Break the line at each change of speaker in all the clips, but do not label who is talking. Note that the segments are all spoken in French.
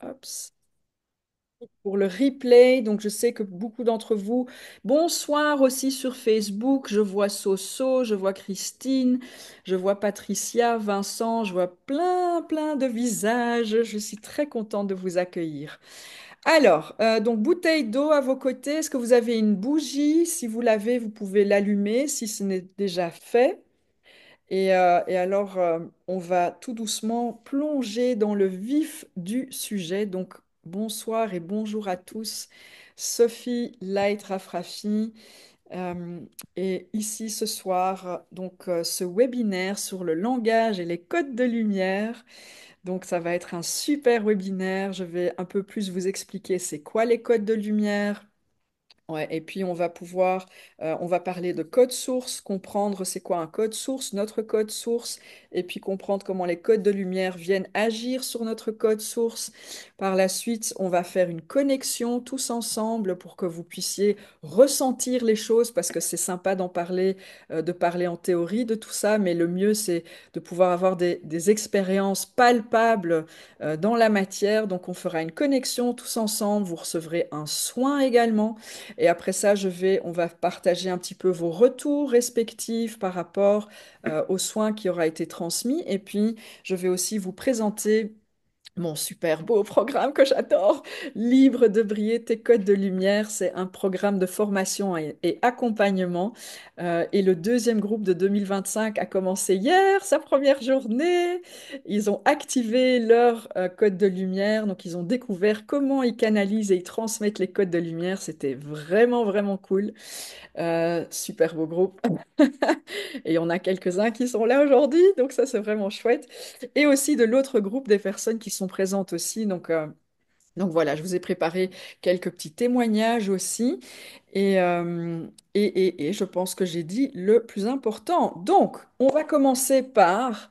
Hop. Pour le replay, donc je sais que beaucoup d'entre vous, bonsoir aussi sur Facebook, je vois Soso, je vois Christine, je vois Patricia, Vincent, je vois plein de visages, je suis très contente de vous accueillir. Alors, donc bouteille d'eau à vos côtés, est-ce que vous avez une bougie? Si vous l'avez, vous pouvez l'allumer si ce n'est déjà fait. Et alors, on va tout doucement plonger dans le vif du sujet. Donc, bonsoir et bonjour à tous. Sophie Light Rafrafi. euh, et ici ce soir, donc, ce webinaire sur le langage et les codes de lumière. Donc, ça va être un super webinaire. Je vais un peu plus vous expliquer c'est quoi les codes de lumière. Ouais, et puis on va parler de code source, comprendre c'est quoi un code source, notre code source, et puis comprendre comment les codes de lumière viennent agir sur notre code source. Par la suite, on va faire une connexion tous ensemble pour que vous puissiez ressentir les choses, parce que c'est sympa d'en parler, de parler en théorie de tout ça, mais le mieux c'est de pouvoir avoir des expériences palpables dans la matière. Donc on fera une connexion tous ensemble, vous recevrez un soin également. Et après ça, on va partager un petit peu vos retours respectifs par rapport aux soins qui aura été transmis. Et puis, je vais aussi vous présenter mon super beau programme que j'adore, Libre de briller tes codes de lumière. C'est un programme de formation et accompagnement. Et le deuxième groupe de 2025 a commencé hier, sa première journée. Ils ont activé leur code de lumière. Donc, ils ont découvert comment ils canalisent et ils transmettent les codes de lumière. C'était vraiment cool. Super beau groupe. Et on a quelques-uns qui sont là aujourd'hui, donc ça c'est vraiment chouette. Et aussi de l'autre groupe des personnes qui sont présentes aussi. Donc voilà, je vous ai préparé quelques petits témoignages aussi. Et je pense que j'ai dit le plus important. Donc, on va commencer par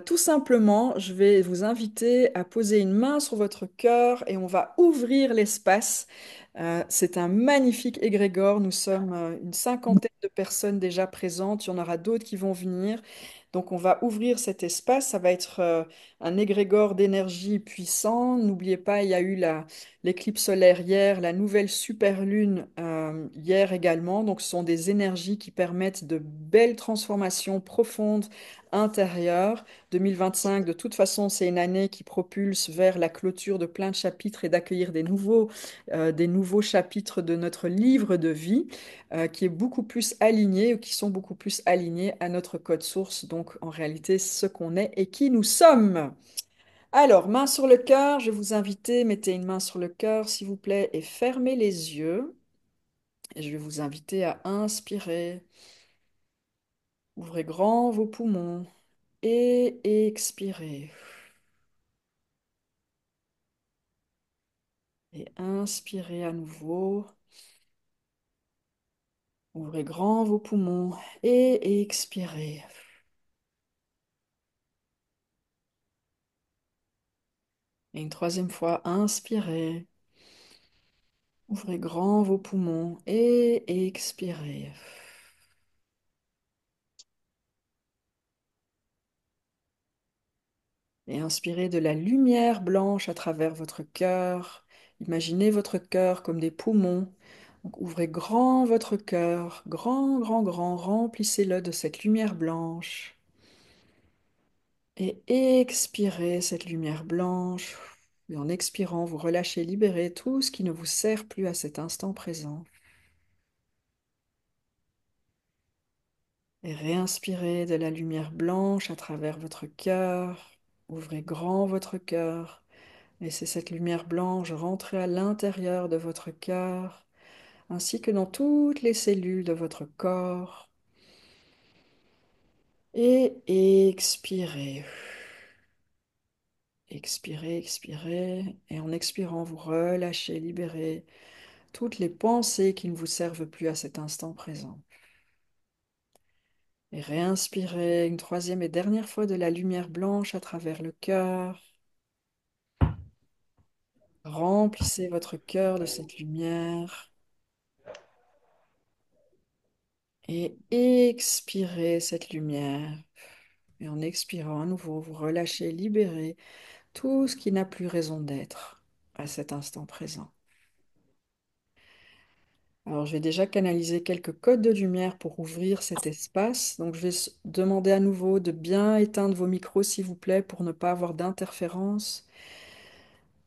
tout simplement, je vais vous inviter à poser une main sur votre cœur et on va ouvrir l'espace. C'est un magnifique égrégore. Nous sommes une cinquantaine de personnes déjà présentes. Il y en aura d'autres qui vont venir. Donc, on va ouvrir cet espace. Ça va être un égrégore d'énergie puissant. N'oubliez pas, il y a eu l'éclipse solaire hier, la nouvelle superlune hier également. Donc, ce sont des énergies qui permettent de belles transformations profondes intérieures. 2025, de toute façon, c'est une année qui propulse vers la clôture de plein de chapitres et d'accueillir des nouveaux chapitres de notre livre de vie qui est beaucoup plus aligné, ou qui sont beaucoup plus alignés à notre code source, donc en réalité ce qu'on est et qui nous sommes. Alors, main sur le cœur, je vais vous inviter, mettez une main sur le cœur s'il vous plaît et fermez les yeux. Et je vais vous inviter à inspirer. Ouvrez grand vos poumons et expirez. Et inspirez à nouveau. Ouvrez grand vos poumons et expirez. Et une troisième fois, inspirez. Ouvrez grand vos poumons et expirez. Et inspirez de la lumière blanche à travers votre cœur. Imaginez votre cœur comme des poumons. Donc, ouvrez grand votre cœur, grand, remplissez-le de cette lumière blanche. Et expirez cette lumière blanche. Et en expirant, vous relâchez, libérez tout ce qui ne vous sert plus à cet instant présent. Et réinspirez de la lumière blanche à travers votre cœur. Ouvrez grand votre cœur. Laissez cette lumière blanche rentrer à l'intérieur de votre cœur, ainsi que dans toutes les cellules de votre corps. Et expirez. Expirez, expirez. Et en expirant, vous relâchez, libérez toutes les pensées qui ne vous servent plus à cet instant présent. Et réinspirez une troisième et dernière fois de la lumière blanche à travers le cœur. Remplissez votre cœur de cette lumière et expirez cette lumière. Et en expirant à nouveau, vous relâchez, libérez tout ce qui n'a plus raison d'être à cet instant présent. Alors, je vais déjà canaliser quelques codes de lumière pour ouvrir cet espace. Donc, je vais demander à nouveau de bien éteindre vos micros, s'il vous plaît, pour ne pas avoir d'interférence.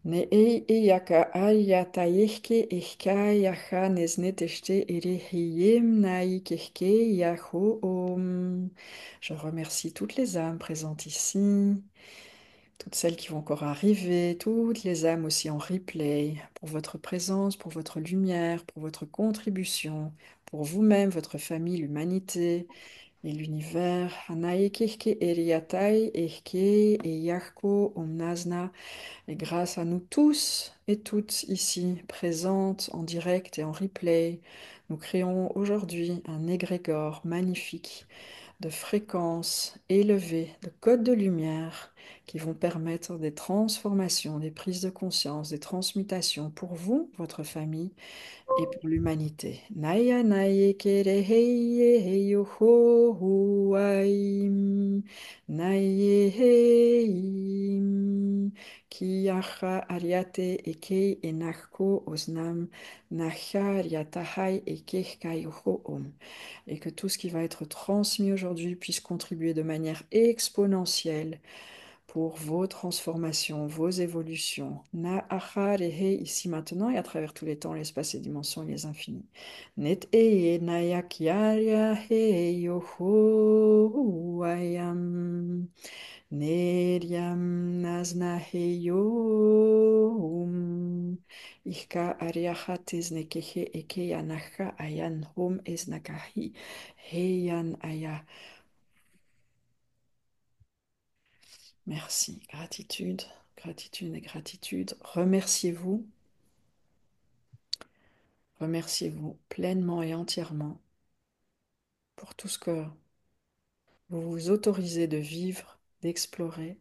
Ne e yaka ayata yehke ehka yaha nezneteshte erehiyem naikehke yaho om. Je remercie toutes les âmes présentes ici, toutes celles qui vont encore arriver, toutes les âmes aussi en replay, pour votre présence, pour votre lumière, pour votre contribution, pour vous-même, votre famille, l'humanité et l'univers. Anaikehke eriatai ehke eyahko omnazna. Et grâce à nous tous et toutes ici, présentes en direct et en replay, nous créons aujourd'hui un égrégore magnifique de fréquences élevées, de codes de lumière qui vont permettre des transformations, des prises de conscience, des transmutations pour vous, votre famille et pour l'humanité. Naya naye kere heye heyo ho huaim. Naye heim. Kiyaha ariate eke enachko osnam. Nacha riatahai eke kayoho om. Et que tout ce qui va être transmis aujourd'hui puisse contribuer de manière exponentielle pour vos transformations, vos évolutions. Na aha rehe ici maintenant et à travers tous les temps, l'espace, les dimensions et les infinis. Net e na yakiaria he yo ho ayam. Neriam nazna he yo. Ika ariahat esnekehe eke anacha ayan hom esnakahi. Heyan aya. Merci, gratitude, gratitude et gratitude. Remerciez-vous, remerciez-vous pleinement et entièrement pour tout ce que vous vous autorisez de vivre, d'explorer,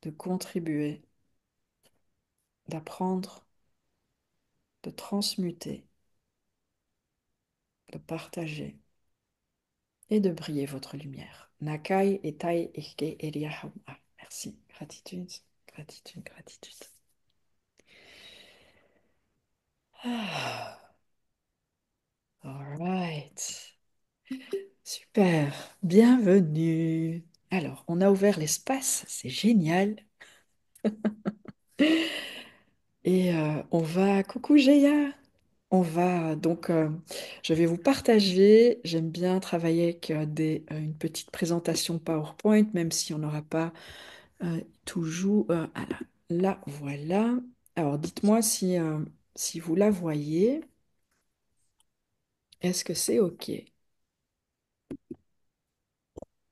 de contribuer, d'apprendre, de transmuter, de partager et de briller votre lumière. Nakai etai eke eliaham. Merci, gratitude, gratitude, gratitude. Ah, all right. Super, bienvenue. Alors, on a ouvert l'espace, c'est génial. Et coucou Géa, je vais vous partager, j'aime bien travailler avec une petite présentation PowerPoint, même si on n'aura pas toujours... ah là, là, voilà. Alors, dites-moi si vous la voyez, est-ce que c'est OK?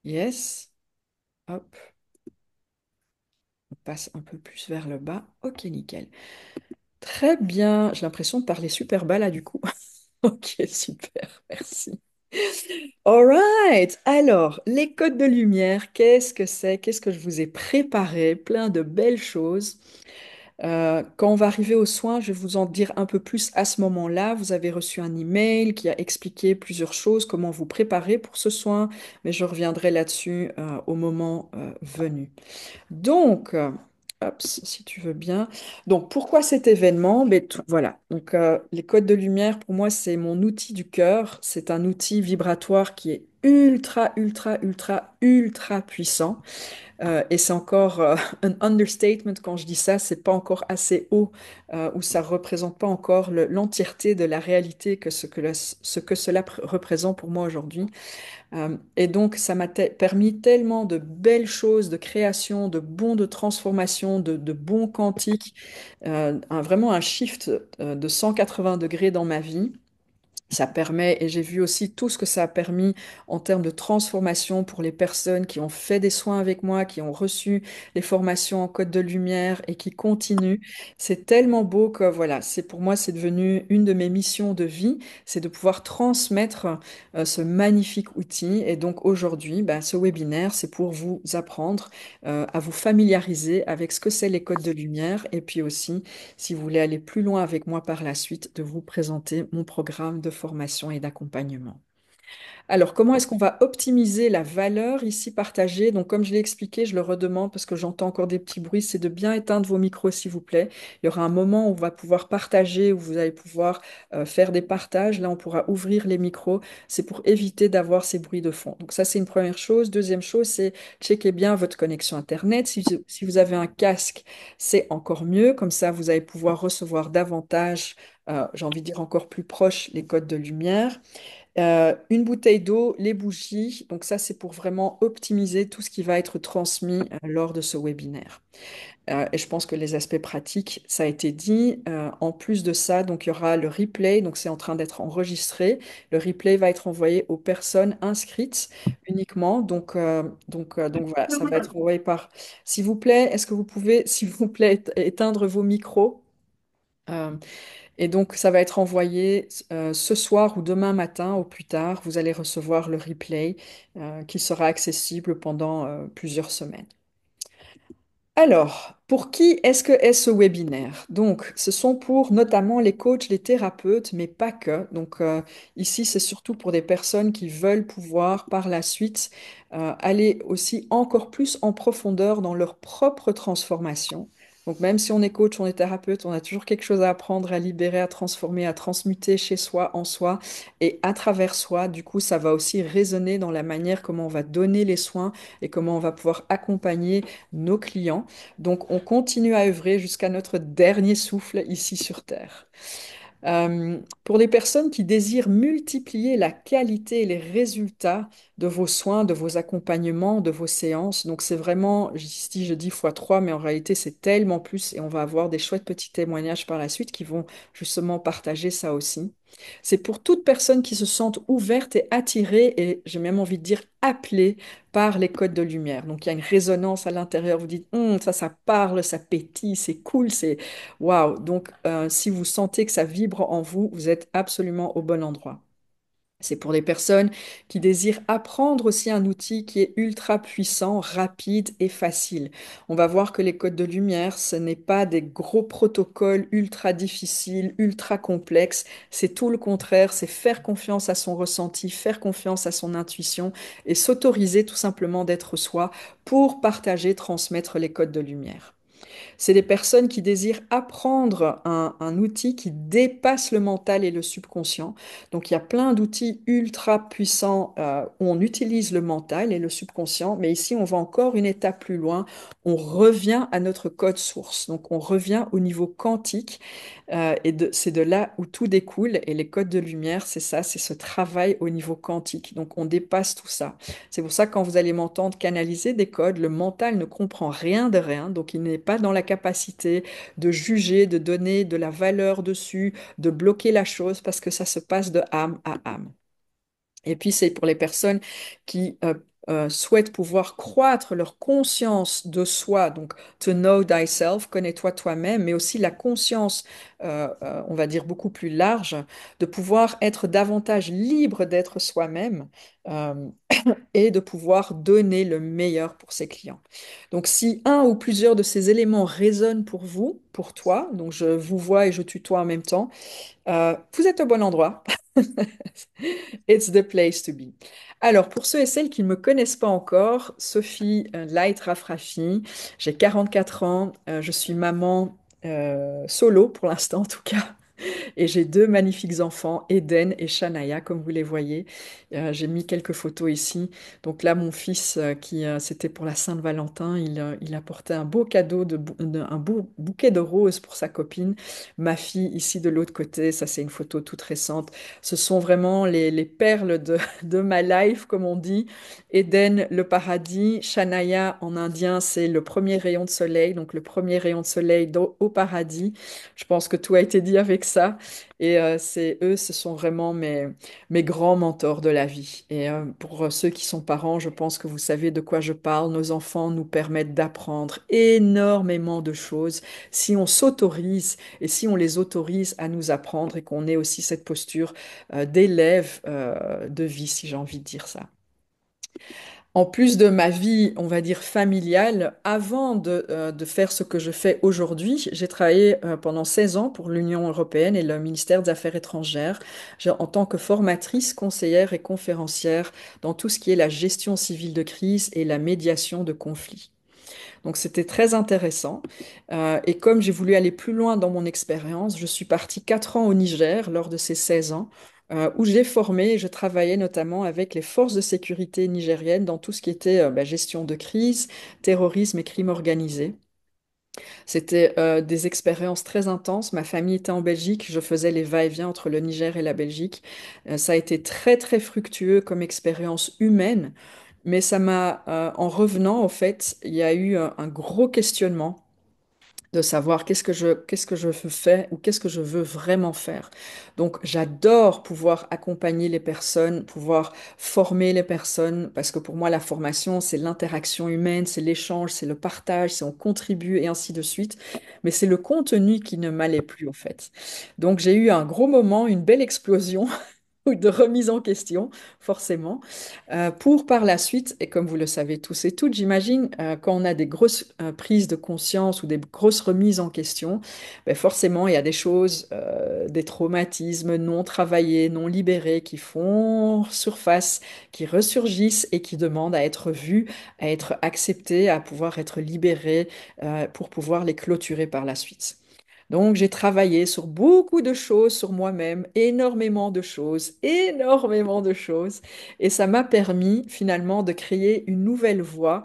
Yes, hop, on passe un peu plus vers le bas. OK, nickel. Très bien, j'ai l'impression de parler super bas là du coup. Ok, super, merci. All right, alors, les codes de lumière, qu'est-ce que c'est? Qu'est-ce que je vous ai préparé? Plein de belles choses. Quand on va arriver aux soins, je vais vous en dire un peu plus à ce moment-là. Vous avez reçu un email qui a expliqué plusieurs choses, comment vous préparer pour ce soin, mais je reviendrai là-dessus au moment venu. Donc, hop, si tu veux bien. Donc, pourquoi cet événement? Voilà. Donc, les codes de lumière, pour moi, c'est mon outil du cœur. C'est un outil vibratoire qui est ultra, ultra, ultra, ultra puissant. Et c'est encore un understatement quand je dis ça. C'est pas encore assez haut ou ça représente pas encore l'entièreté de la réalité que ce que cela représente pour moi aujourd'hui. Et donc, ça m'a permis tellement de belles choses, de création, de bons de transformation, de bons quantiques, vraiment un shift de 180 degrés dans ma vie. Ça permet, et j'ai vu aussi tout ce que ça a permis en termes de transformation pour les personnes qui ont fait des soins avec moi, qui ont reçu les formations en code de lumière et qui continuent. C'est tellement beau que voilà, c'est pour moi, c'est devenu une de mes missions de vie, c'est de pouvoir transmettre ce magnifique outil. Et donc aujourd'hui, ben, ce webinaire, c'est pour vous apprendre à vous familiariser avec ce que c'est les codes de lumière et puis aussi si vous voulez aller plus loin avec moi par la suite, de vous présenter mon programme de formation et d'accompagnement. Alors, comment est-ce qu'on va optimiser la valeur ici partagée? Donc, comme je l'ai expliqué, je le redemande parce que j'entends encore des petits bruits, c'est de bien éteindre vos micros, s'il vous plaît. Il y aura un moment où on va pouvoir partager, où vous allez pouvoir faire des partages. Là, on pourra ouvrir les micros. C'est pour éviter d'avoir ces bruits de fond. Donc, ça, c'est une première chose. Deuxième chose, c'est checker bien votre connexion Internet. Si vous avez un casque, c'est encore mieux. Comme ça, vous allez pouvoir recevoir davantage, j'ai envie de dire encore plus proche, les codes de lumière. Une bouteille d'eau, les bougies. Donc ça, c'est pour vraiment optimiser tout ce qui va être transmis lors de ce webinaire. Et je pense que les aspects pratiques, ça a été dit. En plus de ça, donc il y aura le replay. Donc c'est en train d'être enregistré. Le replay va être envoyé aux personnes inscrites uniquement. Donc voilà, ça va être envoyé par. S'il vous plaît, est-ce que vous pouvez, s'il vous plaît, éteindre vos micros? Euh, et donc, ça va être envoyé ce soir ou demain matin au plus tard. Vous allez recevoir le replay qui sera accessible pendant plusieurs semaines. Alors, pour qui est ce webinaire? Donc, ce sont pour notamment les coachs, les thérapeutes, mais pas que. Donc, ici, c'est surtout pour des personnes qui veulent pouvoir par la suite aller aussi encore plus en profondeur dans leur propre transformation. Donc, même si on est coach, on est thérapeute, on a toujours quelque chose à apprendre, à libérer, à transformer, à transmuter chez soi, en soi et à travers soi. Du coup, ça va aussi résonner dans la manière comment on va donner les soins et comment on va pouvoir accompagner nos clients. Donc, on continue à œuvrer jusqu'à notre dernier souffle ici sur Terre. Pour les personnes qui désirent multiplier la qualité et les résultats de vos soins, de vos accompagnements, de vos séances, donc c'est vraiment, ici je dis fois 3, mais en réalité c'est tellement plus et on va avoir des chouettes petits témoignages par la suite qui vont justement partager ça aussi. C'est pour toute personne qui se sente ouverte et attirée et j'ai même envie de dire appelée par les codes de lumière. Donc il y a une résonance à l'intérieur, vous dites, ça parle, ça pétille, c'est cool, c'est waouh. Donc si vous sentez que ça vibre en vous, vous êtes absolument au bon endroit. C'est pour les personnes qui désirent apprendre aussi un outil qui est ultra puissant, rapide et facile. On va voir que les codes de lumière, ce n'est pas des gros protocoles ultra difficiles, ultra complexes. C'est tout le contraire, c'est faire confiance à son ressenti, faire confiance à son intuition et s'autoriser tout simplement d'être soi pour partager, transmettre les codes de lumière. C'est des personnes qui désirent apprendre un outil qui dépasse le mental et le subconscient. Donc il y a plein d'outils ultra puissants où on utilise le mental et le subconscient, mais ici on va encore une étape plus loin. On revient à notre code source. Donc on revient au niveau quantique c'est de là où tout découle. Et les codes de lumière, c'est ça, c'est ce travail au niveau quantique. Donc on dépasse tout ça. C'est pour ça que quand vous allez m'entendre canaliser des codes, le mental ne comprend rien de rien, donc il n'est pas dans la capacité de juger, de donner de la valeur dessus, de bloquer la chose, parce que ça se passe de âme à âme. Et puis, c'est pour les personnes qui souhaitent pouvoir croître leur conscience de soi, donc to know thyself, connais-toi toi-même, mais aussi la conscience, on va dire, beaucoup plus large, de pouvoir être davantage libre d'être soi-même. euh, et de pouvoir donner le meilleur pour ses clients. Donc, si un ou plusieurs de ces éléments résonnent pour vous, pour toi, donc je vous vois et je tutoie en même temps, vous êtes au bon endroit. It's the place to be. Alors, pour ceux et celles qui ne me connaissent pas encore, Sophie Light Rafrafi, j'ai 44 ans, je suis maman solo pour l'instant en tout cas. Et j'ai deux magnifiques enfants, Eden et Shania, comme vous les voyez. J'ai mis quelques photos ici. Donc là, mon fils, c'était pour la Saint-Valentin, il a porté un beau cadeau, un beau bouquet de roses pour sa copine. Ma fille, ici de l'autre côté, ça c'est une photo toute récente. Ce sont vraiment les perles de ma life, comme on dit. Eden, le paradis. Shania, en indien, c'est le premier rayon de soleil, donc le premier rayon de soleil au paradis. Je pense que tout a été dit avec ça. Et ce sont vraiment mes grands mentors de la vie. Et pour ceux qui sont parents, je pense que vous savez de quoi je parle. Nos enfants nous permettent d'apprendre énormément de choses si on s'autorise et si on les autorise à nous apprendre et qu'on ait aussi cette posture d'élève de vie, si j'ai envie de dire ça. En plus de ma vie, on va dire familiale, avant de faire ce que je fais aujourd'hui, j'ai travaillé pendant 16 ans pour l'Union européenne et le ministère des Affaires étrangères, en tant que formatrice, conseillère et conférencière dans tout ce qui est la gestion civile de crise et la médiation de conflits. Donc c'était très intéressant. Et comme j'ai voulu aller plus loin dans mon expérience, je suis partie 4 ans au Niger lors de ces 16 ans, où j'ai formé et je travaillais notamment avec les forces de sécurité nigériennes dans tout ce qui était gestion de crise, terrorisme et crime organisé. C'était des expériences très intenses. Ma famille était en Belgique, je faisais les va-et-vient entre le Niger et la Belgique. Ça a été très très fructueux comme expérience humaine, mais en revenant, au fait, il y a eu un gros questionnement de savoir qu'est-ce que je fais ou qu'est-ce que je veux vraiment faire. Donc, j'adore pouvoir accompagner les personnes, pouvoir former les personnes, parce que pour moi, la formation, c'est l'interaction humaine, c'est l'échange, c'est le partage, c'est on contribue et ainsi de suite. Mais c'est le contenu qui ne m'allait plus, au fait. Donc, j'ai eu un gros moment, une belle explosion ou de remise en question, forcément, pour par la suite, et comme vous le savez tous et toutes, j'imagine, quand on a des grosses prises de conscience ou des grosses remises en question, ben forcément, il y a des choses, des traumatismes non travaillés, non libérés, qui font surface, qui ressurgissent et qui demandent à être vus, à être acceptés, à pouvoir être libérés, pour pouvoir les clôturer par la suite. Donc, j'ai travaillé sur beaucoup de choses sur moi-même, énormément de choses, et ça m'a permis finalement de créer une nouvelle voie,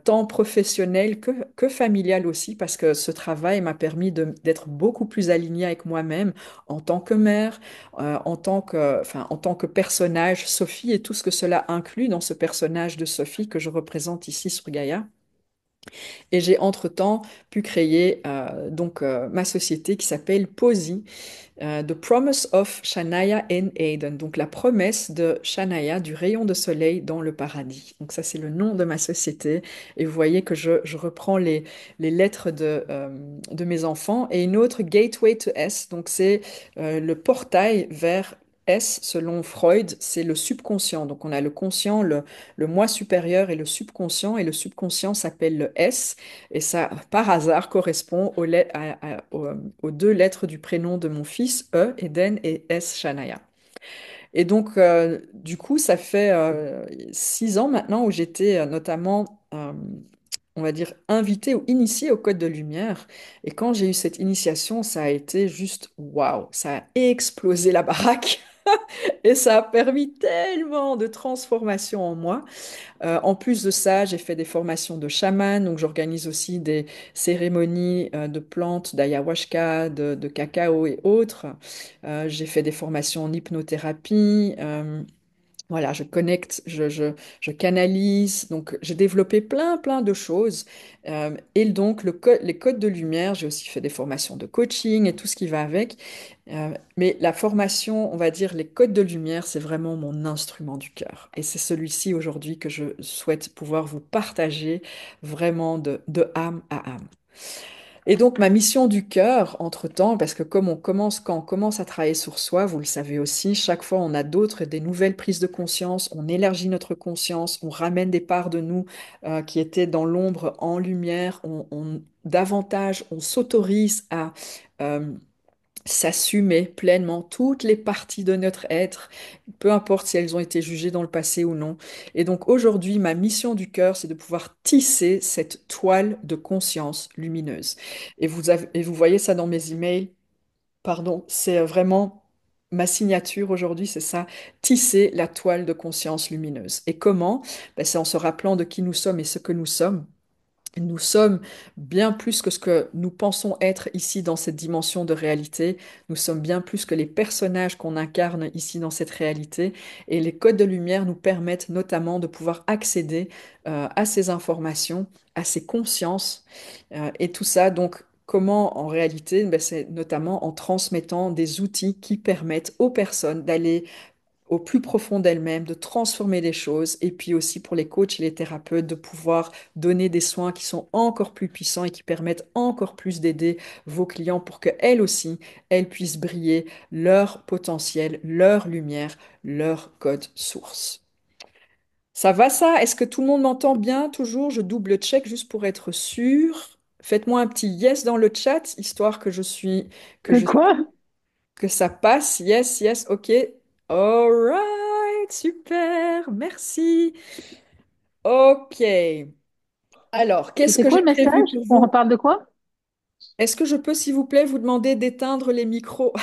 tant professionnelle que familiale aussi, parce que ce travail m'a permis d'être beaucoup plus alignée avec moi-même en tant que mère, en tant que personnage, Sophie, et tout ce que cela inclut dans ce personnage de Sophie que je représente ici sur Gaïa. Et j'ai entre-temps pu créer ma société qui s'appelle Posy, The Promise of Shania and Aiden, donc la promesse de Shania du rayon de soleil dans le paradis. Donc ça c'est le nom de ma société et vous voyez que je reprends les lettres de mes enfants et une autre Gateway to S, donc c'est le portail vers S, selon Freud, c'est le subconscient. Donc on a le conscient, le moi supérieur et le subconscient s'appelle le S, et ça, par hasard, correspond aux deux lettres du prénom de mon fils, E, Eden, et S, Shania. Et donc, du coup, ça fait 6 ans maintenant où j'étais notamment, on va dire, invitée ou initiée au Code de Lumière. Et quand j'ai eu cette initiation, ça a été juste waouh, ça a explosé la baraque. Et ça a permis tellement de transformations en moi. En plus de ça, j'ai fait des formations de chaman, donc j'organise aussi des cérémonies de plantes, d'ayahuasca, de cacao et autres. J'ai fait des formations en hypnothérapie. Voilà, je connecte, je canalise, donc j'ai développé plein de choses. Et donc les codes de lumière, j'ai aussi fait des formations de coaching et tout ce qui va avec. Mais la formation, on va dire les codes de lumière, c'est vraiment mon instrument du cœur. Et c'est celui-ci aujourd'hui que je souhaite pouvoir vous partager vraiment de âme à âme. Et donc ma mission du cœur, entre-temps, parce que quand on commence à travailler sur soi, vous le savez aussi, chaque fois on a d'autres, des nouvelles prises de conscience, on élargit notre conscience, on ramène des parts de nous qui étaient dans l'ombre en lumière, davantage on s'autorise à s'assumer pleinement toutes les parties de notre être, peu importe si elles ont été jugées dans le passé ou non. Et donc aujourd'hui, ma mission du cœur, c'est de pouvoir tisser cette toile de conscience lumineuse. Et vous voyez ça dans mes emails, pardon, c'est vraiment ma signature aujourd'hui, c'est ça, tisser la toile de conscience lumineuse. Et comment? Ben, c'est en se rappelant de qui nous sommes et ce que nous sommes. Nous sommes bien plus que ce que nous pensons être ici dans cette dimension de réalité. Nous sommes bien plus que les personnages qu'on incarne ici dans cette réalité. Et les codes de lumière nous permettent notamment de pouvoir accéder à ces informations, à ces consciences et tout ça. Donc, comment en réalité? Ben, c'est notamment en transmettant des outils qui permettent aux personnes d'aller au plus profond d'elles-mêmes, de transformer les choses, et puis aussi pour les coachs et les thérapeutes, de pouvoir donner des soins qui sont encore plus puissants et qui permettent encore plus d'aider vos clients pour qu'elles aussi, elles puissent briller leur potentiel, leur lumière, leur code source. Ça va ça? Est-ce que tout le monde m'entend bien toujours? Je double check juste pour être sûr. Faites-moi un petit yes dans le chat, histoire que
Que
je,
quoi?
que ça passe. Yes, yes, ok. All right, super, merci. Ok. Alors, qu'est-ce
C'était
que
quoi
j'ai
le
prévu
message?
pour
On
vous?
reparle de quoi?
Est-ce que je peux, s'il vous plaît, vous demander d'éteindre les micros?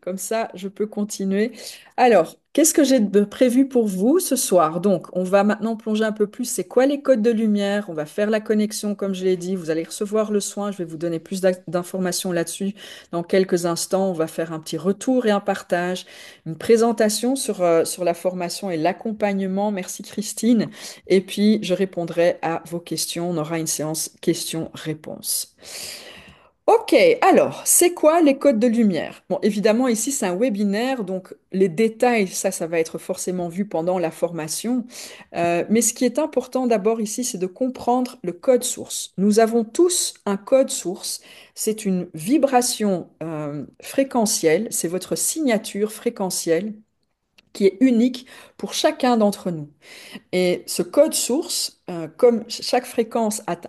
Comme ça, je peux continuer. Alors, qu'est-ce que j'ai de prévu pour vous ce soir? Donc, on va maintenant plonger un peu plus. C'est quoi les codes de lumière? On va faire la connexion, comme je l'ai dit. Vous allez recevoir le soin. Je vais vous donner plus d'informations là-dessus dans quelques instants. On va faire un petit retour et un partage, une présentation sur la formation et l'accompagnement. Merci Christine. Et puis, je répondrai à vos questions. On aura une séance questions-réponses. Ok, alors, c'est quoi les codes de lumière? Bon, évidemment, ici, c'est un webinaire, donc les détails, ça va être forcément vu pendant la formation. Mais ce qui est important d'abord ici, c'est de comprendre le code source. Nous avons tous un code source. C'est une vibration fréquentielle, c'est votre signature fréquentielle qui est unique pour chacun d'entre nous. Et ce code source, comme chaque fréquence a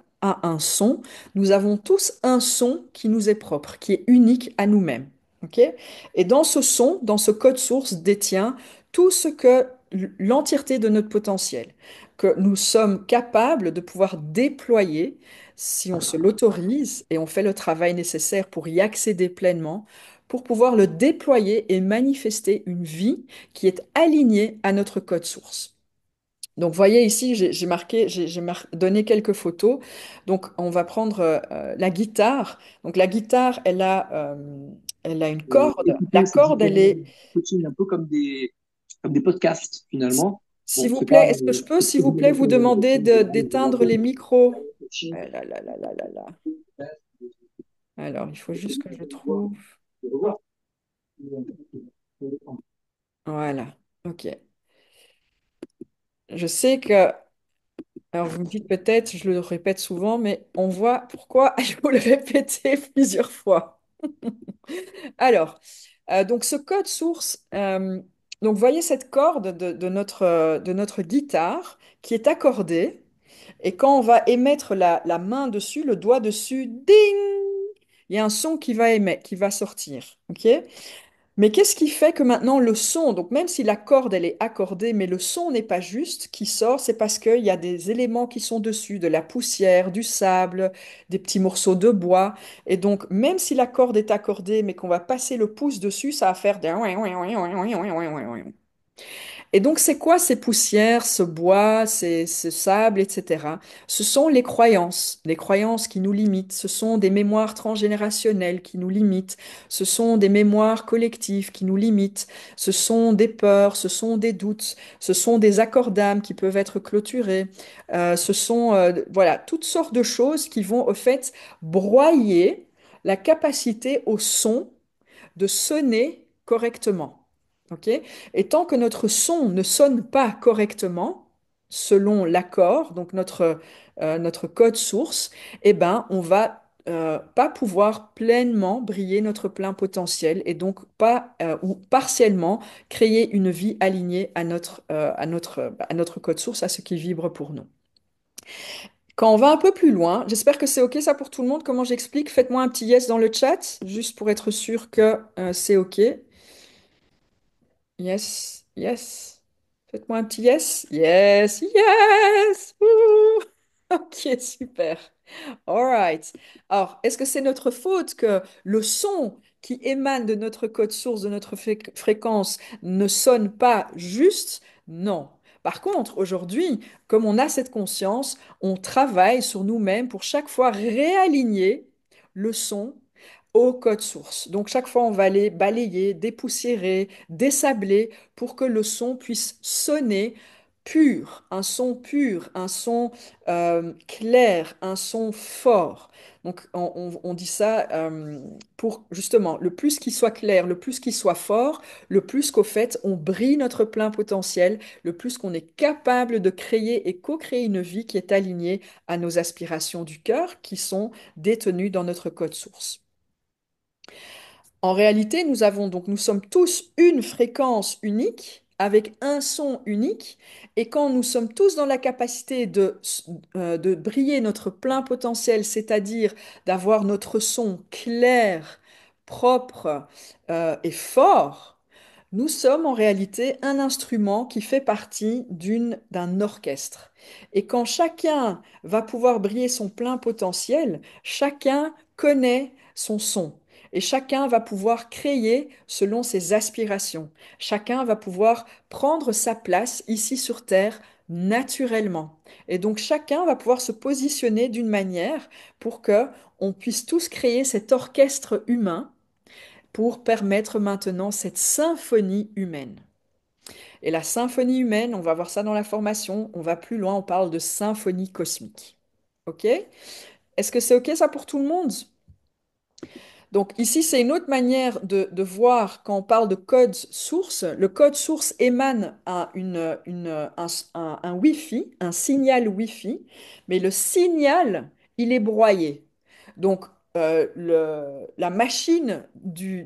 un son, nous avons tous un son qui nous est propre, qui est unique à nous-mêmes. Ok. Et dans ce son, dans ce code source, détient tout ce que l'entièreté de notre potentiel, que nous sommes capables de pouvoir déployer si on se l'autorise et on fait le travail nécessaire pour y accéder pleinement, pour pouvoir le déployer et manifester une vie qui est alignée à notre code source. Donc, voyez ici, j'ai marqué, donné quelques photos. Donc, on va prendre la guitare. Donc, la guitare, elle a une corde. La
Écouter ces
corde, elle
différents
est,
coachings un peu comme des podcasts finalement.
s'il
Bon,
vous
c'est
plaît,
pas
est-ce que je peux,
c'est
s'il
très
vous plaît, vous
orienté vers le
demander
coaching, c'est plus vraiment
d'éteindre les micros?
coaching.
Ah là là là là là là. Alors, il faut juste que je trouve. Voilà. OK. Je sais que, alors vous me dites peut-être, je le répète souvent, mais on voit pourquoi il faut le répéter plusieurs fois. Alors, donc ce code source, donc voyez cette corde de notre guitare qui est accordée, et quand on va émettre la main dessus, le doigt dessus, ding, il y a un son qui va émettre, qui va sortir, ok? Mais qu'est-ce qui fait que maintenant le son, donc même si la corde elle est accordée, mais le son n'est pas juste qui sort, c'est parce qu'il y a des éléments qui sont dessus, de la poussière, du sable, des petits morceaux de bois. Et donc même si la corde est accordée, mais qu'on va passer le pouce dessus, ça va faire des... Et donc, c'est quoi ces poussières, ce bois, ce sable, etc. Ce sont les croyances qui nous limitent. Ce sont des mémoires transgénérationnelles qui nous limitent. Ce sont des mémoires collectives qui nous limitent. Ce sont des peurs, ce sont des doutes, ce sont des accords d'âme qui peuvent être clôturés. Ce sont, voilà, toutes sortes de choses qui vont, au fait, broyer la capacité au son de sonner correctement. Ok. Et tant que notre son ne sonne pas correctement, selon l'accord, donc notre code source, eh ben, on va pas pouvoir pleinement briller notre plein potentiel et donc pas ou partiellement créer une vie alignée à notre code source, à ce qui vibre pour nous. Quand on va un peu plus loin, j'espère que c'est OK ça pour tout le monde. Comment j'explique? Faites-moi un petit yes dans le chat, juste pour être sûr que c'est OK. Yes, yes. Faites-moi un petit yes. Yes, yes. Wouh. Ok, super. All right. Alors, est-ce que c'est notre faute que le son qui émane de notre code source, de notre fréquence, ne sonne pas juste? Non. Par contre, aujourd'hui, comme on a cette conscience, on travaille sur nous-mêmes pour chaque fois réaligner le son au code source. Donc, chaque fois, on va aller balayer, dépoussiérer, désabler pour que le son puisse sonner pur, un son clair, un son fort. Donc, on dit ça pour justement le plus qu'il soit clair, le plus qu'il soit fort, le plus qu'au fait on brille notre plein potentiel, le plus qu'on est capable de créer et co-créer une vie qui est alignée à nos aspirations du cœur qui sont détenues dans notre code source. En réalité, nous sommes tous une fréquence unique avec un son unique. Et quand nous sommes tous dans la capacité de briller notre plein potentiel, c'est-à-dire d'avoir notre son clair, propre, et fort, nous sommes en réalité un instrument qui fait partie d'un orchestre. Et quand chacun va pouvoir briller son plein potentiel, chacun connaît son son. Et chacun va pouvoir créer selon ses aspirations. Chacun va pouvoir prendre sa place ici sur Terre naturellement. Et donc chacun va pouvoir se positionner d'une manière pour que on puisse tous créer cet orchestre humain pour permettre maintenant cette symphonie humaine. Et la symphonie humaine, on va voir ça dans la formation, on va plus loin, on parle de symphonie cosmique. OK? Est-ce que c'est OK ça pour tout le monde? Donc ici, c'est une autre manière de voir quand on parle de code source. Le code source émane à un Wi-Fi, un signal Wi-Fi, mais le signal, il est broyé. Donc la machine du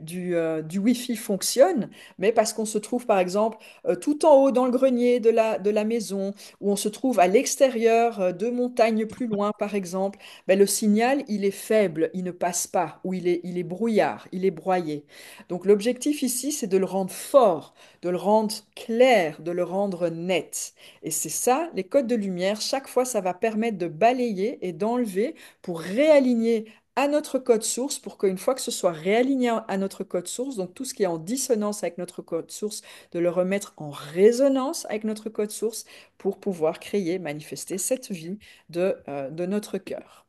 Wi-Fi fonctionne, mais parce qu'on se trouve par exemple tout en haut dans le grenier de la maison, ou on se trouve à l'extérieur de montagnes plus loin par exemple, ben, le signal, il est faible, il ne passe pas, ou il est brouillard, il est broyé. Donc l'objectif ici, c'est de le rendre fort, de le rendre clair, de le rendre net. Et c'est ça, les codes de lumière, chaque fois, ça va permettre de balayer et d'enlever pour réaligner à notre code source, pour qu'une fois que ce soit réaligné à notre code source, donc tout ce qui est en dissonance avec notre code source, de le remettre en résonance avec notre code source pour pouvoir créer, manifester cette vie de notre cœur.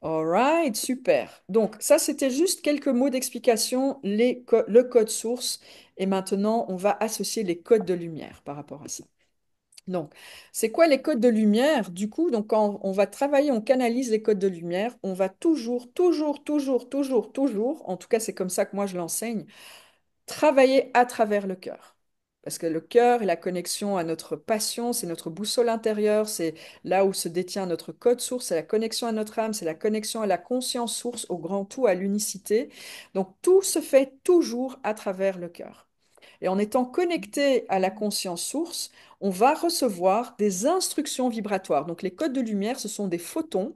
Alright, super. Donc ça, c'était juste quelques mots d'explication, le code source. Et maintenant, on va associer les codes de lumière par rapport à ça. Donc, c'est quoi les codes de lumière? Du coup, donc quand on va travailler, on canalise les codes de lumière, on va toujours, en tout cas c'est comme ça que moi je l'enseigne, travailler à travers le cœur. Parce que le cœur est la connexion à notre passion, c'est notre boussole intérieure, c'est là où se détient notre code source, c'est la connexion à notre âme, c'est la connexion à la conscience source, au grand tout, à l'unicité. Donc tout se fait toujours à travers le cœur. Et en étant connecté à la conscience source, on va recevoir des instructions vibratoires. Donc les codes de lumière, ce sont des photons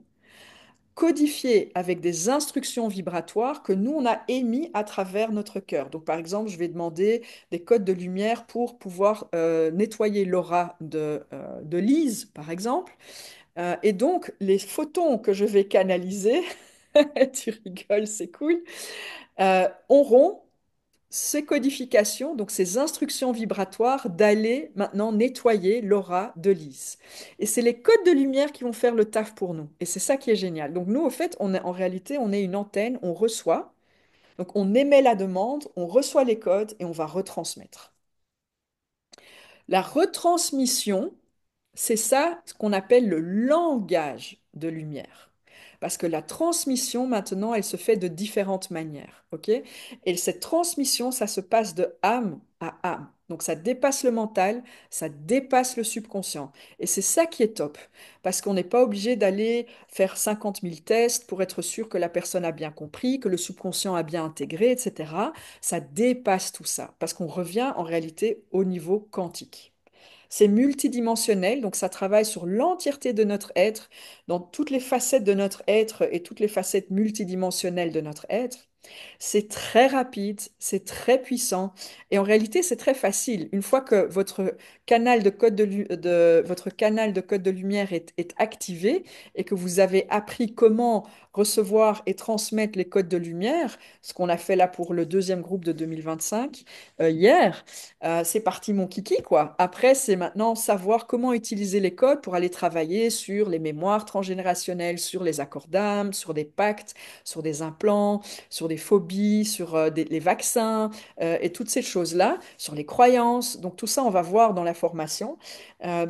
codifiés avec des instructions vibratoires que nous, on a émis à travers notre cœur. Donc, par exemple, je vais demander des codes de lumière pour pouvoir nettoyer l'aura de Lise, par exemple. Et donc, les photons que je vais canaliser, tu rigoles, c'est cool, auront ces codifications, donc ces instructions vibratoires d'aller maintenant nettoyer l'aura de Lise. Et c'est les codes de lumière qui vont faire le taf pour nous. Et c'est ça qui est génial. Donc nous, au fait, en réalité, on est une antenne, on reçoit. Donc on émet la demande, on reçoit les codes et on va retransmettre. La retransmission, c'est ça ce qu'on appelle le langage de lumière. Parce que la transmission, maintenant, elle se fait de différentes manières. OK? Et cette transmission, ça se passe de âme à âme. Donc ça dépasse le mental, ça dépasse le subconscient. Et c'est ça qui est top. Parce qu'on n'est pas obligé d'aller faire 50 000 tests pour être sûr que la personne a bien compris, que le subconscient a bien intégré, etc. Ça dépasse tout ça. Parce qu'on revient en réalité au niveau quantique. C'est multidimensionnel, donc ça travaille sur l'entièreté de notre être, dans toutes les facettes de notre être et toutes les facettes multidimensionnelles de notre être. C'est très rapide, c'est très puissant et en réalité c'est très facile. Une fois que votre canal de code de lumière est activé et que vous avez appris comment recevoir et transmettre les codes de lumière, ce qu'on a fait là pour le deuxième groupe de 2025 hier, c'est parti mon kiki quoi. Après c'est maintenant savoir comment utiliser les codes pour aller travailler sur les mémoires transgénérationnelles, sur les accords d'âme, sur des pactes, sur des implants, sur des phobies, sur les vaccins et toutes ces choses-là, sur les croyances. Donc tout ça, on va voir dans la formation.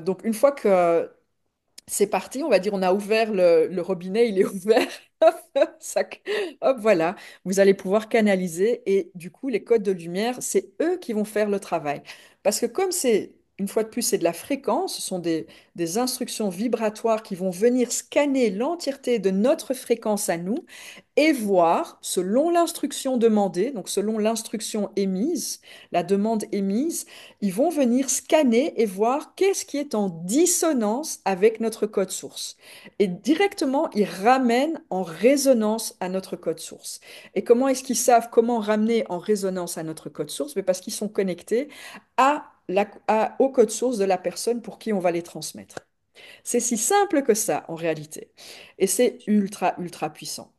Donc une fois que c'est parti, on va dire, on a ouvert le robinet, il est ouvert. Ça- Hop, voilà, vous allez pouvoir canaliser et du coup, les codes de lumière, c'est eux qui vont faire le travail. Parce que comme c'est une fois de plus, c'est de la fréquence, ce sont des instructions vibratoires qui vont venir scanner l'entièreté de notre fréquence à nous et voir, selon l'instruction demandée, donc selon l'instruction émise, la demande émise, ils vont venir scanner et voir qu'est-ce qui est en dissonance avec notre code source. Et directement, ils ramènent en résonance à notre code source. Et comment est-ce qu'ils savent comment ramener en résonance à notre code source? Mais parce qu'ils sont connectés au code source de la personne pour qui on va les transmettre. C'est si simple que ça en réalité. Et c'est ultra, ultra puissant.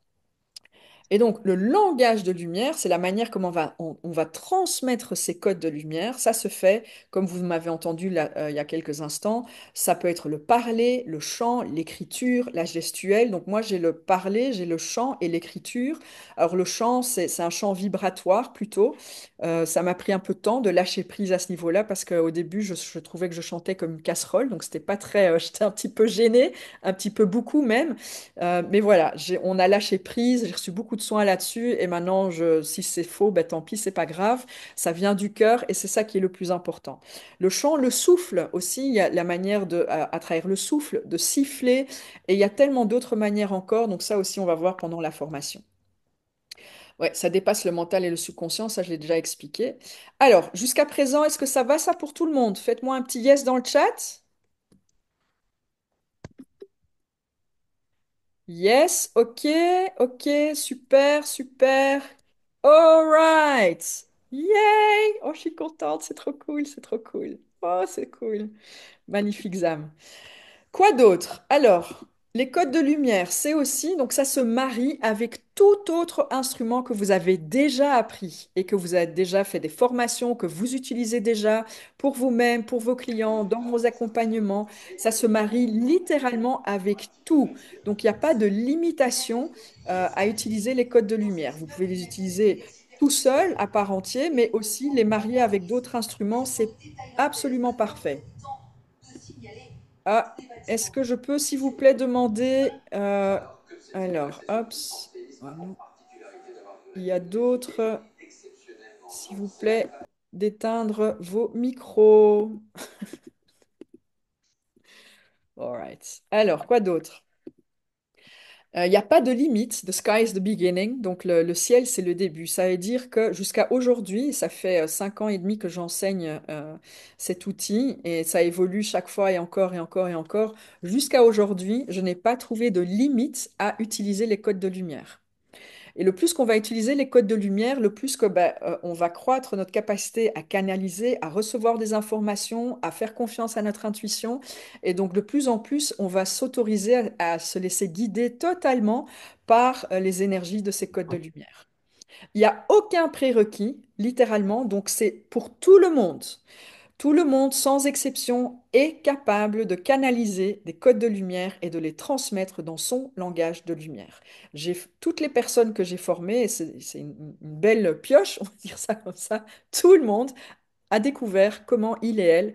Et donc, le langage de lumière, c'est la manière comment on va transmettre ces codes de lumière. Ça se fait, comme vous m'avez entendu là, il y a quelques instants, ça peut être le parler, le chant, l'écriture, la gestuelle. Donc, moi, j'ai le parler, j'ai le chant et l'écriture. Alors, le chant, c'est un chant vibratoire plutôt. Ça m'a pris un peu de temps de lâcher prise à ce niveau-là parce qu'au début, je trouvais que je chantais comme une casserole. Donc, c'était pas très. J'étais un petit peu gênée, un petit peu beaucoup même. Mais voilà, on a lâché prise, j'ai reçu beaucoup de soins là-dessus et maintenant, si c'est faux, ben, tant pis, c'est pas grave. Ça vient du cœur et c'est ça qui est le plus important. Le chant, le souffle aussi, il y a la manière à travers le souffle, de siffler et il y a tellement d'autres manières encore. Donc ça aussi, on va voir pendant la formation. Ouais, ça dépasse le mental et le subconscient, ça je l'ai déjà expliqué. Alors, jusqu'à présent, est-ce que ça va ça pour tout le monde? Faites-moi un petit yes dans le chat. Yes, ok, ok, super, super. All right. Yay! Oh, je suis contente, c'est trop cool, c'est trop cool. Oh, c'est cool. Magnifique, Zam. Quoi d'autre? Alors, les codes de lumière, c'est aussi, donc ça se marie avec tout autre instrument que vous avez déjà appris et que vous avez déjà fait des formations, que vous utilisez déjà pour vous-même, pour vos clients, dans vos accompagnements. Ça se marie littéralement avec tout. Donc, il n'y a pas de limitation à utiliser les codes de lumière. Vous pouvez les utiliser tout seul, à part entière, mais aussi les marier avec d'autres instruments. C'est absolument parfait. Ah, est-ce que je peux, s'il vous plaît, demander... alors, hop, voilà. Il y a d'autres, s'il vous plaît, d'éteindre vos micros. All right. Alors, quoi d'autre? Il n'y a pas de limite. The sky is the beginning. Donc, le ciel, c'est le début. Ça veut dire que jusqu'à aujourd'hui, ça fait 5 ans et demi que j'enseigne cet outil et ça évolue chaque fois et encore et encore et encore. Jusqu'à aujourd'hui, je n'ai pas trouvé de limite à utiliser les codes de lumière. Et le plus qu'on va utiliser les codes de lumière, le plus que on va croître notre capacité à canaliser, à recevoir des informations, à faire confiance à notre intuition. Et donc de plus en plus, on va s'autoriser à se laisser guider totalement par les énergies de ces codes de lumière. Il n'y a aucun prérequis, littéralement, donc c'est pour tout le monde. Tout le monde, sans exception, est capable de canaliser des codes de lumière et de les transmettre dans son langage de lumière. Toutes les personnes que j'ai formées, et c'est une belle pioche, on va dire ça comme ça, tout le monde a découvert comment il et elle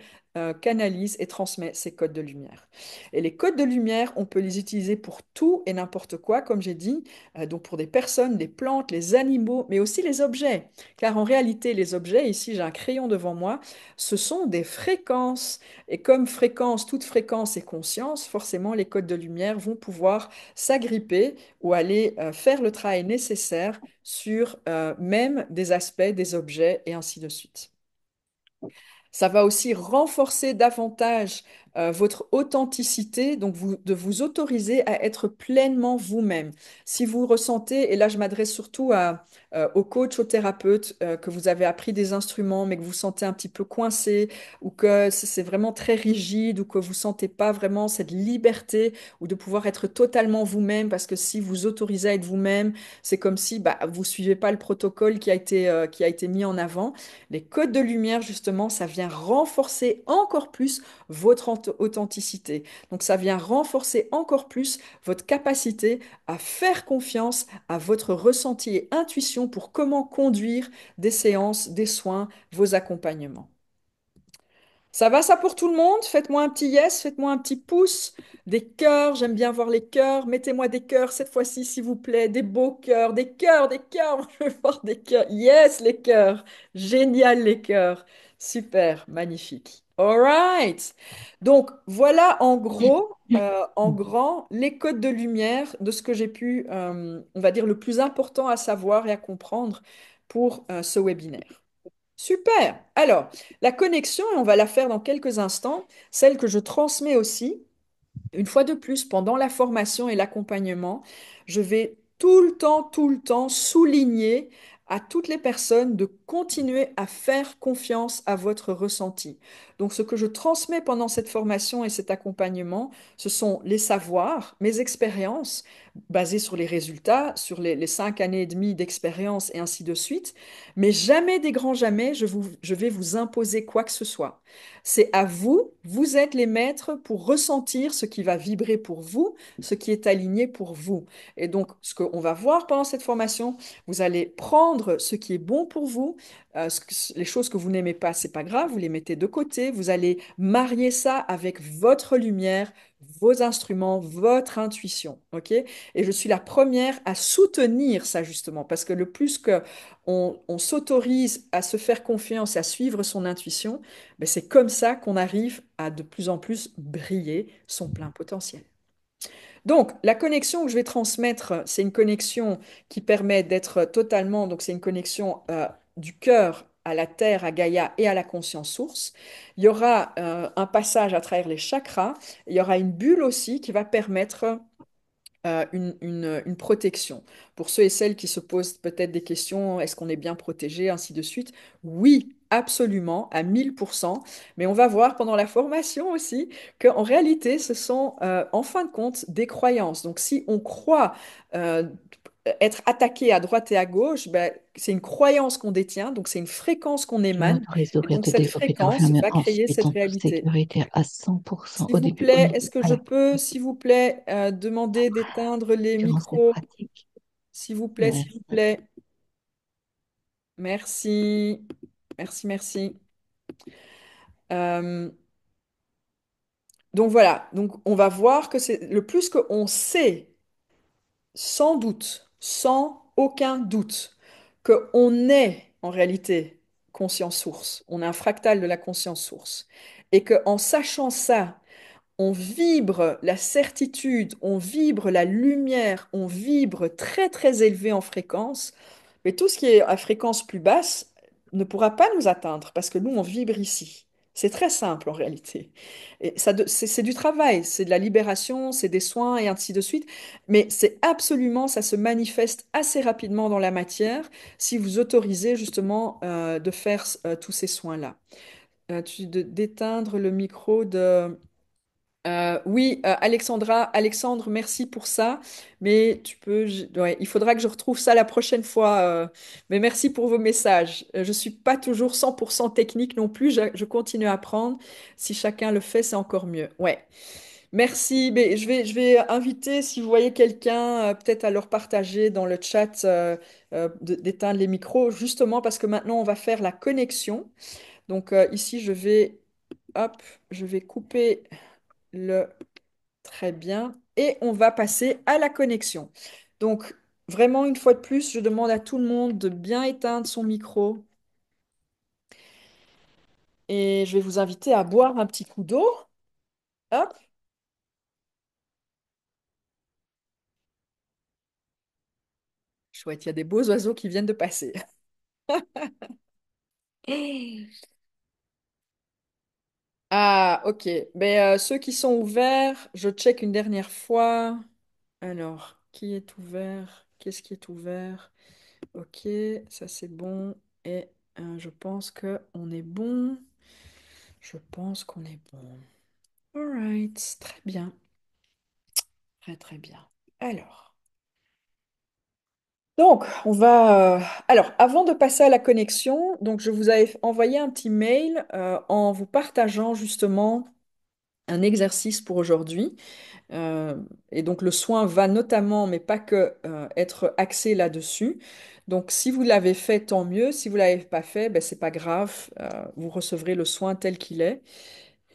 canalise et transmet ces codes de lumière. Et les codes de lumière, on peut les utiliser pour tout et n'importe quoi, comme j'ai dit, donc pour des personnes, des plantes, les animaux, mais aussi les objets. Car en réalité, les objets, ici j'ai un crayon devant moi, ce sont des fréquences. Et comme fréquence, toute fréquence est conscience, forcément les codes de lumière vont pouvoir s'agripper ou aller faire le travail nécessaire sur même des aspects, des objets et ainsi de suite. Ça va aussi renforcer davantage votre authenticité, donc de vous autoriser à être pleinement vous-même. Si vous ressentez, et là je m'adresse surtout aux coachs, aux thérapeutes, que vous avez appris des instruments, mais que vous sentez un petit peu coincé, ou que c'est vraiment très rigide, ou que vous sentez pas vraiment cette liberté, ou de pouvoir être totalement vous-même, parce que si vous autorisez à être vous-même, c'est comme si vous suivez pas le protocole qui a été mis en avant. Les codes de lumière, justement, ça vient renforcer encore plus votre authenticité. Donc, ça vient renforcer encore plus votre capacité à faire confiance à votre ressenti et intuition pour comment conduire des séances, des soins, vos accompagnements. Ça va ça pour tout le monde? Faites-moi un petit yes, faites-moi un petit pouce, des cœurs, j'aime bien voir les cœurs. Mettez-moi des cœurs cette fois-ci, s'il vous plaît, des beaux cœurs, des cœurs, des cœurs. Je veux voir des cœurs. Yes, les cœurs. Génial, les cœurs. Super, magnifique. All right. Donc, voilà en gros, en grand, les codes de lumière de ce que j'ai pu, on va dire, le plus important à savoir et à comprendre pour ce webinaire. Super. Alors, la connexion, et on va la faire dans quelques instants, celle que je transmets aussi. Une fois de plus, pendant la formation et l'accompagnement, je vais tout le temps souligner à toutes les personnes de continuer à faire confiance à votre ressenti. Donc, ce que je transmets pendant cette formation et cet accompagnement, ce sont les savoirs, mes expériences, basées sur les résultats, sur les 5 années et demie d'expérience et ainsi de suite. Mais jamais des grands jamais, je vais vous imposer quoi que ce soit. C'est à vous, vous êtes les maîtres pour ressentir ce qui va vibrer pour vous, ce qui est aligné pour vous. Et donc, ce qu'on va voir pendant cette formation, vous allez prendre ce qui est bon pour vous, les choses que vous n'aimez pas, c'est pas grave, vous les mettez de côté, vous allez marier ça avec votre lumière, vos instruments, votre intuition, ok? Et je suis la première à soutenir ça justement, parce que le plus que on s'autorise à se faire confiance, à suivre son intuition, ben, c'est comme ça qu'on arrive à de plus en plus briller son plein potentiel. Donc, la connexion que je vais transmettre, c'est une connexion qui permet d'être totalement, donc c'est une connexion du cœur à la terre, à Gaïa et à la conscience source. Il y aura un passage à travers les chakras. Il y aura une bulle aussi qui va permettre une protection. Pour ceux et celles qui se posent peut-être des questions, est-ce qu'on est bien protégé, ainsi de suite. Oui, absolument, à 1000%. Mais on va voir pendant la formation aussi qu'en réalité, ce sont en fin de compte des croyances. Donc si on croit euh, être attaqué à droite et à gauche, ben, c'est une croyance qu'on détient, donc c'est une fréquence qu'on
Tu
émane.
m'autorises
Et
d'ouvrir,
donc
de
cette
développer, de
fréquence
refermer
va créer
ensuite
cette
en toute
réalité.
sécurité à 100%.
S'il
Au
vous
début, au
plaît,
milieu,
est-ce que
à
je
la fin.
peux, s'il vous plaît, demander d'éteindre les
Durant cette
micros?
pratique.
S'il vous plaît, s'il vous
Merci.
plaît. Merci. Merci, merci. Euh, donc voilà, donc on va voir que c'est le plus qu'on sait, sans doute, sans aucun doute, qu'on est en réalité conscience source. On est un fractal de la conscience source. Et qu'en sachant ça, on vibre la certitude, on vibre la lumière, on vibre très très élevé en fréquence, mais tout ce qui est à fréquence plus basse ne pourra pas nous atteindre parce que nous, on vibre ici. C'est très simple en réalité. Et ça, c'est du travail, c'est de la libération, c'est des soins et ainsi de suite. Mais c'est absolument, ça se manifeste assez rapidement dans la matière si vous autorisez justement de faire tous ces soins-là. D'éteindre le micro de... oui, Alexandra, Alexandre, merci pour ça. Mais tu peux, ouais, il faudra que je retrouve ça la prochaine fois. Mais merci pour vos messages. Je suis pas toujours 100% technique non plus. Je continue à apprendre. Si chacun le fait, c'est encore mieux. Ouais. Merci. Mais je vais inviter, si vous voyez quelqu'un, peut-être à leur partager dans le chat, d'éteindre les micros, justement parce que maintenant on va faire la connexion. Donc ici, hop, je vais couper le Très bien. Et on va passer à la connexion. Donc, vraiment, une fois de plus, je demande à tout le monde de bien éteindre son micro. Et je vais vous inviter à boire un petit coup d'eau. Hop, chouette, il y a des beaux oiseaux qui viennent de passer. Ah, ok. Ben, ceux qui sont ouverts, je check une dernière fois. Alors, qui est ouvert? Qu'est-ce qui est ouvert? Ok, ça c'est bon. Et je pense que on est bon. Je pense qu'on est bon. Alright, très bien, très très bien. Alors, Alors, avant de passer à la connexion, donc je vous avais envoyé un petit mail en vous partageant justement un exercice pour aujourd'hui. Euh, et donc le soin va notamment, mais pas que, être axé là-dessus. Donc si vous l'avez fait, tant mieux. Si vous l'avez pas fait, ben, c'est pas grave. Vous recevrez le soin tel qu'il est.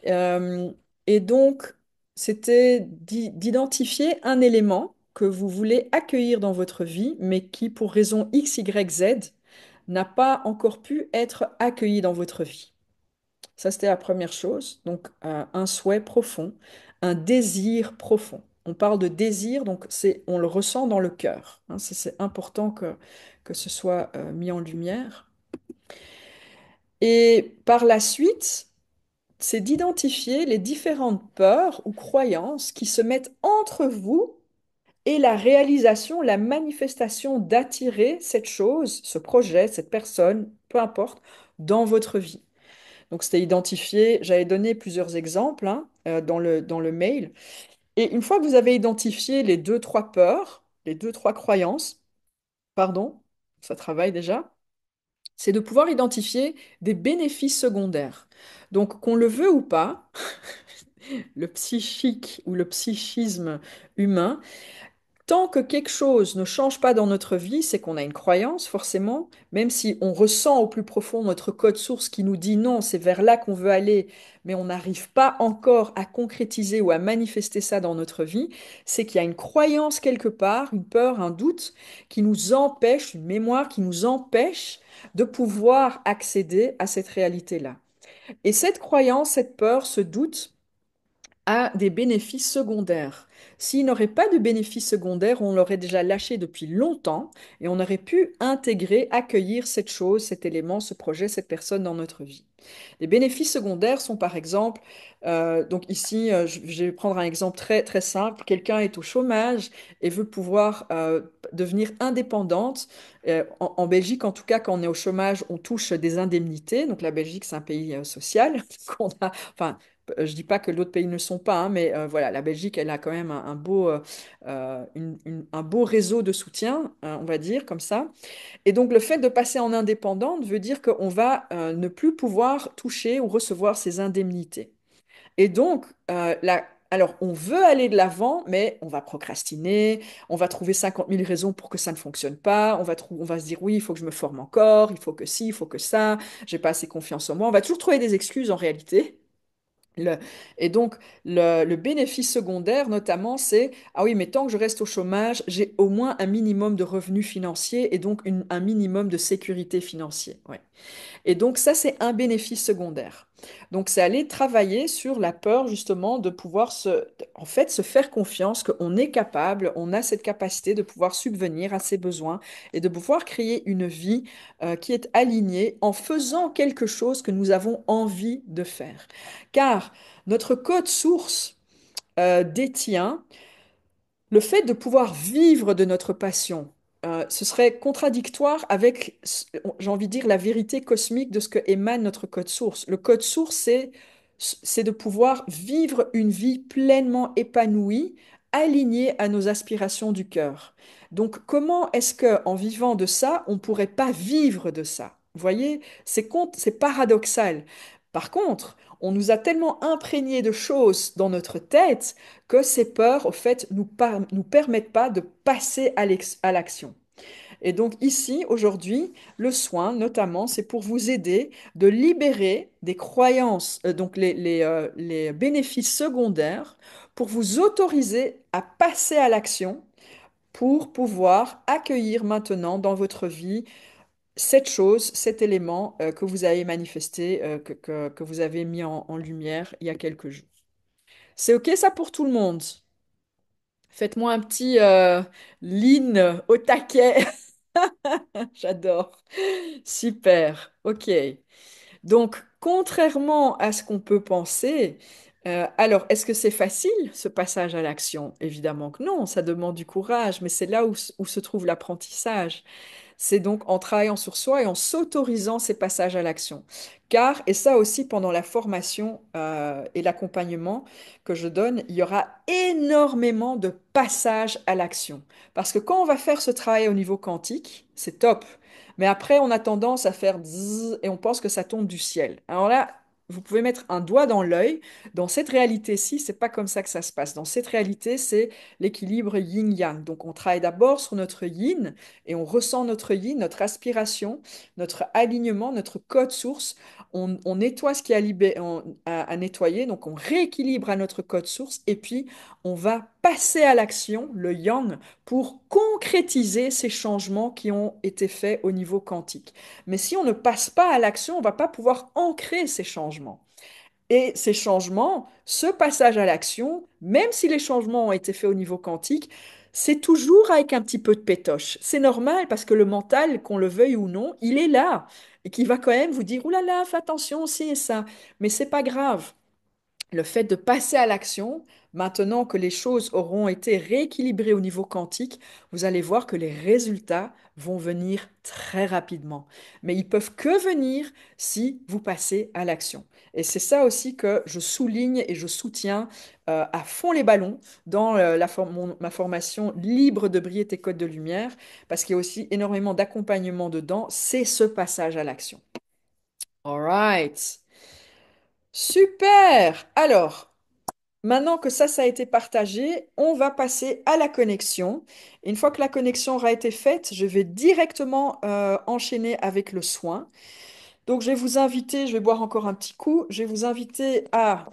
Euh, et donc, c'était d'identifier un élément que vous voulez accueillir dans votre vie, mais qui, pour raison X, Y, Z, n'a pas encore pu être accueilli dans votre vie. Ça, c'était la première chose. Donc, un souhait profond, un désir profond. On parle de désir, donc on le ressent dans le cœur, hein. C'est important que ce soit mis en lumière. Et par la suite, c'est d'identifier les différentes peurs ou croyances qui se mettent entre vous et la réalisation, la manifestation d'attirer cette chose, ce projet, cette personne, peu importe, dans votre vie. Donc, c'était identifié, j'avais donné plusieurs exemples hein, dans le mail. Et une fois que vous avez identifié les deux, trois peurs, les deux, trois croyances, pardon, ça travaille déjà, c'est de pouvoir identifier des bénéfices secondaires. Donc, qu'on le veut ou pas, le psychique ou le psychisme humain, tant que quelque chose ne change pas dans notre vie, c'est qu'on a une croyance, forcément, même si on ressent au plus profond notre code source qui nous dit non, c'est vers là qu'on veut aller, mais on n'arrive pas encore à concrétiser ou à manifester ça dans notre vie, c'est qu'il y a une croyance quelque part, une peur, un doute qui nous empêche, une mémoire qui nous empêche de pouvoir accéder à cette réalité-là. Et cette croyance, cette peur, ce doute, a des bénéfices secondaires. S'il n'aurait pas de bénéfices secondaires, on l'aurait déjà lâché depuis longtemps et on aurait pu intégrer, accueillir cette chose, cet élément, ce projet, cette personne dans notre vie. Les bénéfices secondaires sont par exemple, donc ici, je vais prendre un exemple très, très simple. Quelqu'un est au chômage et veut pouvoir devenir indépendante. En Belgique, en tout cas, quand on est au chômage, on touche des indemnités. Donc la Belgique, c'est un pays social. qu'on a, enfin, je dis pas que d'autres pays ne le sont pas, hein, mais voilà, la Belgique, elle a quand même un beau, un beau réseau de soutien, on va dire comme ça. Et donc, le fait de passer en indépendante veut dire qu'on va ne plus pouvoir toucher ou recevoir ces indemnités. Et donc, alors, on veut aller de l'avant, mais on va procrastiner, on va trouver 50 000 raisons pour que ça ne fonctionne pas, on va se dire oui, il faut que je me forme encore, il faut que ci, il faut que ça, j'ai pas assez confiance en moi. On va toujours trouver des excuses en réalité. Le- et donc, le bénéfice secondaire, notamment, c'est, ah oui, mais tant que je reste au chômage, j'ai au moins un minimum de revenus financiers et donc un minimum de sécurité financière. Ouais. Et donc ça, c'est un bénéfice secondaire. Donc c'est aller travailler sur la peur justement de pouvoir en fait, se faire confiance qu'on est capable, on a cette capacité de pouvoir subvenir à ses besoins et de pouvoir créer une vie qui est alignée en faisant quelque chose que nous avons envie de faire. Car notre code source détient le fait de pouvoir vivre de notre passion, ce serait contradictoire avec, j'ai envie de dire, la vérité cosmique de ce que émane notre code source. Le code source, c'est de pouvoir vivre une vie pleinement épanouie, alignée à nos aspirations du cœur. Donc, comment est-ce que, en vivant de ça, on ne pourrait pas vivre de ça? Vous voyez, c'est paradoxal. Par contre, on nous a tellement imprégné de choses dans notre tête que ces peurs, au fait, nous permettent pas de passer à l'action. Et donc ici, aujourd'hui, le soin, notamment, c'est pour vous aider de libérer des croyances, donc les bénéfices secondaires, pour vous autoriser à passer à l'action, pour pouvoir accueillir maintenant dans votre vie cette chose, cet élément que vous avez manifesté, que vous avez mis en lumière il y a quelques jours. C'est OK ça pour tout le monde? Faites-moi un petit lean au taquet. J'adore. Super. OK. Donc, contrairement à ce qu'on peut penser, alors, est-ce que c'est facile, ce passage à l'action? Évidemment que non, ça demande du courage, mais c'est là où se trouve l'apprentissage. C'est donc en travaillant sur soi et en s'autorisant ces passages à l'action. Car, et ça aussi pendant la formation et l'accompagnement que je donne, il y aura énormément de passages à l'action. Parce que quand on va faire ce travail au niveau quantique, c'est top. Mais après, on a tendance à faire zzz et on pense que ça tombe du ciel. Alors là, vous pouvez mettre un doigt dans l'œil. Dans cette réalité-ci, c'est pas comme ça que ça se passe. Dans cette réalité, c'est l'équilibre yin-yang. Donc, on travaille d'abord sur notre yin et on ressent notre yin, notre aspiration, notre alignement, notre code source. On nettoie ce qui a à nettoyer, donc on rééquilibre à notre code source et puis on va passer à l'action, le yang, pour concrétiser ces changements qui ont été faits au niveau quantique. Mais si on ne passe pas à l'action, on ne va pas pouvoir ancrer ces changements. Et ces changements, ce passage à l'action, même si les changements ont été faits au niveau quantique, c'est toujours avec un petit peu de pétoche. C'est normal parce que le mental, qu'on le veuille ou non, il est là et qui va quand même vous dire, ouh là là, fais attention, ci et ça. Mais c'est pas grave. Le fait de passer à l'action, maintenant que les choses auront été rééquilibrées au niveau quantique, vous allez voir que les résultats vont venir très rapidement. Mais ils peuvent que venir si vous passez à l'action. Et c'est ça aussi que je souligne et je soutiens à fond les ballons dans ma formation libre de briller tes codes de lumière, parce qu'il y a aussi énormément d'accompagnement dedans. C'est ce passage à l'action. All right. Super. Alors, maintenant que ça a été partagé, on va passer à la connexion. Une fois que la connexion aura été faite, je vais directement enchaîner avec le soin. Donc, je vais vous inviter, je vais boire encore un petit coup, je vais vous inviter à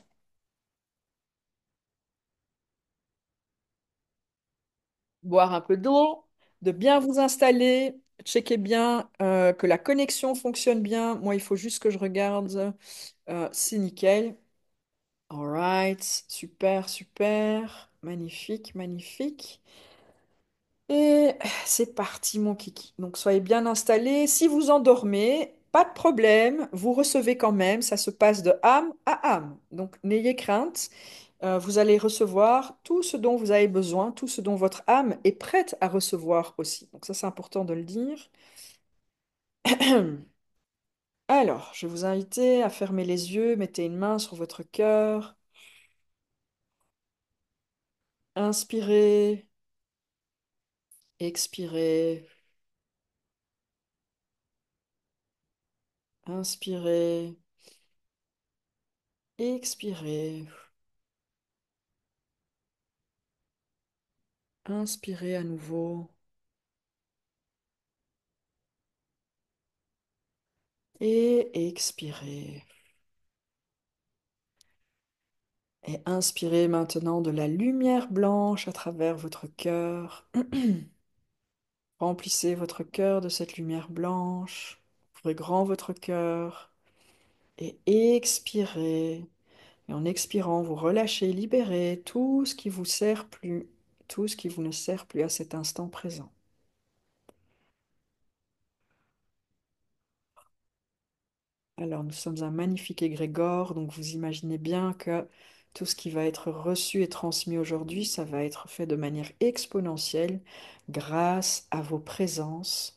boire un peu d'eau, de bien vous installer, checker bien que la connexion fonctionne bien. Moi, il faut juste que je regarde si nickel. All right, super, super, magnifique, magnifique. Et c'est parti, mon kiki. Donc, soyez bien installés. Si vous endormez, pas de problème. Vous recevez quand même. Ça se passe de âme à âme. Donc, n'ayez crainte. Vous allez recevoir tout ce dont vous avez besoin, tout ce dont votre âme est prête à recevoir aussi. Donc, ça, c'est important de le dire. Alors, je vais vous inviter à fermer les yeux. Mettez une main sur votre cœur. Inspirez, expirez, inspirez, expirez. Inspirez à nouveau et expirez. Et inspirez maintenant de la lumière blanche à travers votre cœur. Remplissez votre cœur de cette lumière blanche. Ouvrez grand votre cœur et expirez. Et en expirant, vous relâchez, libérez tout ce qui vous sert plus, tout ce qui vous ne sert plus à cet instant présent. Alors, nous sommes un magnifique égrégore, donc vous imaginez bien que tout ce qui va être reçu et transmis aujourd'hui, ça va être fait de manière exponentielle grâce à vos présences,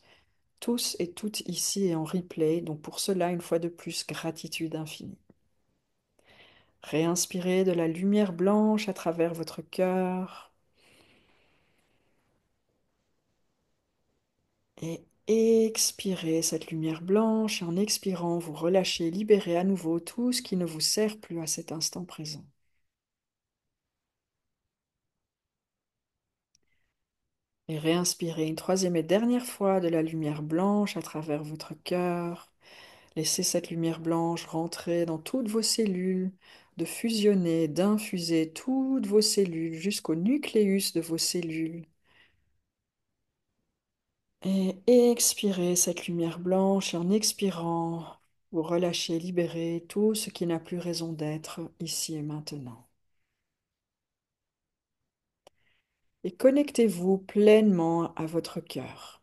tous et toutes ici et en replay. Donc pour cela, une fois de plus, gratitude infinie. Réinspirez de la lumière blanche à travers votre cœur et expirez cette lumière blanche et en expirant, vous relâchez, libérez à nouveau tout ce qui ne vous sert plus à cet instant présent. Et réinspirez une troisième et dernière fois de la lumière blanche à travers votre cœur. Laissez cette lumière blanche rentrer dans toutes vos cellules, de fusionner, d'infuser toutes vos cellules jusqu'au nucléus de vos cellules. Et expirez cette lumière blanche et en expirant, vous relâchez, libérez tout ce qui n'a plus raison d'être ici et maintenant. Et connectez-vous pleinement à votre cœur.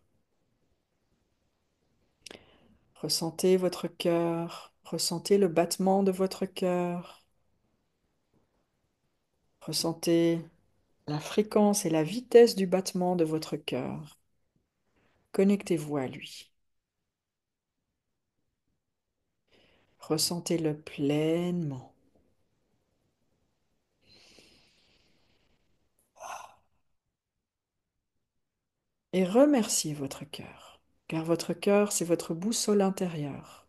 Ressentez votre cœur, ressentez le battement de votre cœur, ressentez la fréquence et la vitesse du battement de votre cœur. Connectez-vous à lui. Ressentez-le pleinement et remerciez votre cœur, car votre cœur, c'est votre boussole intérieure.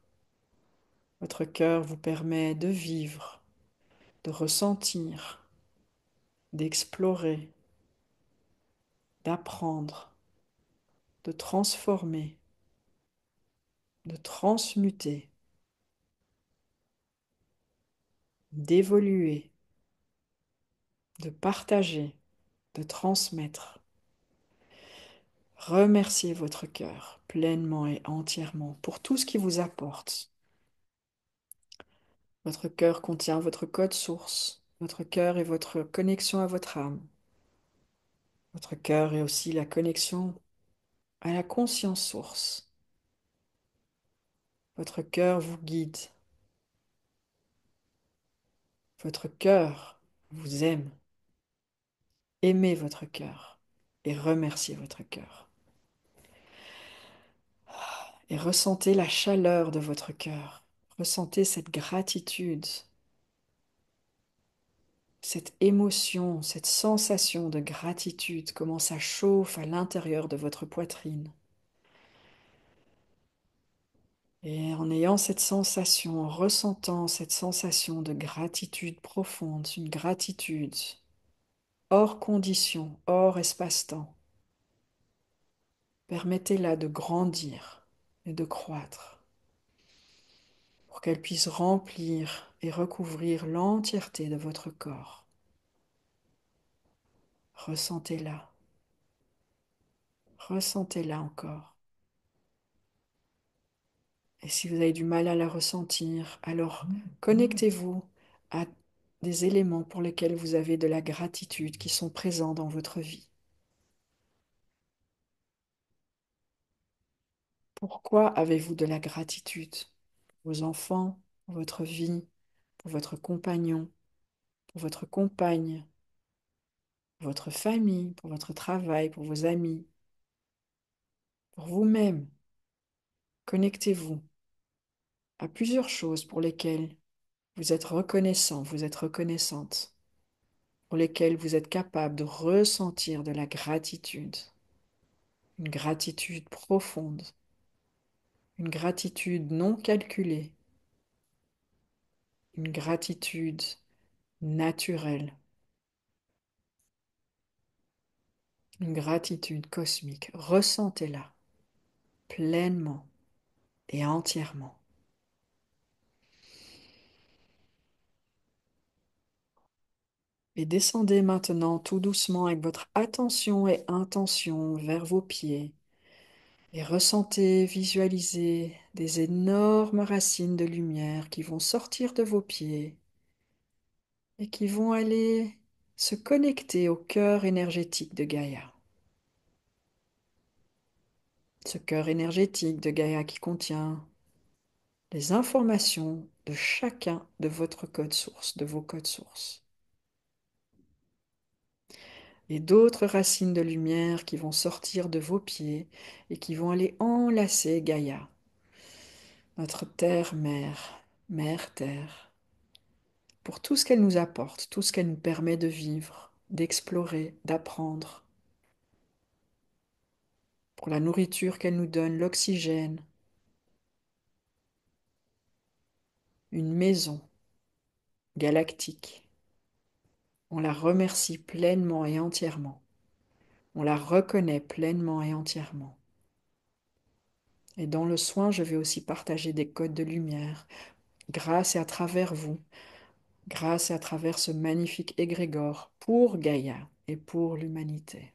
Votre cœur vous permet de vivre, de ressentir, d'explorer, d'apprendre, de transformer, de transmuter, d'évoluer, de partager, de transmettre. Remerciez votre cœur pleinement et entièrement pour tout ce qui vous apporte. Votre cœur contient votre code source. Votre cœur est votre connexion à votre âme. Votre cœur est aussi la connexion à la conscience source. Votre cœur vous guide. Votre cœur vous aime. Aimez votre cœur et remerciez votre cœur. Et ressentez la chaleur de votre cœur. Ressentez cette gratitude, cette émotion, cette sensation de gratitude, comment ça chauffe à l'intérieur de votre poitrine. Et en ayant cette sensation, en ressentant cette sensation de gratitude profonde, une gratitude hors condition, hors espace-temps, permettez-la de grandir et de croître pour qu'elle puisse remplir et recouvrir l'entièreté de votre corps. Ressentez-la, ressentez-la encore. Et si vous avez du mal à la ressentir, alors connectez-vous à des éléments pour lesquels vous avez de la gratitude qui sont présents dans votre vie. Pourquoi avez-vous de la gratitude? Pour vos enfants, pour votre vie, pour votre compagnon, pour votre compagne, pour votre famille, pour votre travail, pour vos amis, pour vous-même. Connectez-vous à plusieurs choses pour lesquelles vous êtes reconnaissant, vous êtes reconnaissante, pour lesquelles vous êtes capable de ressentir de la gratitude, une gratitude profonde, une gratitude non calculée, une gratitude naturelle, une gratitude cosmique. Ressentez-la pleinement et entièrement. Et descendez maintenant tout doucement avec votre attention et intention vers vos pieds. Et ressentez, visualisez des énormes racines de lumière qui vont sortir de vos pieds et qui vont aller se connecter au cœur énergétique de Gaïa. Ce cœur énergétique de Gaïa qui contient les informations de chacun de votre code source, de vos codes sources. Et d'autres racines de lumière qui vont sortir de vos pieds et qui vont aller enlacer Gaïa, notre terre-mère, mère-terre, pour tout ce qu'elle nous apporte, tout ce qu'elle nous permet de vivre, d'explorer, d'apprendre, pour la nourriture qu'elle nous donne, l'oxygène, une maison galactique. On la remercie pleinement et entièrement. On la reconnaît pleinement et entièrement. Et dans le soin, je vais aussi partager des codes de lumière, grâce et à travers vous, grâce et à travers ce magnifique égrégore pour Gaïa et pour l'humanité.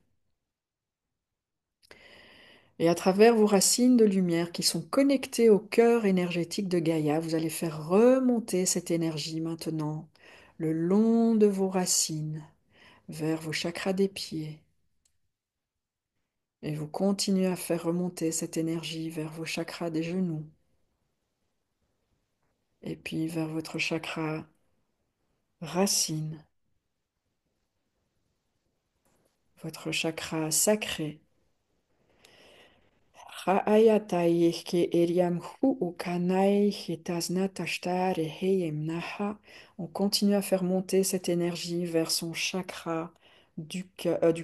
Et à travers vos racines de lumière qui sont connectées au cœur énergétique de Gaïa, vous allez faire remonter cette énergie maintenant le long de vos racines vers vos chakras des pieds. Et vous continuez à faire remonter cette énergie vers vos chakras des genoux. Et puis vers votre chakra racine, votre chakra sacré. On continue à faire monter cette énergie vers son chakra du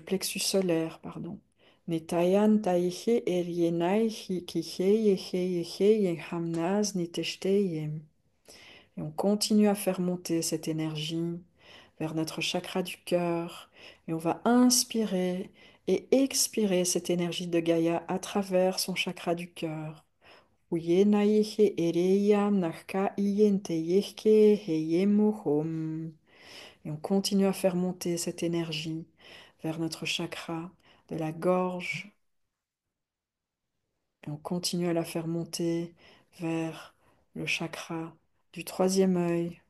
plexus solaire, pardon. Netayan taihe erienai kihe hamnaz niteштеем. Et on continue à faire monter cette énergie vers notre chakra du cœur. Et on va inspirer et expirer cette énergie de Gaïa à travers son chakra du cœur. Et on continue à faire monter cette énergie vers notre chakra de la gorge. Et on continue à la faire monter vers le chakra du troisième œil,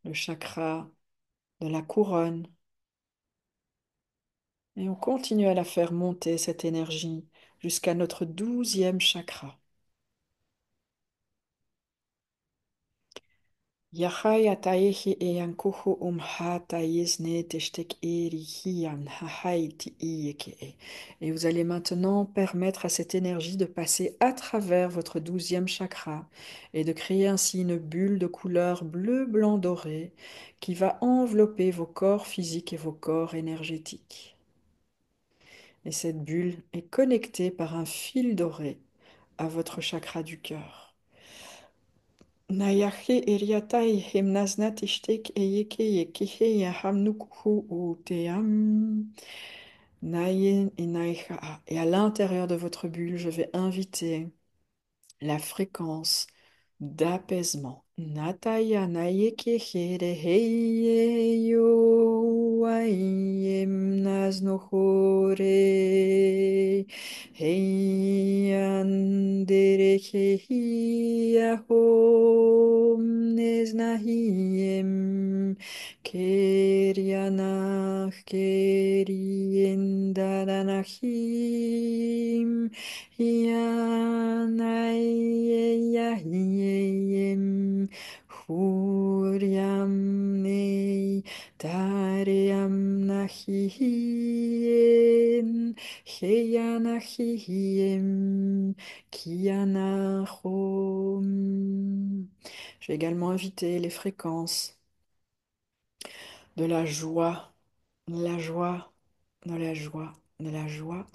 le chakra de la couronne. Et on continue à la faire monter, cette énergie, jusqu'à notre 12e chakra. Yachai atayehi eyankuhu umhatayizne teshtek eri hiyan hahaiti iyeke. Et vous allez maintenant permettre à cette énergie de passer à travers votre 12e chakra et de créer ainsi une bulle de couleur bleu, blanc, doré qui va envelopper vos corps physiques et vos corps énergétiques. Et cette bulle est connectée par un fil doré à votre chakra du cœur. Nayahe eriatai hemnaznat ishtek eyeke yekehe yahamnukhu uteam. Nayen et naïcha. Et à l'intérieur de votre bulle, je vais inviter la fréquence d'apaisement. Nataya naïke here heye yo ayem naznohore heyandere heyahom neznahiem kerianach keriendaranachim Yanayeyahiyem Huryamnei Taryam Nahien Heyanahiem Kianachom. Je vais également inviter les fréquences de la joie, de la joie, de la joie, de la joie.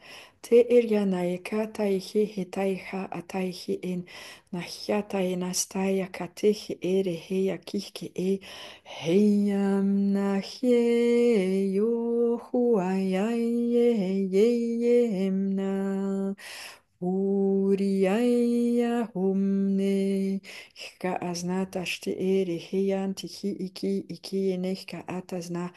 Te irianaika taihi he taiha ataihi en nahiata en astaya katehi ere heya kihke e heyam nahye yo huayaye ye emna Uriaya humne ka azna tashte ere heyan tiki iki eneka atazna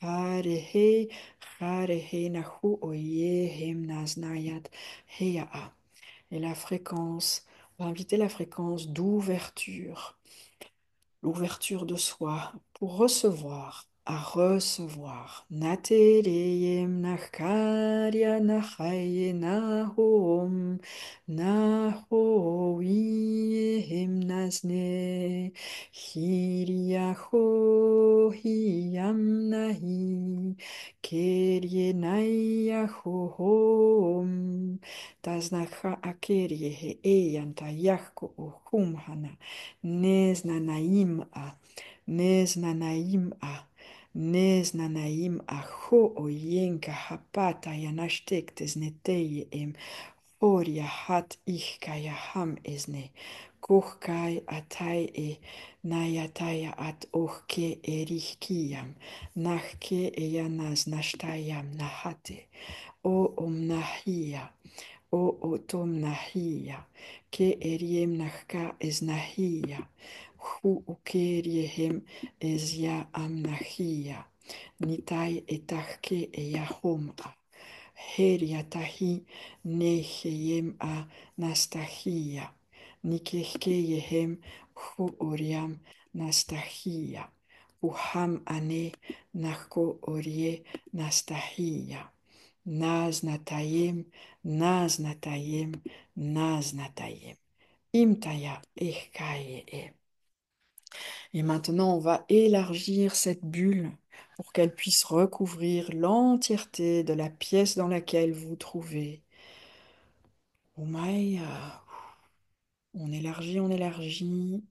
Hare he nahu oye hem naznayat heyaa. Et la fréquence, on va inviter la fréquence d'ouverture, l'ouverture de soi pour recevoir, à recevoir. Nateleyem nachkarya nachaye nahom nahoyem nazne hiriyaho hiyam nahi keryenayahohom taznacha akeryehe eyantayachko uhumhana Neznanaim a, Neznanaim a, Neznanaim a, Ho oyenka hapata yanashtek tezneteye em, Horia hat ichkaya ham esne, Kuchkai atai e, Nayataya at ochke erichkiam, Nachke eyanaz nashtayam nahate, O omnahia. O otom nahia, ke eriem nachka es nahia, hu ukeriehem es ya am nahia, nitai etachke eyahom a, heriatahi neheyem a nastahia, nikehke yehem hu oriam nastahia, uham ane nachko orie nastahia. Naznatayem, Naznatayem, Naznatayem. Imtaya Echkaye. Et maintenant, on va élargir cette bulle pour qu'elle puisse recouvrir l'entièreté de la pièce dans laquelle vous vous trouvez. Omaya. On élargit, on élargit.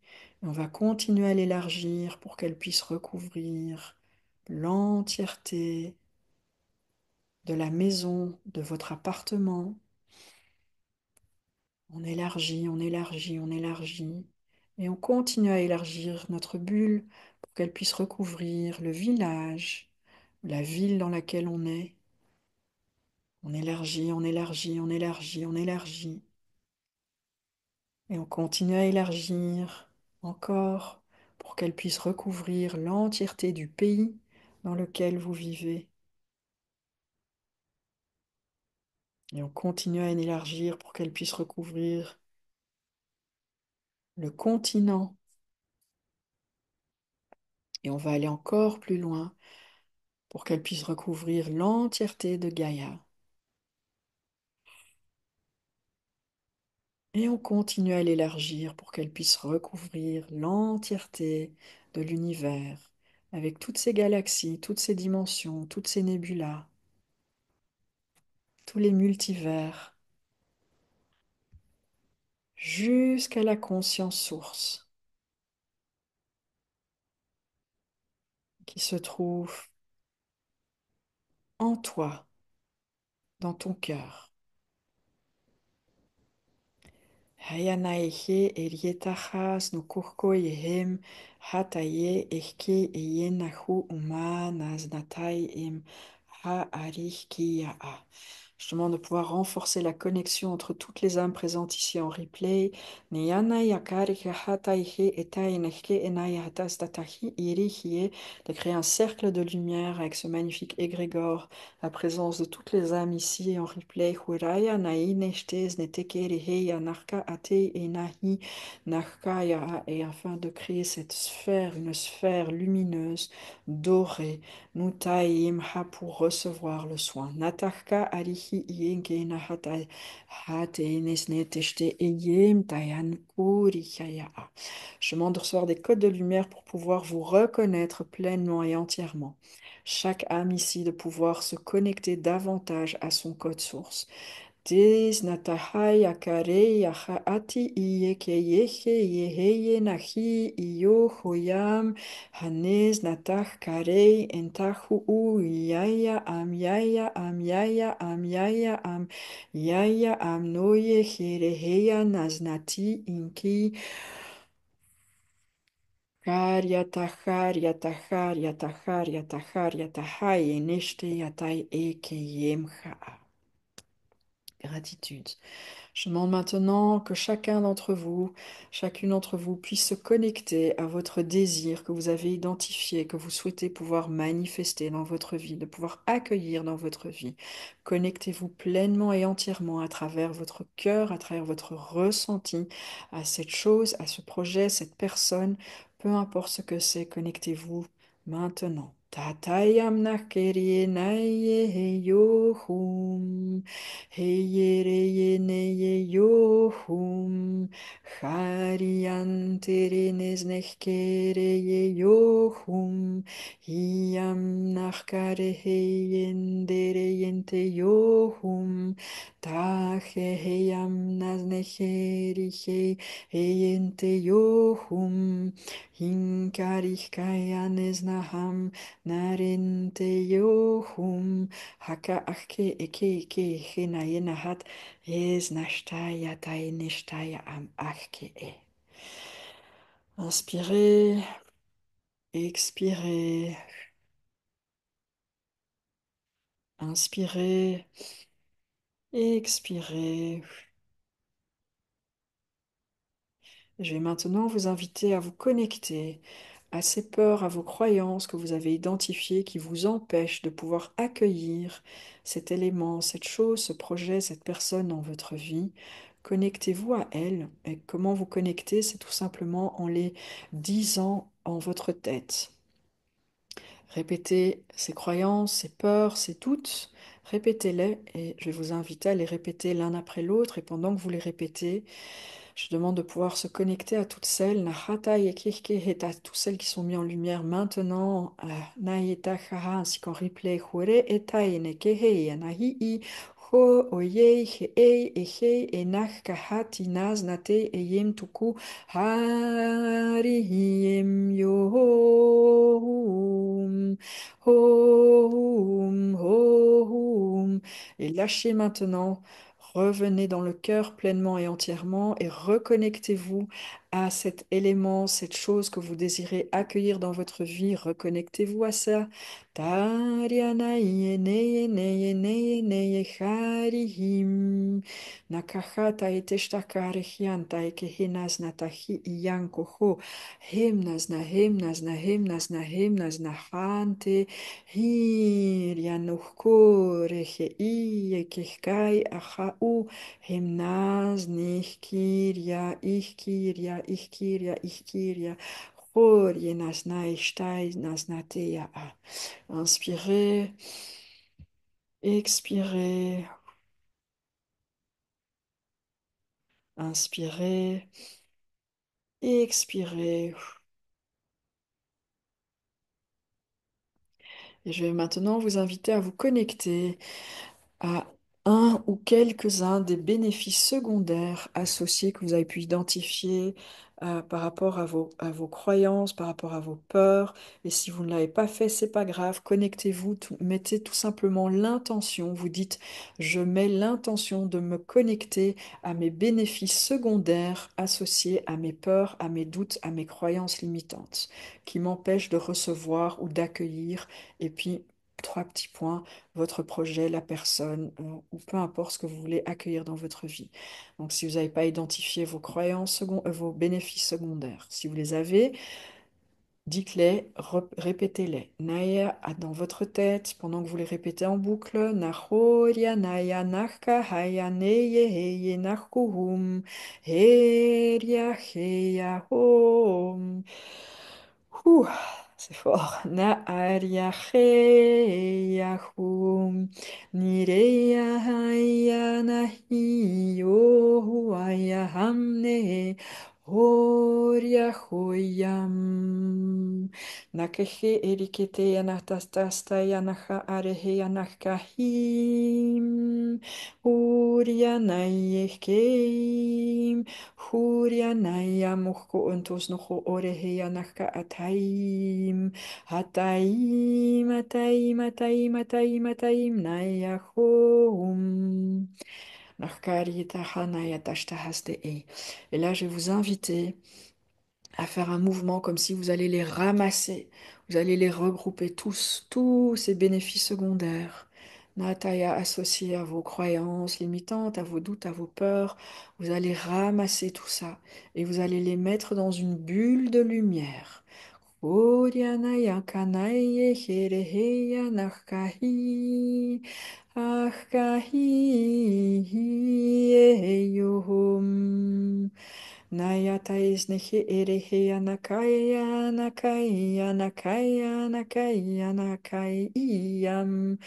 Et on va continuer à l'élargir pour qu'elle puisse recouvrir l'entièreté de la maison, de votre appartement. On élargit, on élargit, on élargit. Et on continue à élargir notre bulle pour qu'elle puisse recouvrir le village, la ville dans laquelle on est. On élargit, on élargit, on élargit, on élargit. Et on continue à élargir encore pour qu'elle puisse recouvrir l'entièreté du pays dans lequel vous vivez. Et on continue à élargir pour qu'elle puisse recouvrir le continent. Et on va aller encore plus loin pour qu'elle puisse recouvrir l'entièreté de Gaïa. Et on continue à l'élargir pour qu'elle puisse recouvrir l'entièreté de l'univers, avec toutes ces galaxies, toutes ces dimensions, toutes ces nébulas, tous les multivers, jusqu'à la conscience source qui se trouve en toi, dans ton cœur. Hayanaihe elietachas no kurko yehem hataye ehke eyenahu uma naznatai im ha-arich-kia-a. Je demande de pouvoir renforcer la connexion entre toutes les âmes présentes ici en replay. De créer un cercle de lumière avec ce magnifique égrégore, la présence de toutes les âmes ici en replay. Et afin de créer cette sphère, une sphère lumineuse, dorée, Nutaim ha pour recevoir le soin. Natarka alihi ienge nahatai hatenes neteshte eyem tayan kurikaya. Je demande de recevoir des codes de lumière pour pouvoir vous reconnaître pleinement et entièrement. Chaque âme ici de pouvoir se connecter davantage à son code source. Tis natahai akare yahaati iyeke yehe yeheye nahi iyo hoyam hanes natah kare entahu u yaya am yaya am yaya am yaya am noye hereheya naznati inki karyatahar yatahar yatahar yatahar yatahai eneshte yatai ekeyemha. Gratitude. Je demande maintenant que chacun d'entre vous, chacune d'entre vous puisse se connecter à votre désir que vous avez identifié, que vous souhaitez pouvoir manifester dans votre vie, de pouvoir accueillir dans votre vie. Connectez-vous pleinement et entièrement à travers votre cœur, à travers votre ressenti, à cette chose, à ce projet, cette personne, peu importe ce que c'est, connectez-vous maintenant. Tatayam nakeri naye yohum. Heyereyene yohum, Harianterenes nechkere yohum, Iam nachkare heyendereyente yohum, Tache heyam naznecheriche heyente yohum, Hinkarich kayanes naham narente yohum, Haka achke eke eke hena yena hat es nashtaya tai neshtaya am achke e. Inspirez, expirez, inspirez, expirez. Je vais maintenant vous inviter à vous connecter à ces peurs, à vos croyances que vous avez identifiées qui vous empêchent de pouvoir accueillir cet élément, cette chose, ce projet, cette personne dans votre vie. Connectez-vous à elle. Et comment vous connecter? C'est tout simplement en les disant en votre tête. Répétez ces croyances, ces peurs, ces doutes. Répétez-les et je vais vous inviter à les répéter l'un après l'autre. Et pendant que vous les répétez, je demande de pouvoir se connecter à toutes celles, Nahata Yekirke Heta, toutes celles qui sont mises en lumière maintenant, Nayeta Kaha, ainsi qu'en replay, Hure Eta Enekehe, Nahi, Ho Oye, Hei, Ehe, Enach Kahati, Naz, Nate, Eyem Tuku, Hari Yem Yohum, Hohum, Hohum. Et lâchez maintenant. Revenez dans le cœur pleinement et entièrement et reconnectez-vous à cet élément, cette chose que vous désirez accueillir dans votre vie. Reconnectez-vous à ça. Tariana yene yene yene yene yecharihim. Nakachata eteshtakarihianta ekehinas natahi iyankoho. Himnas na himnas na himnas na himnas na hante. Hirianuhkore hei kehkai ahau himnaz nihkiria ihkiria ihkiria. Horie nasnai shtai nasnatea. Inspirez, expirez, inspirez, expirez. Et je vais maintenant vous inviter à vous connecter à un ou quelques-uns des bénéfices secondaires associés que vous avez pu identifier par rapport à vos croyances, par rapport à vos peurs. Et si vous ne l'avez pas fait, c'est pas grave. Connectez-vous, mettez tout simplement l'intention. Vous dites, je mets l'intention de me connecter à mes bénéfices secondaires associés à mes peurs, à mes doutes, à mes croyances limitantes, qui m'empêchent de recevoir ou d'accueillir. Et puis, trois petits points votre projet, la personne, ou peu importe ce que vous voulez accueillir dans votre vie. Donc, si vous n'avez pas identifié vos croyances, vos bénéfices secondaires, si vous les avez, dites-les, répétez-les. Naya dans votre tête, pendant que vous les répétez en boucle. Nahoria, Naya, Narka, Haya, Neye, Heye, Narkuhum, Heria, Heya, Hom. Ouh, c'est fort. Na ariacheyahum nireya haya nahi yohuaya hamne horiahoyam. Nakehe erikete anatastasta yanaha arehe anakahim. Hurianayekeim. Hurianaya muhko ontos noho oreheya naka ataim. Ataim, ataim, ataim, ataim, ataim, naya hom. Narkarita hanaya tashtahaste e. Et là, je vais vous inviter à faire un mouvement comme si vous allez les ramasser. Vous allez les regrouper tous ces bénéfices secondaires. Nataya associés à vos croyances limitantes, à vos doutes, à vos peurs. Vous allez ramasser tout ça et vous allez les mettre dans une bulle de lumière. Orianaya kanaye hereheya nakahi. Akahi yohum. Nayata isnehe erehe anakaya nakaya nakaya nakaya nakayam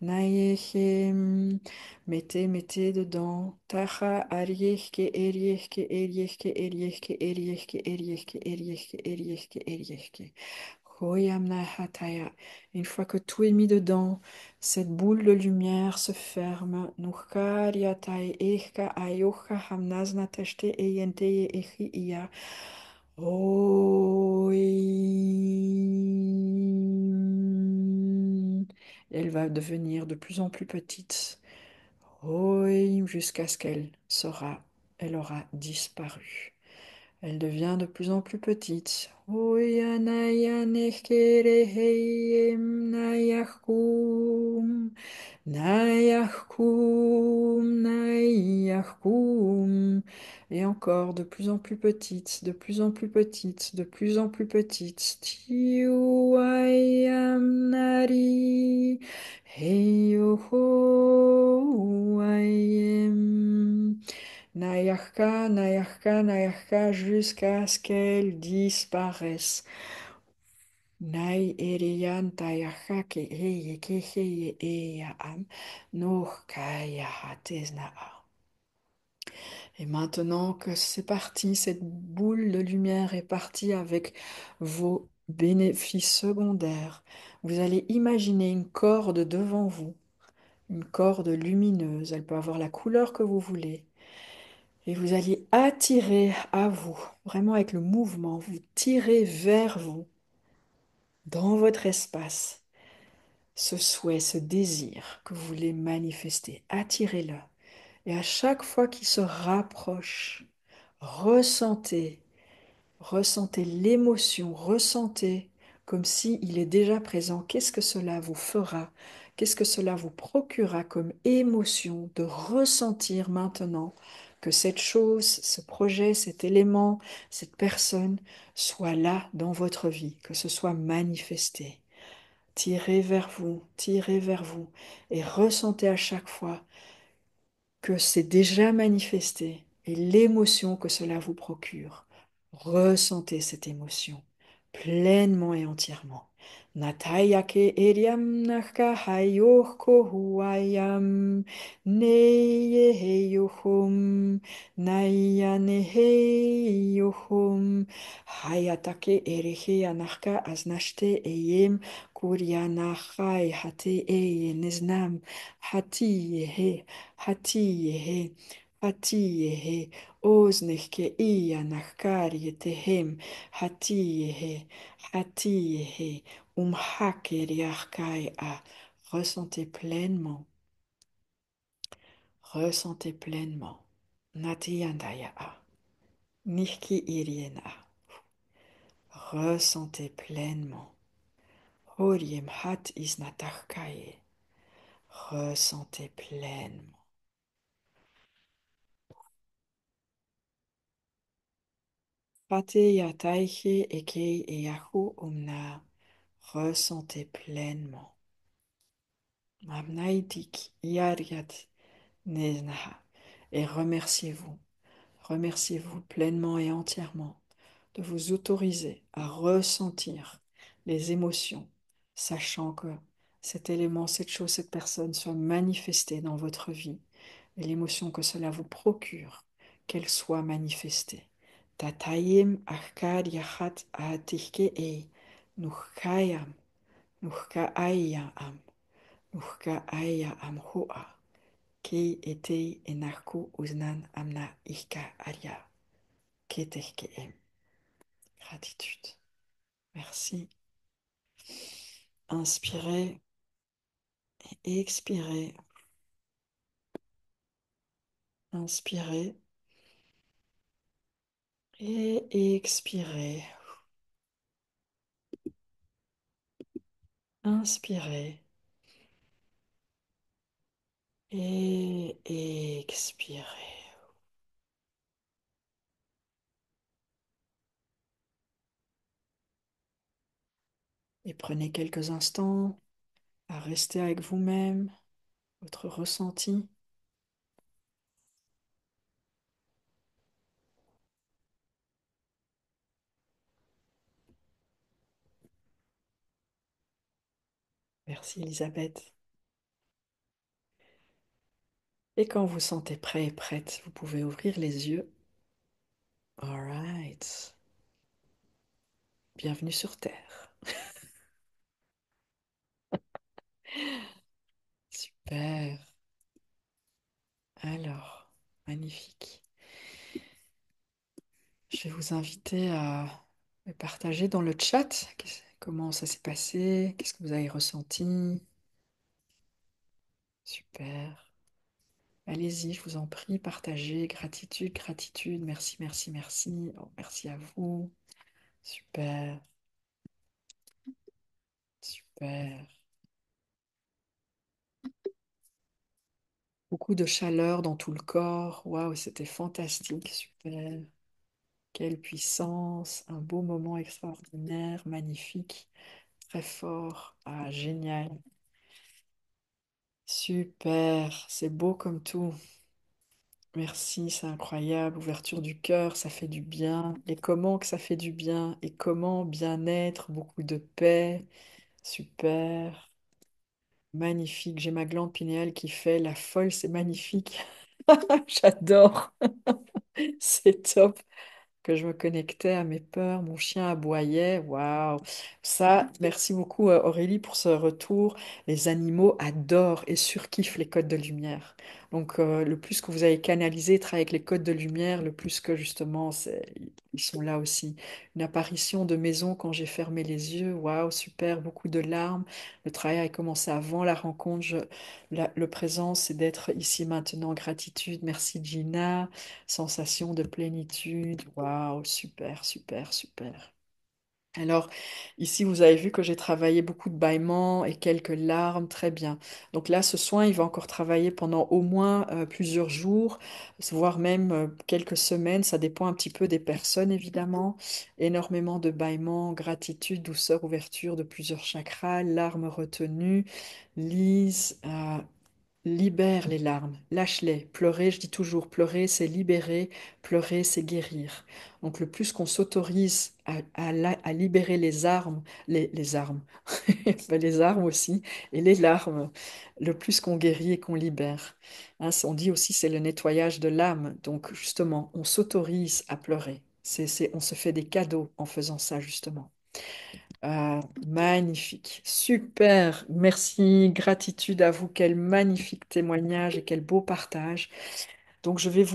nayehem. Mettez dedans. Taha ariehke eriehke eriehke eriehke eriehke eriehke eriehke eriehke eriehke. Hoyam nahataya. Une fois que tout est mis dedans, cette boule de lumière se ferme. Nukhariatai eka ayoka hamnazna teshte eyenteye echi iya. Oim. Elle va devenir de plus en plus petite. Oim, jusqu'à ce elle aura disparu. Elle devient de plus en plus petite. Oyanayanekereheyem nayahkum. Nayahkum, Nayahkum. Et encore de plus en plus petite, de plus en plus petite, de plus en plus petite. Tiwayam nari. Heyoho ayem. Nayahka, Nayahka, Nayahka, jusqu'à ce qu'elle disparaisse. Nai erian tayaha ke eye ke heye eya am noh kaya hatesnaa. Et maintenant que c'est parti, cette boule de lumière est partie avec vos bénéfices secondaires, vous allez imaginer une corde devant vous, une corde lumineuse, elle peut avoir la couleur que vous voulez, et vous allez attirer à vous, vraiment avec le mouvement, vous tirez vers vous, dans votre espace ce souhait, ce désir que vous voulez manifester. Attirez-le. Et à chaque fois qu'il se rapproche, ressentez, ressentez l'émotion, ressentez comme s'il est déjà présent. Qu'est-ce que cela vous fera? Qu'est-ce que cela vous procurera comme émotion de ressentir maintenant que cette chose, ce projet, cet élément, cette personne soit là dans votre vie, que ce soit manifesté? Tirez vers vous et ressentez à chaque fois que c'est déjà manifesté et l'émotion que cela vous procure. Ressentez cette émotion pleinement et entièrement. Natayake eriam naka hayoko huayam neye yohum naya nehe yohum hayatake erehe anarka aznashte eyem kuryanachai hate eye neznam hati yehe hati yehe hati yehe Oznehke iya nachkari tehem hatiyehe hatiyehe umhakeriachkai a. Ressentez pleinement, ressentez pleinement. Natiyandaya a. Nihki iriena. Ressentez pleinement. Horiem hat isnatachkaye. Ressentez pleinement. Pate yataiche ekei eyahu umna. Ressentez pleinement. Mamnaitik yariat neznaha. Et remerciez-vous, remerciez-vous pleinement et entièrement de vous autoriser à ressentir les émotions, sachant que cet élément, cette chose, cette personne soit manifestée dans votre vie et l'émotion que cela vous procure, qu'elle soit manifestée. Tatayim achkad yachat aatihke e nuchkayam nuchkaayam Uhka aya amhoa, ki etei enarku uznan amna ihka aria, ketehkeem. Gratitude. Merci. Inspirez et expirez. Inspirez et expirez. Inspirez et expirez. Et prenez quelques instants à rester avec vous-même, votre ressenti. Merci Elisabeth. Et quand vous sentez prêt et prête, vous pouvez ouvrir les yeux. All right. Bienvenue sur Terre. Super. Alors, magnifique. Je vais vous inviter à me partager dans le chat comment ça s'est passé, qu'est-ce que vous avez ressenti. Super. Allez-y, je vous en prie, partagez. Gratitude, gratitude. Merci, merci, merci. Oh, merci à vous. Super, super. Beaucoup de chaleur dans tout le corps. Waouh, c'était fantastique. Super. Quelle puissance. Un beau moment extraordinaire, magnifique. Très fort. Ah, génial. Super. C'est beau comme tout. Merci, c'est incroyable. Ouverture du cœur, ça fait du bien. Et comment que ça fait du bien? Et comment bien-être, beaucoup de paix. Super. Magnifique. J'ai ma glande pinéale qui fait la folle, c'est magnifique. J'adore. C'est top. Que je me connectais à mes peurs, mon chien aboyait, waouh. Ça, merci beaucoup Aurélie pour ce retour. Les animaux adorent et surkiffent les codes de lumière. Donc le plus que vous avez canalisé, travaillé avec les codes de lumière, le plus que justement ils sont là aussi. Une apparition de maison quand j'ai fermé les yeux, waouh, super, beaucoup de larmes. Le travail a commencé avant la rencontre. Le présent, c'est d'être ici maintenant. Gratitude, merci Gina. Sensation de plénitude. Waouh, super, super, super. Alors, ici, vous avez vu que j'ai travaillé beaucoup de bâillements et quelques larmes. Très bien. Donc là, ce soin, il va encore travailler pendant au moins plusieurs jours, voire même quelques semaines. Ça dépend un petit peu des personnes, évidemment. Énormément de bâillements, gratitude, douceur, ouverture de plusieurs chakras, larmes retenues, lise. Libère les larmes, lâche-les. Pleurer, je dis toujours, pleurer, c'est libérer, pleurer, c'est guérir. Donc le plus qu'on s'autorise à libérer les armes, ben, les armes aussi, et les larmes, le plus qu'on guérit et qu'on libère. Hein, on dit aussi c'est le nettoyage de l'âme. Donc justement, on s'autorise à pleurer. On se fait des cadeaux en faisant ça, justement. Magnifique, super, merci, gratitude à vous, quel magnifique témoignage et quel beau partage. Donc je vais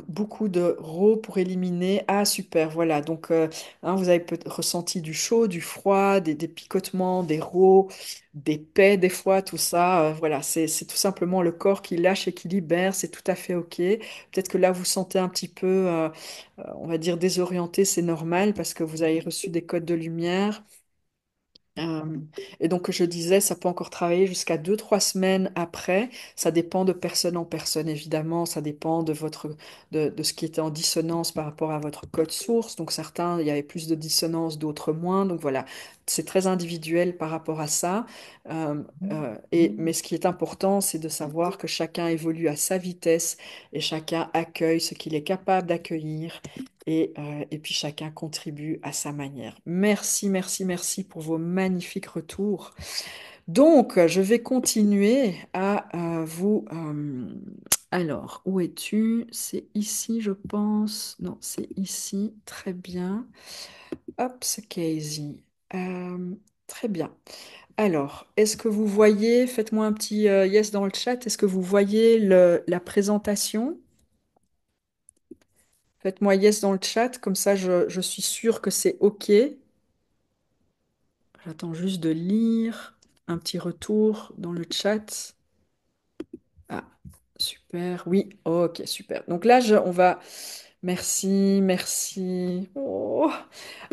beaucoup de RAW pour éliminer. Ah super, voilà. Donc hein, vous avez peut-être ressenti du chaud, du froid, des picotements, des RAW, des paix des fois, tout ça. Voilà, c'est tout simplement le corps qui lâche et qui libère. C'est tout à fait OK. Peut-être que là vous sentez un petit peu, on va dire désorienté, c'est normal parce que vous avez reçu des codes de lumière. Euh, et donc, je disais, ça peut encore travailler jusqu'à 2, 3 semaines après. Ça dépend de personne en personne, évidemment. Ça dépend de ce qui était en dissonance par rapport à votre code source. Donc, certains, il y avait plus de dissonance, d'autres moins. Donc, voilà, c'est très individuel par rapport à ça. Mais ce qui est important, c'est de savoir que chacun évolue à sa vitesse et chacun accueille ce qu'il est capable d'accueillir et puis chacun contribue à sa manière. Merci, merci, merci pour vos magnifiques retours. Donc, je vais continuer à Alors, où es-tu? C'est ici, je pense. Non, c'est ici. Très bien. Hop, c'est Casey. Euh, Très bien. Alors, est-ce que vous voyez, faites-moi un petit yes dans le chat, est-ce que vous voyez la présentation? Faites-moi yes dans le chat, comme ça je suis sûre que c'est OK. J'attends juste de lire un petit retour dans le chat. Ah, super. Oui, OK, super. Donc là, on va. Merci, merci. Oh.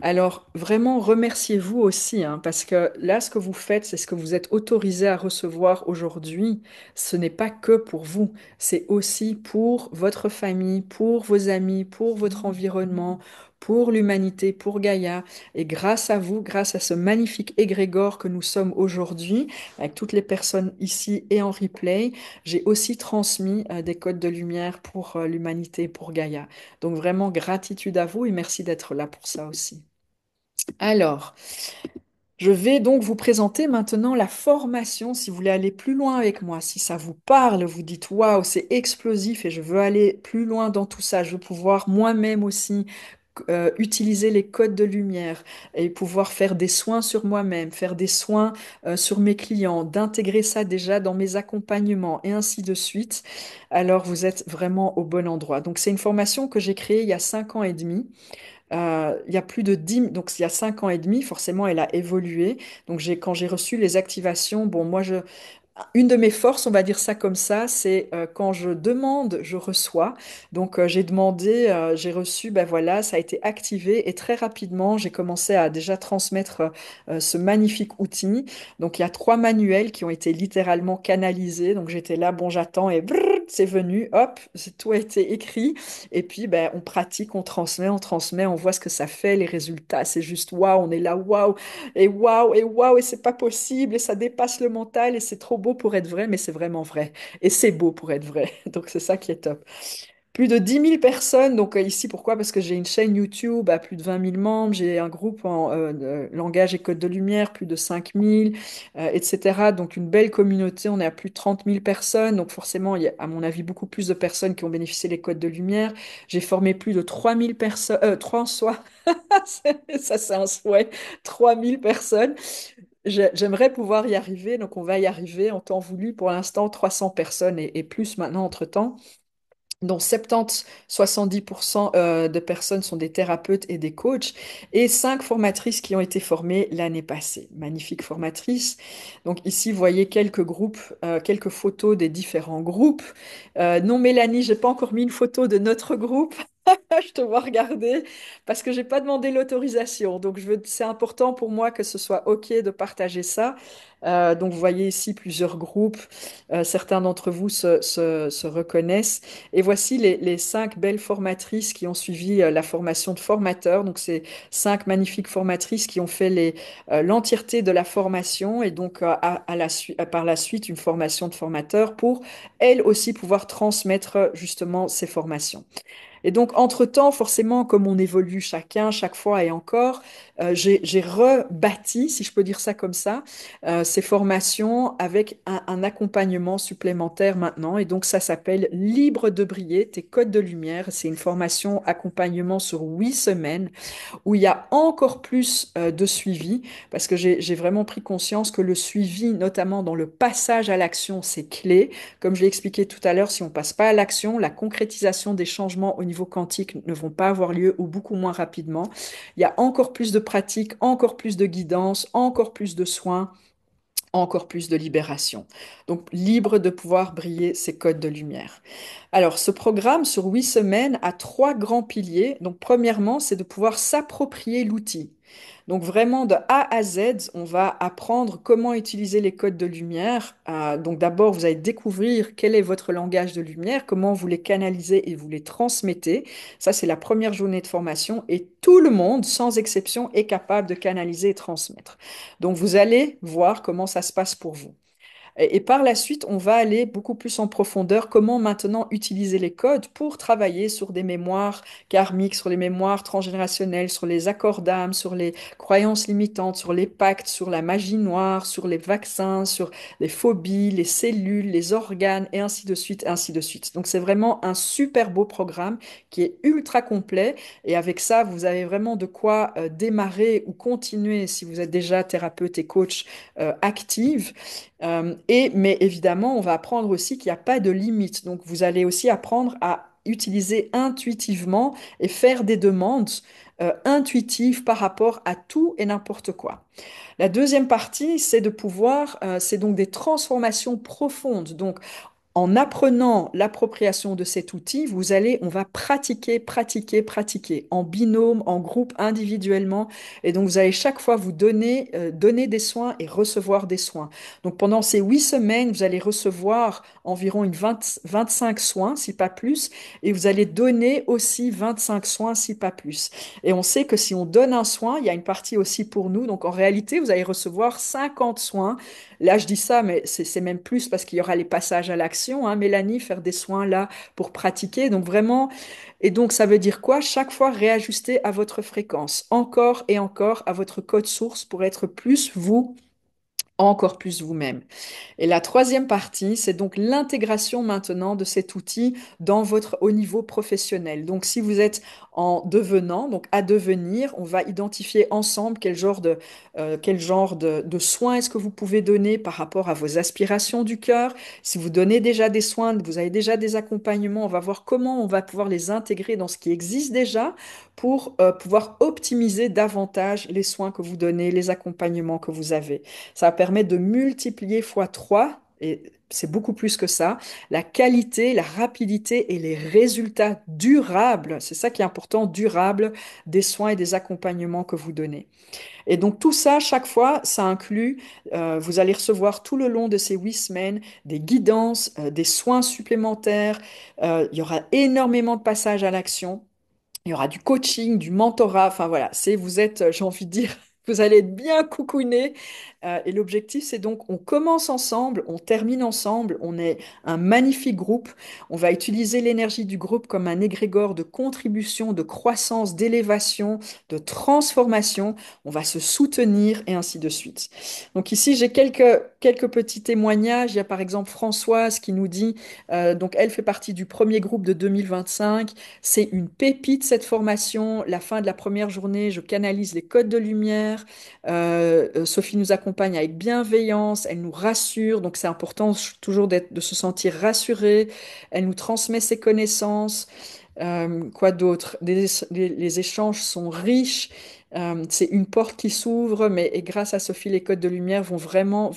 Alors, vraiment, remerciez-vous aussi, hein, parce que là, ce que vous faites, c'est ce que vous êtes autorisé à recevoir aujourd'hui. Ce n'est pas que pour vous, c'est aussi pour votre famille, pour vos amis, pour votre environnement, pour l'humanité, pour Gaïa. Et grâce à vous, grâce à ce magnifique égrégore que nous sommes aujourd'hui, avec toutes les personnes ici et en replay, j'ai aussi transmis des codes de lumière pour l'humanité, pour Gaïa. Donc vraiment gratitude à vous et merci d'être là pour ça aussi. Alors, je vais donc vous présenter maintenant la formation. Si vous voulez aller plus loin avec moi, si ça vous parle, vous dites waouh, c'est explosif et je veux aller plus loin dans tout ça. Je veux pouvoir moi-même aussi utiliser les codes de lumière et pouvoir faire des soins sur moi-même, faire des soins sur mes clients, d'intégrer ça déjà dans mes accompagnements et ainsi de suite. Alors vous êtes vraiment au bon endroit. Donc c'est une formation que j'ai créée il y a 5 ans et demi. Il y a plus de 10, donc il y a 5 ans et demi, forcément, elle a évolué. Donc quand j'ai reçu les activations, bon, une de mes forces, on va dire ça comme ça, c'est quand je demande, je reçois. Donc j'ai demandé, j'ai reçu, ben voilà, ça a été activé et très rapidement, j'ai commencé à déjà transmettre ce magnifique outil. Donc il y a 3 manuels qui ont été littéralement canalisés. Donc j'étais là, bon, j'attends et brrr, c'est venu, hop, tout a été écrit. Et puis ben on pratique, on transmet, on voit ce que ça fait, les résultats. C'est juste waouh, on est là, waouh, et waouh, et c'est pas possible, et ça dépasse le mental, et c'est trop beau pour être vrai, mais c'est vraiment vrai. Et c'est beau pour être vrai. Donc c'est ça qui est top. Plus de 10 000 personnes, donc ici pourquoi? Parce que j'ai une chaîne YouTube à plus de 20 000 membres, j'ai un groupe en langage et code de lumière, plus de 5 000, etc. Donc une belle communauté, on est à plus de 30 000 personnes, donc forcément il y a à mon avis beaucoup plus de personnes qui ont bénéficié des codes de lumière. J'ai formé plus de 3 000 personnes, 300, ça c'est un souhait, 3 000 personnes. J'aimerais pouvoir y arriver, donc on va y arriver en temps voulu. Pour l'instant, 300 personnes et plus maintenant entre-temps, dont 70-70% de personnes sont des thérapeutes et des coachs, et 5 formatrices qui ont été formées l'année passée. Magnifiques formatrices. Donc ici, vous voyez quelques groupes, quelques photos des différents groupes. Non, Mélanie, j'ai pas encore mis une photo de notre groupe. Je te vois regarder parce que j'ai pas demandé l'autorisation. Donc, c'est important pour moi que ce soit OK de partager ça. Donc, vous voyez ici plusieurs groupes. Certains d'entre vous se reconnaissent. Et voici les 5 belles formatrices qui ont suivi la formation de formateur. Donc, c'est 5 magnifiques formatrices qui ont fait l'entièreté de la formation et donc par la suite une formation de formateur pour elles aussi pouvoir transmettre justement ces formations. Et donc, entre-temps, forcément, comme on évolue chacun, chaque fois et encore, j'ai rebâti, si je peux dire ça comme ça, ces formations avec un accompagnement supplémentaire maintenant. Et donc, ça s'appelle Libre de briller, tes codes de lumière. C'est une formation accompagnement sur 8 semaines où il y a encore plus de suivi, parce que j'ai vraiment pris conscience que le suivi, notamment dans le passage à l'action, c'est clé. Comme je l'ai expliqué tout à l'heure, si on passe pas à l'action, la concrétisation des changements au niveau quantique ne vont pas avoir lieu ou beaucoup moins rapidement. Il y a encore plus de pratiques, encore plus de guidance, encore plus de soins, encore plus de libération. Donc, libre de pouvoir briller ses codes de lumière. Alors, ce programme sur 8 semaines a 3 grands piliers. Donc, premièrement, c'est de pouvoir s'approprier l'outil. Donc, vraiment, de A à Z, on va apprendre comment utiliser les codes de lumière. Donc, d'abord, vous allez découvrir quel est votre langage de lumière, comment vous les canalisez et vous les transmettez. Ça, c'est la première journée de formation et tout le monde, sans exception, est capable de canaliser et transmettre. Donc, vous allez voir comment ça se passe pour vous. Et par la suite, on va aller beaucoup plus en profondeur, comment maintenant utiliser les codes pour travailler sur des mémoires karmiques, sur les mémoires transgénérationnelles, sur les accords d'âme, sur les croyances limitantes, sur les pactes, sur la magie noire, sur les vaccins, sur les phobies, les cellules, les organes, et ainsi de suite, et ainsi de suite. Donc c'est vraiment un super beau programme qui est ultra complet, et avec ça, vous avez vraiment de quoi démarrer ou continuer si vous êtes déjà thérapeute et coach active. Mais évidemment, on va apprendre aussi qu'il n'y a pas de limite. Donc, vous allez aussi apprendre à utiliser intuitivement et faire des demandes intuitives par rapport à tout et n'importe quoi. La deuxième partie, c'est donc des transformations profondes. Donc, en apprenant l'appropriation de cet outil, on va pratiquer, pratiquer, pratiquer en binôme, en groupe, individuellement. Et donc, vous allez chaque fois vous donner des soins et recevoir des soins. Donc, pendant ces 8 semaines, vous allez recevoir environ 25 soins, si pas plus, et vous allez donner aussi 25 soins, si pas plus. Et on sait que si on donne un soin, il y a une partie aussi pour nous. Donc, en réalité, vous allez recevoir 50 soins. Là, je dis ça, mais c'est même plus parce qu'il y aura les passages à l'action, hein, Mélanie, faire des soins là pour pratiquer. Donc vraiment, et donc ça veut dire quoi? Chaque fois réajuster à votre fréquence, encore et encore à votre code source pour être plus vous, encore plus vous-même. Et la troisième partie, c'est donc l'intégration maintenant de cet outil au niveau professionnel. Donc, si vous êtes en devenant, donc à devenir, on va identifier ensemble quel genre de soins est-ce que vous pouvez donner par rapport à vos aspirations du cœur. Si vous donnez déjà des soins, vous avez déjà des accompagnements, on va voir comment on va pouvoir les intégrer dans ce qui existe déjà pour pouvoir optimiser davantage les soins que vous donnez, les accompagnements que vous avez. Ça permet de multiplier fois 3, et c'est beaucoup plus que ça, la qualité, la rapidité et les résultats durables, c'est ça qui est important, durables, des soins et des accompagnements que vous donnez. Et donc tout ça, chaque fois, ça inclut, vous allez recevoir tout le long de ces 8 semaines des guidances, des soins supplémentaires, il y aura énormément de passages à l'action. Il y aura du coaching, du mentorat, enfin voilà, vous êtes, j'ai envie de dire, vous allez être bien coucouné. Et l'objectif, c'est donc, on commence ensemble, on termine ensemble, on est un magnifique groupe. On va utiliser l'énergie du groupe comme un égrégore de contribution, de croissance, d'élévation, de transformation. On va se soutenir et ainsi de suite. Donc ici, j'ai quelques petits témoignages. Il y a par exemple Françoise qui nous dit, donc elle fait partie du premier groupe de 2025. C'est une pépite cette formation. La fin de la première journée, je canalise les codes de lumière. Sophie nous accompagne avec bienveillance, elle nous rassure, donc c'est important toujours de se sentir rassuré. Elle nous transmet ses connaissances. Quoi d'autre? Les échanges sont riches. C'est une porte qui s'ouvre, mais et grâce à Sophie, les codes de lumière vont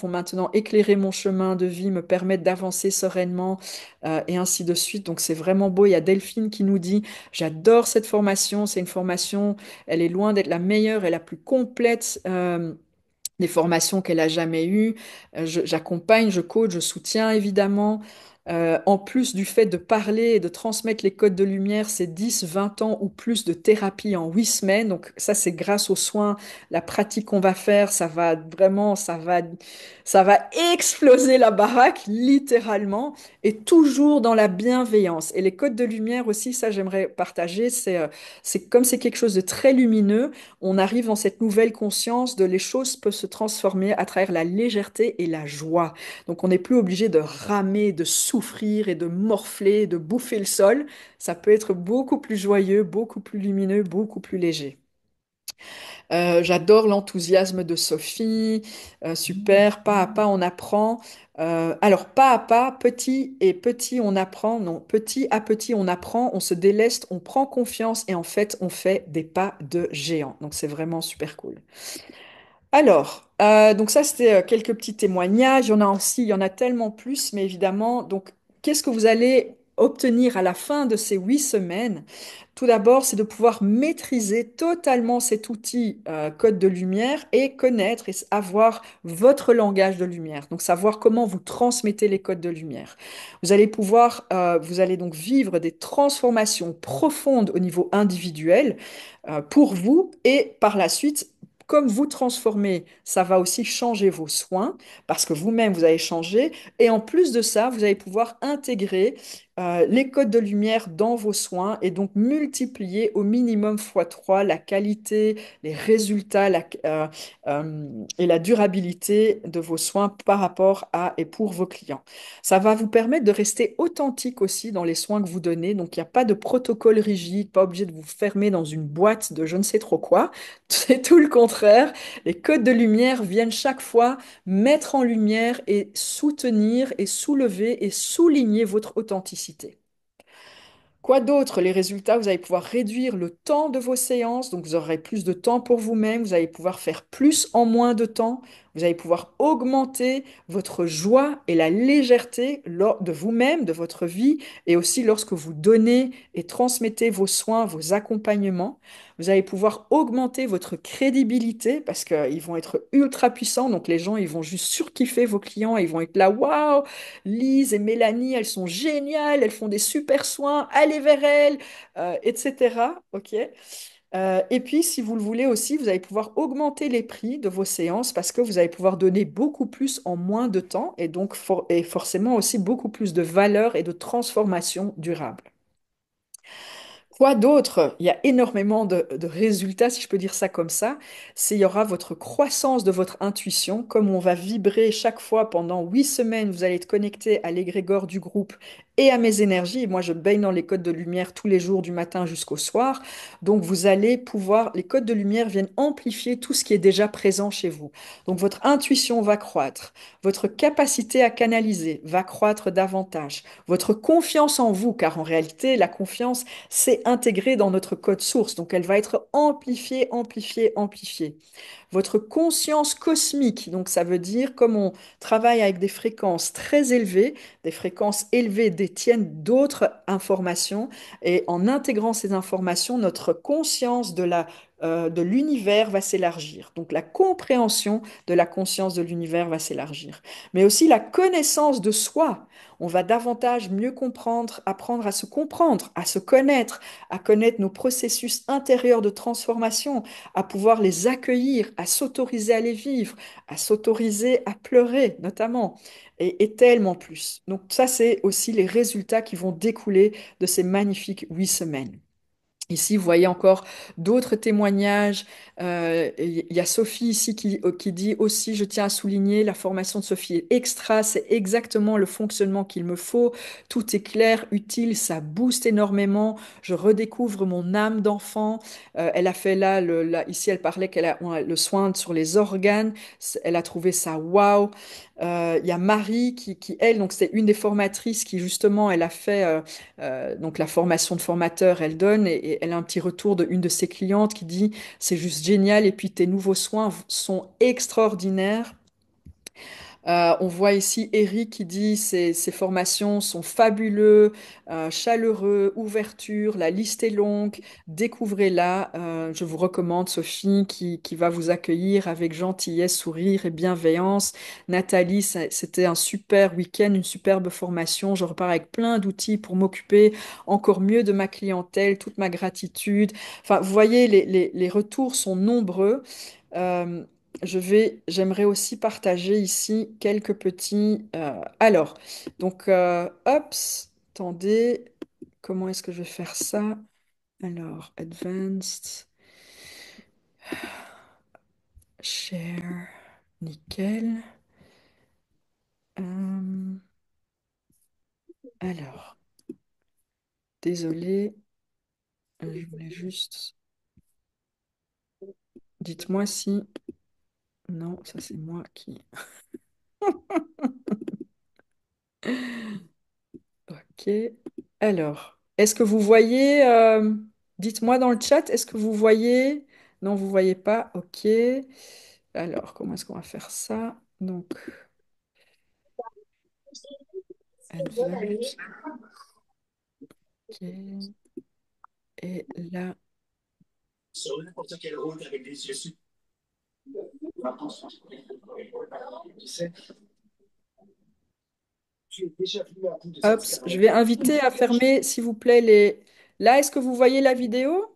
maintenant éclairer mon chemin de vie, me permettre d'avancer sereinement, et ainsi de suite. Donc c'est vraiment beau. Il y a Delphine qui nous dit, j'adore cette formation. C'est une formation, elle est loin d'être la meilleure et la plus complète. Des formations qu'elle a jamais eues. J'accompagne, je coach, je soutiens évidemment. En plus du fait de parler et de transmettre les codes de lumière, c'est 10, 20 ans ou plus de thérapie en 8 semaines. Donc ça, c'est grâce aux soins, la pratique qu'on va faire, ça va vraiment, ça va exploser la baraque, littéralement, et toujours dans la bienveillance. Et les codes de lumière aussi, ça, j'aimerais partager, c'est comme c'est quelque chose de très lumineux, on arrive dans cette nouvelle conscience de les choses peuvent se transformer à travers la légèreté et la joie. Donc on n'est plus obligé de ramer, de souffrir et de morfler, de bouffer le sol. Ça peut être beaucoup plus joyeux, beaucoup plus lumineux, beaucoup plus léger. J'adore l'enthousiasme de Sophie. Super, pas à pas on apprend. Alors pas à pas, petit et petit on apprend. Non, petit à petit on apprend, on se déleste, on prend confiance et en fait on fait des pas de géant. Donc c'est vraiment super cool. Alors, donc ça c'était quelques petits témoignages. Il y en a aussi, il y en a tellement plus, mais évidemment, donc qu'est-ce que vous allez obtenir à la fin de ces 8 semaines? Tout d'abord, c'est de pouvoir maîtriser totalement cet outil code de lumière et connaître et avoir votre langage de lumière. Donc savoir comment vous transmettez les codes de lumière. Vous allez donc vivre des transformations profondes au niveau individuel pour vous et par la suite comme vous transformez, ça va aussi changer vos soins parce que vous-même, vous allez changer. Et en plus de ça, vous allez pouvoir intégrer les codes de lumière dans vos soins et donc multiplier au minimum fois 3 la qualité, les résultats et la durabilité de vos soins par rapport à et pour vos clients. Ça va vous permettre de rester authentique aussi dans les soins que vous donnez. Donc, il n'y a pas de protocole rigide, pas obligé de vous fermer dans une boîte de je ne sais trop quoi. C'est tout le contraire. Les codes de lumière viennent chaque fois mettre en lumière et soutenir et soulever et souligner votre authenticité. Quoi d'autre? Les résultats, vous allez pouvoir réduire le temps de vos séances, donc vous aurez plus de temps pour vous-même, vous allez pouvoir faire plus en moins de temps, vous allez pouvoir augmenter votre joie et la légèreté de vous-même, de votre vie, et aussi lorsque vous donnez et transmettez vos soins, vos accompagnements. Vous allez pouvoir augmenter votre crédibilité parce qu'ils vont être ultra puissants, donc les gens, ils vont juste surkiffer vos clients, ils vont être là, waouh! Lise et Mélanie, elles sont géniales, elles font des super soins, allez vers elles, etc. Ok. Et puis, si vous le voulez aussi, vous allez pouvoir augmenter les prix de vos séances parce que vous allez pouvoir donner beaucoup plus en moins de temps et donc et forcément aussi beaucoup plus de valeur et de transformation durable. Quoi d'autre? Il y a énormément de résultats, si je peux dire ça comme ça. Il y aura votre croissance de votre intuition, comme on va vibrer chaque fois pendant 8 semaines, vous allez être connecté à l'égrégore du groupe et à mes énergies. Et moi, je baigne dans les codes de lumière tous les jours, du matin jusqu'au soir. Donc, vous allez pouvoir, les codes de lumière viennent amplifier tout ce qui est déjà présent chez vous. Donc, votre intuition va croître, votre capacité à canaliser va croître davantage, votre confiance en vous, car en réalité, la confiance, c'est intégré dans notre code source. Donc, elle va être amplifiée, amplifiée, amplifiée. Votre conscience cosmique, donc ça veut dire comme on travaille avec des fréquences très élevées, des fréquences élevées détiennent d'autres informations et en intégrant ces informations, notre conscience de l'univers va s'élargir. Donc la compréhension de la conscience de l'univers va s'élargir. Mais aussi la connaissance de soi. On va davantage mieux comprendre, apprendre à se connaître, à connaître nos processus intérieurs de transformation, à pouvoir les accueillir, à s'autoriser à les vivre, à s'autoriser à pleurer notamment, et tellement plus. Donc ça, c'est aussi les résultats qui vont découler de ces magnifiques 8 semaines. Ici, vous voyez encore d'autres témoignages. Il y a Sophie ici qui dit aussi, je tiens à souligner, la formation de Sophie est extra, c'est exactement le fonctionnement qu'il me faut. Tout est clair, utile, ça booste énormément. Je redécouvre mon âme d'enfant. Elle a fait ici, elle parlait qu'elle a le soin sur les organes. Elle a trouvé ça waouh. Il y a Marie elle, donc c'est une des formatrices qui justement, elle a fait donc la formation de formateur, elle donne et elle a un petit retour de une de ses clientes qui dit c'est juste génial et puis tes nouveaux soins sont extraordinaires. On voit ici Eric qui dit ces formations sont fabuleux, chaleureux, ouverture, la liste est longue, découvrez-la. Je vous recommande Sophie qui va vous accueillir avec gentillesse, sourire et bienveillance. Nathalie, c'était un super week-end, une superbe formation. Je repars avec plein d'outils pour m'occuper encore mieux de ma clientèle, toute ma gratitude. Enfin, vous voyez, les retours sont nombreux. Euh, j'aimerais aussi partager ici quelques petits. Hops, attendez, comment est-ce que je vais faire ça? Alors, advanced, share, nickel. Euh, alors, désolé, je voulais juste. Dites-moi si. Non, ça c'est moi qui. Ok. Alors, est-ce que vous voyez, dites-moi dans le chat, est-ce que vous voyez? Non, vous voyez pas. Ok. Alors, comment est-ce qu'on va faire ça? Donc, advance. Ok. Et là, hop, je vais inviter à fermer, s'il vous plaît, les. Là, est-ce que vous voyez la vidéo?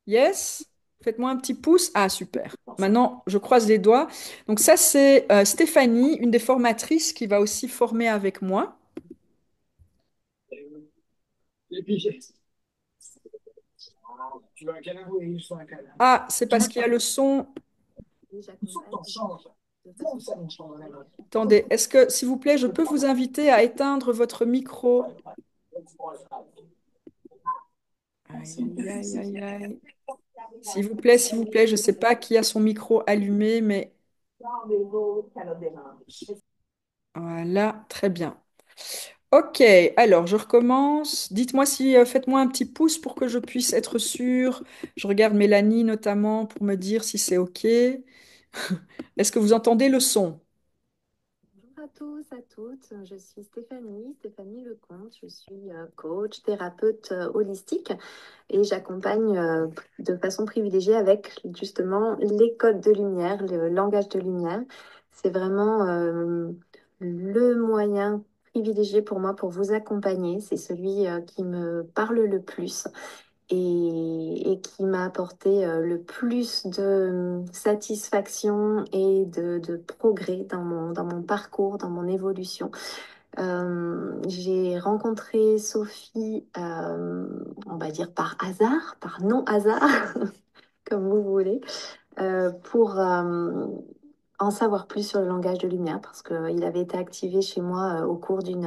Yes? Faites-moi un petit pouce. Ah, super. Maintenant, je croise les doigts. Donc ça, c'est Stéphanie, une des formatrices qui va aussi former avec moi. Ah, c'est parce qu'il y a le son. Attendez, est-ce que, s'il vous plaît, je peux vous inviter à éteindre votre micro? Aïe, aïe, aïe, aïe, aïe. S'il vous plaît, je ne sais pas qui a son micro allumé, mais voilà, très bien. Ok, alors je recommence. Dites-moi si, faites-moi un petit pouce pour que je puisse être sûre. Je regarde Mélanie notamment pour me dire si c'est ok. Est-ce que vous entendez le son?
Bonjour à tous, à toutes. Je suis Stéphanie Lecomte. Je suis coach, thérapeute holistique et j'accompagne de façon privilégiée avec justement les codes de lumière, le langage de lumière. C'est vraiment le moyen privilégié pour moi pour vous accompagner. C'est celui qui me parle le plus et qui m'a apporté le plus de satisfaction et de progrès dans mon parcours, dans mon évolution. J'ai rencontré Sophie, on va dire par hasard, par non-hasard, comme vous voulez, pour en savoir plus sur le langage de lumière, parce qu'il avait été activé chez moi au cours d'une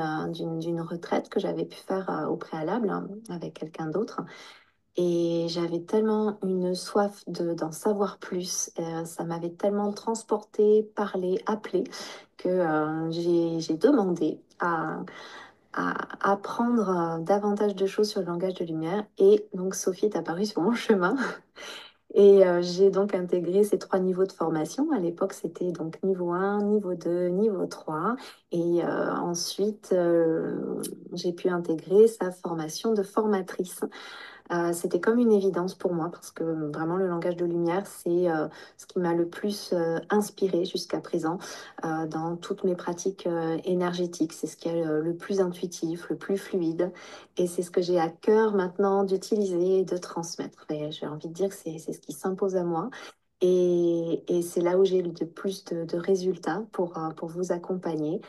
retraite que j'avais pu faire au préalable hein, avec quelqu'un d'autre. Et j'avais tellement une soif d'en savoir plus. Ça m'avait tellement transporté, parlé, appelé, que j'ai demandé à apprendre davantage de choses sur le langage de lumière. Et donc Sophie est apparue sur mon chemin. Et j'ai donc intégré ces trois niveaux de formation. À l'époque, c'était donc niveau 1, niveau 2, niveau 3. Et ensuite, j'ai pu intégrer sa formation de formatrice. C'était comme une évidence pour moi parce que vraiment le langage de lumière, c'est ce qui m'a le plus inspiré jusqu'à présent dans toutes mes pratiques énergétiques. C'est ce qui est le plus intuitif, le plus fluide et c'est ce que j'ai à cœur maintenant d'utiliser et de transmettre. Et j'ai envie de dire que c'est ce qui s'impose à moi. Et c'est là où j'ai le plus de résultats pour vous accompagner.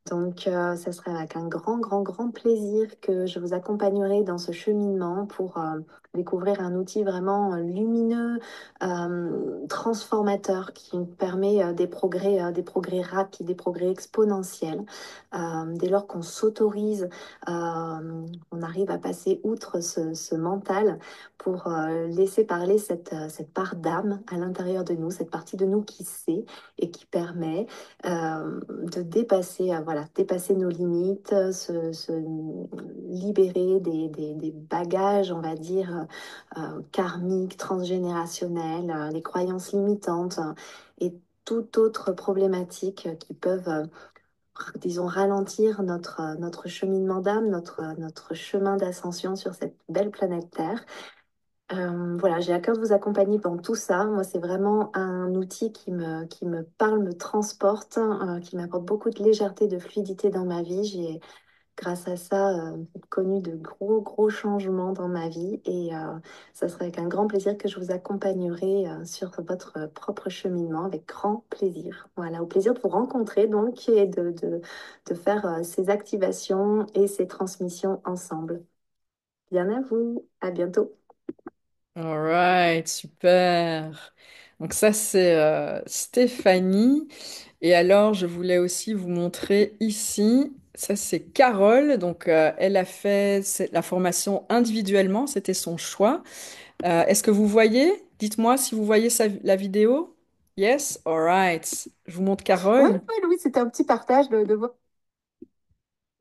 Donc, ça serait avec un grand, grand, grand plaisir que je vous accompagnerai dans ce cheminement pour découvrir un outil vraiment lumineux, transformateur, qui nous permet des progrès rapides, des progrès exponentiels. Dès lors qu'on s'autorise, on arrive à passer outre ce mental pour laisser parler cette part d'âme à l'intérieur de nous, cette partie de nous qui sait et qui permet de dépasser, voilà, dépasser nos limites, se libérer des bagages, on va dire, karmiques, transgénérationnels, les croyances limitantes et toute autre problématique qui peuvent, disons, ralentir notre cheminement d'âme, notre chemin d'ascension sur cette belle planète Terre. Voilà, j'ai à cœur de vous accompagner dans tout ça. Moi, c'est vraiment un outil qui me parle, me transporte, qui m'apporte beaucoup de légèreté, de fluidité dans ma vie. J'ai, grâce à ça, connu de gros, gros changements dans ma vie et ça serait avec un grand plaisir que je vous accompagnerai sur votre propre cheminement, avec grand plaisir. Voilà, au plaisir de vous rencontrer donc et de faire ces activations et ces transmissions ensemble. Bien à vous, à bientôt.
All right, super. Donc ça, c'est Stéphanie. Et alors, je voulais aussi vous montrer ici, ça c'est Carole. Donc, elle a fait la formation individuellement, c'était son choix. Est-ce que vous voyez? Dites-moi si vous voyez la vidéo. Yes, all right. Je vous montre
Oui,
Carole.
ouais, Louis, c'était un petit partage de voix.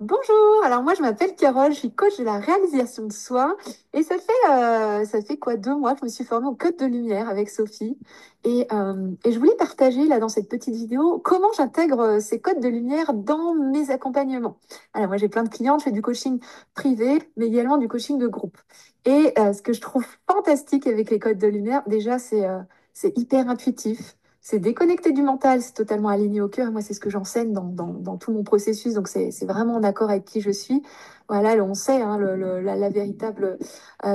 Bonjour, alors moi je m'appelle Carole, je suis coach de la réalisation de soi et ça fait quoi 2 mois que je me suis formée au Code de Lumière avec Sophie et je voulais partager là dans cette petite vidéo comment j'intègre ces codes de lumière dans mes accompagnements. Alors moi j'ai plein de clients, je fais du coaching privé mais également du coaching de groupe et ce que je trouve fantastique avec les codes de lumière déjà c'est hyper intuitif. C'est déconnecté du mental, c'est totalement aligné au cœur. Et moi, c'est ce que j'enseigne dans tout mon processus. Donc, c'est vraiment en accord avec qui je suis. Voilà, on sait, hein, la véritable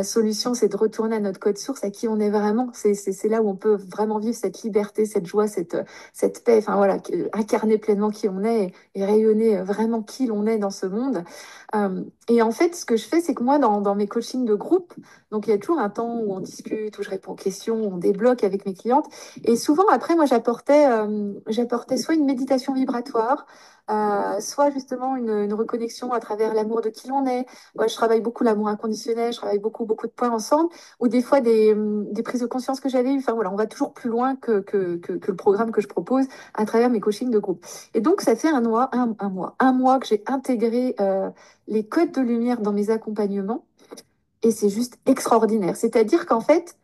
solution, c'est de retourner à notre code source, à qui on est vraiment. C'est là où on peut vraiment vivre cette liberté, cette joie, cette paix. Enfin, voilà, incarner pleinement qui on est et rayonner vraiment qui l'on est dans ce monde. Et en fait, ce que je fais, c'est que moi, dans mes coachings de groupe, donc il y a toujours un temps où on discute, où je réponds aux questions, où on débloque avec mes clientes. Et souvent, après, moi, j'apportais soit une méditation vibratoire, soit justement une reconnexion à travers l'amour de qui l'on est. Moi, je travaille beaucoup l'amour inconditionnel, je travaille beaucoup, beaucoup de points ensemble, ou des fois des prises de conscience que j'avais eues. Enfin, voilà, on va toujours plus loin que le programme que je propose à travers mes coachings de groupe. Et donc, ça fait un mois que j'ai intégré les codes de lumière dans mes accompagnements. Et c'est juste extraordinaire. C'est-à-dire qu'en fait,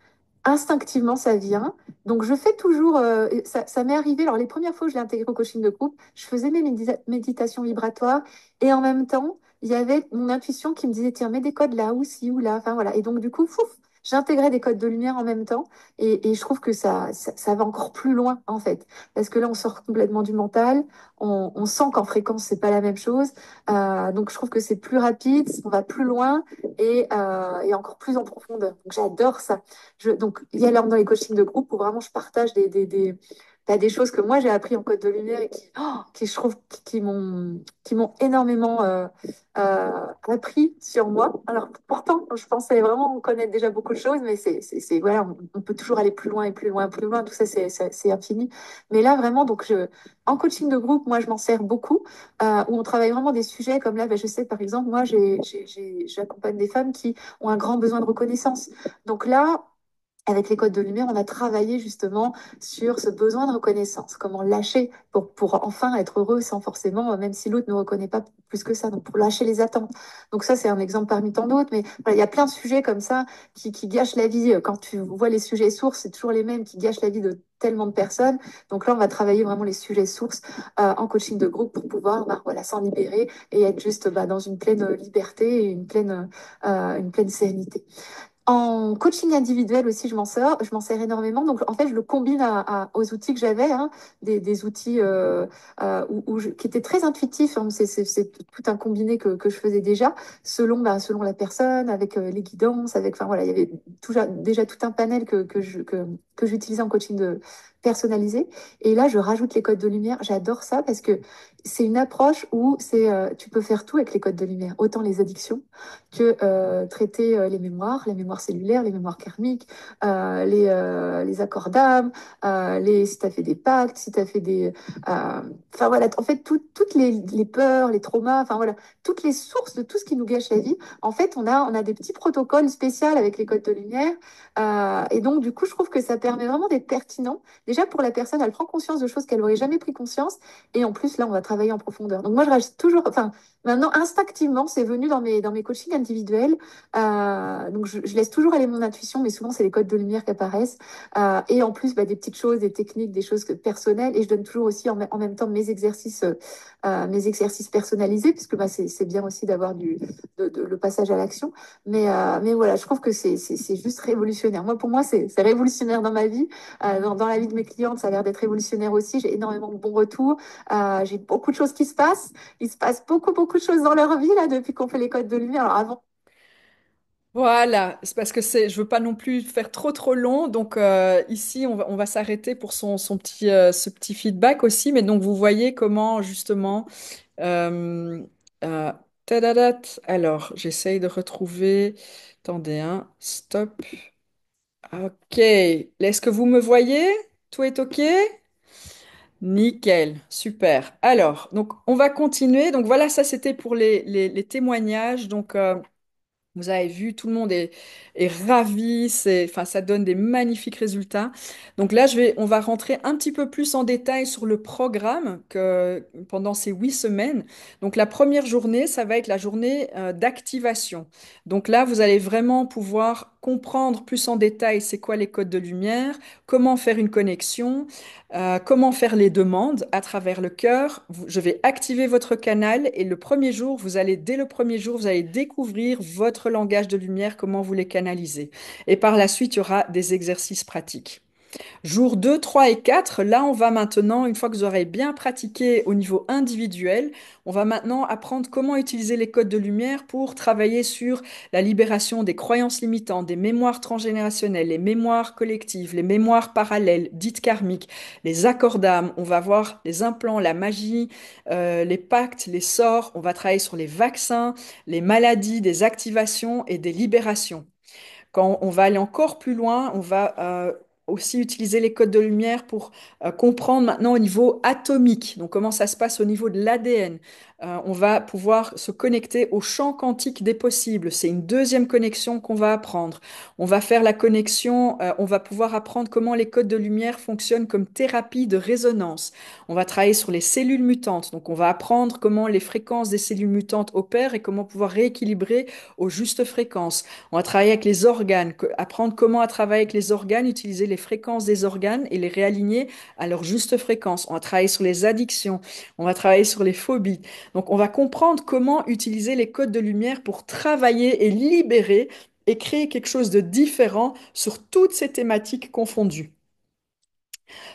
instinctivement, ça vient. Donc, je fais toujours, ça m'est arrivé, alors les premières fois où je l'ai intégré au coaching de groupe, je faisais mes méditations vibratoires et en même temps, il y avait mon intuition qui me disait, tiens, mets des codes là, ou ci, ou là. Enfin, voilà. Et donc, du coup, fouf, j'intégrais des codes de lumière en même temps et je trouve que ça va encore plus loin, en fait. Parce que là, on sort complètement du mental, on sent qu'en fréquence, c'est pas la même chose. Donc, je trouve que c'est plus rapide, on va plus loin et encore plus en profondeur. Donc, j'adore ça. Donc, il y a l'heure dans les coachings de groupe où vraiment je partage des choses que moi j'ai appris en code de lumière et qui je trouve, qui m'ont énormément appris sur moi. Alors, pourtant, je pensais vraiment connaître déjà beaucoup de choses, mais voilà, on peut toujours aller plus loin et plus loin, plus loin. Tout ça, c'est infini. Mais là, vraiment, en coaching de groupe, moi, je m'en sers beaucoup, où on travaille vraiment des sujets comme là, ben, je sais, par exemple, moi, j'accompagne des femmes qui ont un grand besoin de reconnaissance. Donc là, avec les codes de lumière, on a travaillé justement sur ce besoin de reconnaissance, comment lâcher pour enfin être heureux sans forcément, même si l'autre ne reconnaît pas plus que ça, donc pour lâcher les attentes. Donc ça, c'est un exemple parmi tant d'autres, mais voilà, il y a plein de sujets comme ça qui gâchent la vie. Quand tu vois les sujets sources, c'est toujours les mêmes qui gâchent la vie de tellement de personnes. Donc là, on va travailler vraiment les sujets sources en coaching de groupe pour pouvoir voilà, s'en libérer et être juste dans une pleine liberté et une pleine sérénité. En coaching individuel aussi, je m'en sers énormément. Donc, en fait, je le combine aux outils que j'avais, hein, des outils qui étaient très intuitifs, hein. C'est tout un combiné que je faisais déjà, selon la personne, avec les guidances, avec, enfin voilà, il y avait déjà tout un panel que j'utilisais en coaching personnalisé. Et là, je rajoute les codes de lumière. J'adore ça parce que c'est une approche où tu peux faire tout avec les codes de lumière, autant les addictions que traiter les mémoires cellulaires, les mémoires karmiques, les accords d'âme, si tu as fait des pactes, si tu as fait des... Enfin voilà, en fait, toutes les peurs, les traumas, enfin voilà, toutes les sources de tout ce qui nous gâche la vie. En fait, on a des petits protocoles spéciaux avec les codes de lumière. Et donc, du coup, je trouve que ça permet vraiment d'être pertinent. Déjà, pour la personne, elle prend conscience de choses qu'elle n'aurait jamais pris conscience. Et en plus, là, on va travailler en profondeur. Donc, moi, je reste toujours, enfin, maintenant, instinctivement, c'est venu dans mes coachings individuels. Donc, je laisse toujours aller mon intuition, mais souvent, c'est les codes de lumière qui apparaissent. Et en plus, bah, des petites choses, des techniques, des choses personnelles. Et je donne toujours aussi en même temps mes exercices personnalisés, puisque bah, c'est bien aussi d'avoir le passage à l'action. Mais voilà, je trouve que c'est juste révolutionnaire. Moi, pour moi, c'est révolutionnaire dans ma vie. Dans la vie de mes clientes, ça a l'air d'être révolutionnaire aussi. J'ai énormément de bons retours. J'ai beaucoup de choses qui se passent. Il se passe beaucoup de choses dans leur vie, là, depuis qu'on fait les codes de lumière. Alors avant,
Voilà, c'est parce que je veux pas non plus faire trop long. Donc ici, on va s'arrêter pour ce petit feedback aussi. Mais donc vous voyez comment justement, euh, euh, tadadat. Alors j'essaye de retrouver. Attendez, hein, stop. Ok, est-ce que vous me voyez? Tout est ok? Nickel, super. Alors, donc on va continuer. Donc voilà, ça c'était pour les témoignages. Donc vous avez vu, tout le monde est ravi, enfin, ça donne des magnifiques résultats. Donc là, on va rentrer un petit peu plus en détail sur le programme pendant ces 8 semaines. Donc la première journée, ça va être la journée d'activation. Donc là, vous allez vraiment pouvoir comprendre plus en détail c'est quoi les codes de lumière, comment faire une connexion, comment faire les demandes à travers le cœur. Je vais activer votre canal et dès le premier jour, vous allez découvrir votre langage de lumière, comment vous les canalisez. Et par la suite, il y aura des exercices pratiques. Jour 2, 3 et 4, là, on va maintenant, une fois que vous aurez bien pratiqué au niveau individuel, on va maintenant apprendre comment utiliser les codes de lumière pour travailler sur la libération des croyances limitantes, des mémoires transgénérationnelles, les mémoires collectives, les mémoires parallèles, dites karmiques, les accords d'âme. On va voir les implants, la magie, les pactes, les sorts. On va travailler sur les vaccins, les maladies, des activations et des libérations. Quand on va aller encore plus loin, on va aussi utiliser les codes de lumière pour comprendre maintenant au niveau atomique, donc comment ça se passe au niveau de l'ADN. On va pouvoir se connecter au champ quantique des possibles. C'est une deuxième connexion qu'on va apprendre. On va faire la connexion, on va pouvoir apprendre comment les codes de lumière fonctionnent comme thérapie de résonance. On va travailler sur les cellules mutantes, donc on va apprendre comment les fréquences des cellules mutantes opèrent et comment pouvoir rééquilibrer aux justes fréquences. On va travailler avec les organes, apprendre comment à travailler avec les organes, utiliser les fréquences des organes et les réaligner à leur juste fréquence. On va travailler sur les addictions, on va travailler sur les phobies. Donc, on va comprendre comment utiliser les codes de lumière pour travailler et libérer et créer quelque chose de différent sur toutes ces thématiques confondues.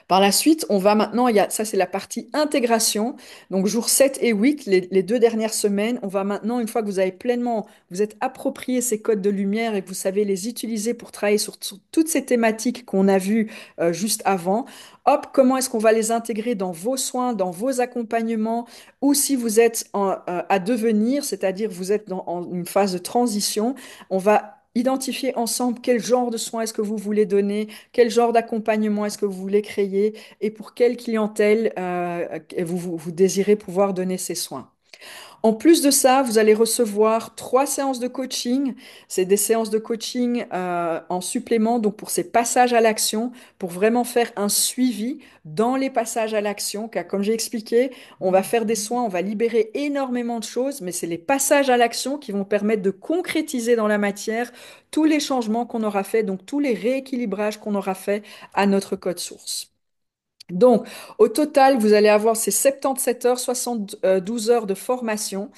Par la suite, on va maintenant, ça c'est la partie intégration. Donc jour 7 et 8, les 2 dernières semaines, on va maintenant, une fois que vous avez pleinement, vous êtes approprié ces codes de lumière et que vous savez les utiliser pour travailler sur toutes ces thématiques qu'on a vues juste avant, hop, comment est-ce qu'on va les intégrer dans vos soins, dans vos accompagnements, ou si vous êtes à devenir, c'est-à-dire vous êtes en une phase de transition, on va identifier ensemble quel genre de soins est-ce que vous voulez donner, quel genre d'accompagnement est-ce que vous voulez créer et pour quelle clientèle vous désirez pouvoir donner ces soins. En plus de ça, vous allez recevoir 3 séances de coaching. C'est des séances de coaching en supplément, donc pour ces passages à l'action, pour vraiment faire un suivi dans les passages à l'action. Car comme j'ai expliqué, on va faire des soins, on va libérer énormément de choses, mais c'est les passages à l'action qui vont permettre de concrétiser dans la matière tous les changements qu'on aura fait, donc tous les rééquilibrages qu'on aura fait à notre code source. Donc, au total, vous allez avoir ces 77 heures, 72 heures de formation.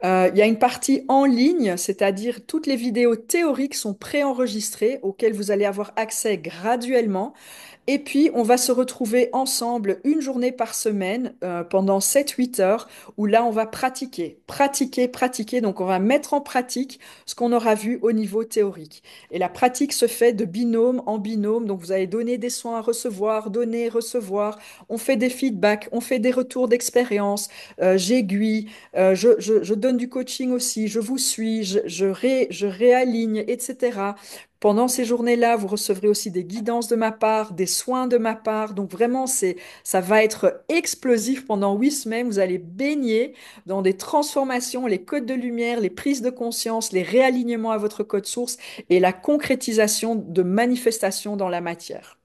Il y a une partie en ligne, c'est-à-dire toutes les vidéos théoriques sont préenregistrées auxquelles vous allez avoir accès graduellement. Et puis, on va se retrouver ensemble une journée par semaine pendant 7 8 heures où là, on va pratiquer, pratiquer, pratiquer. Donc, on va mettre en pratique ce qu'on aura vu au niveau théorique. Et la pratique se fait de binôme en binôme. Donc, vous allez donner des soins à recevoir, donner, recevoir. On fait des feedbacks, on fait des retours d'expérience. J'aiguille, je donne du coaching aussi, je vous suis, je réaligne, etc. Pendant ces journées-là, vous recevrez aussi des guidances de ma part, des soins de ma part. Donc vraiment, ça va être explosif pendant 8 semaines. Vous allez baigner dans des transformations, les codes de lumière, les prises de conscience, les réalignements à votre code source et la concrétisation de manifestations dans la matière.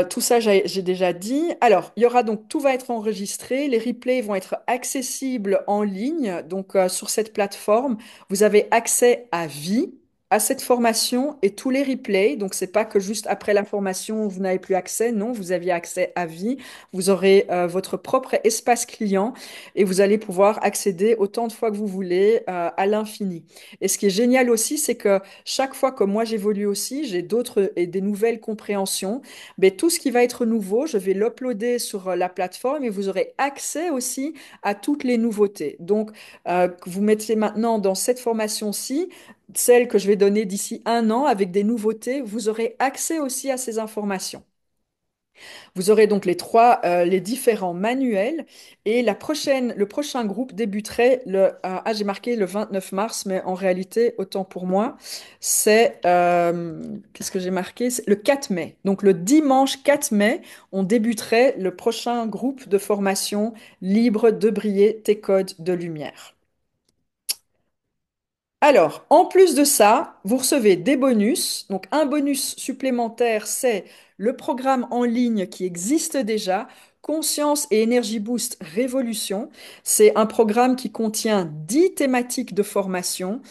Tout ça, j'ai déjà dit. Alors, il y aura donc, tout va être enregistré. Les replays vont être accessibles en ligne. Donc, sur cette plateforme, vous avez accès à vie à cette formation et tous les replays. Donc, c'est pas que juste après la formation, vous n'avez plus accès. Non, vous aviez accès à vie. Vous aurez votre propre espace client et vous allez pouvoir accéder autant de fois que vous voulez à l'infini. Et ce qui est génial aussi, c'est que chaque fois que moi j'évolue aussi, j'ai d'autres et des nouvelles compréhensions. Mais tout ce qui va être nouveau, je vais l'uploader sur la plateforme et vous aurez accès aussi à toutes les nouveautés. Donc, que vous mettez maintenant dans cette formation-ci, celle que je vais donner d'ici 1 an avec des nouveautés, vous aurez accès aussi à ces informations. Vous aurez donc les différents manuels et le prochain groupe débuterait j'ai marqué le 29 mars, mais en réalité, autant pour moi, qu'est-ce que j'ai marqué? C'est le 4 mai. Donc le dimanche 4 mai, on débuterait le prochain groupe de formation libre de briller tes codes de lumière. Alors, en plus de ça, vous recevez des bonus. Donc, un bonus supplémentaire, c'est le programme en ligne qui existe déjà, Conscience et Énergie Boost Révolution. C'est un programme qui contient 10 thématiques de formation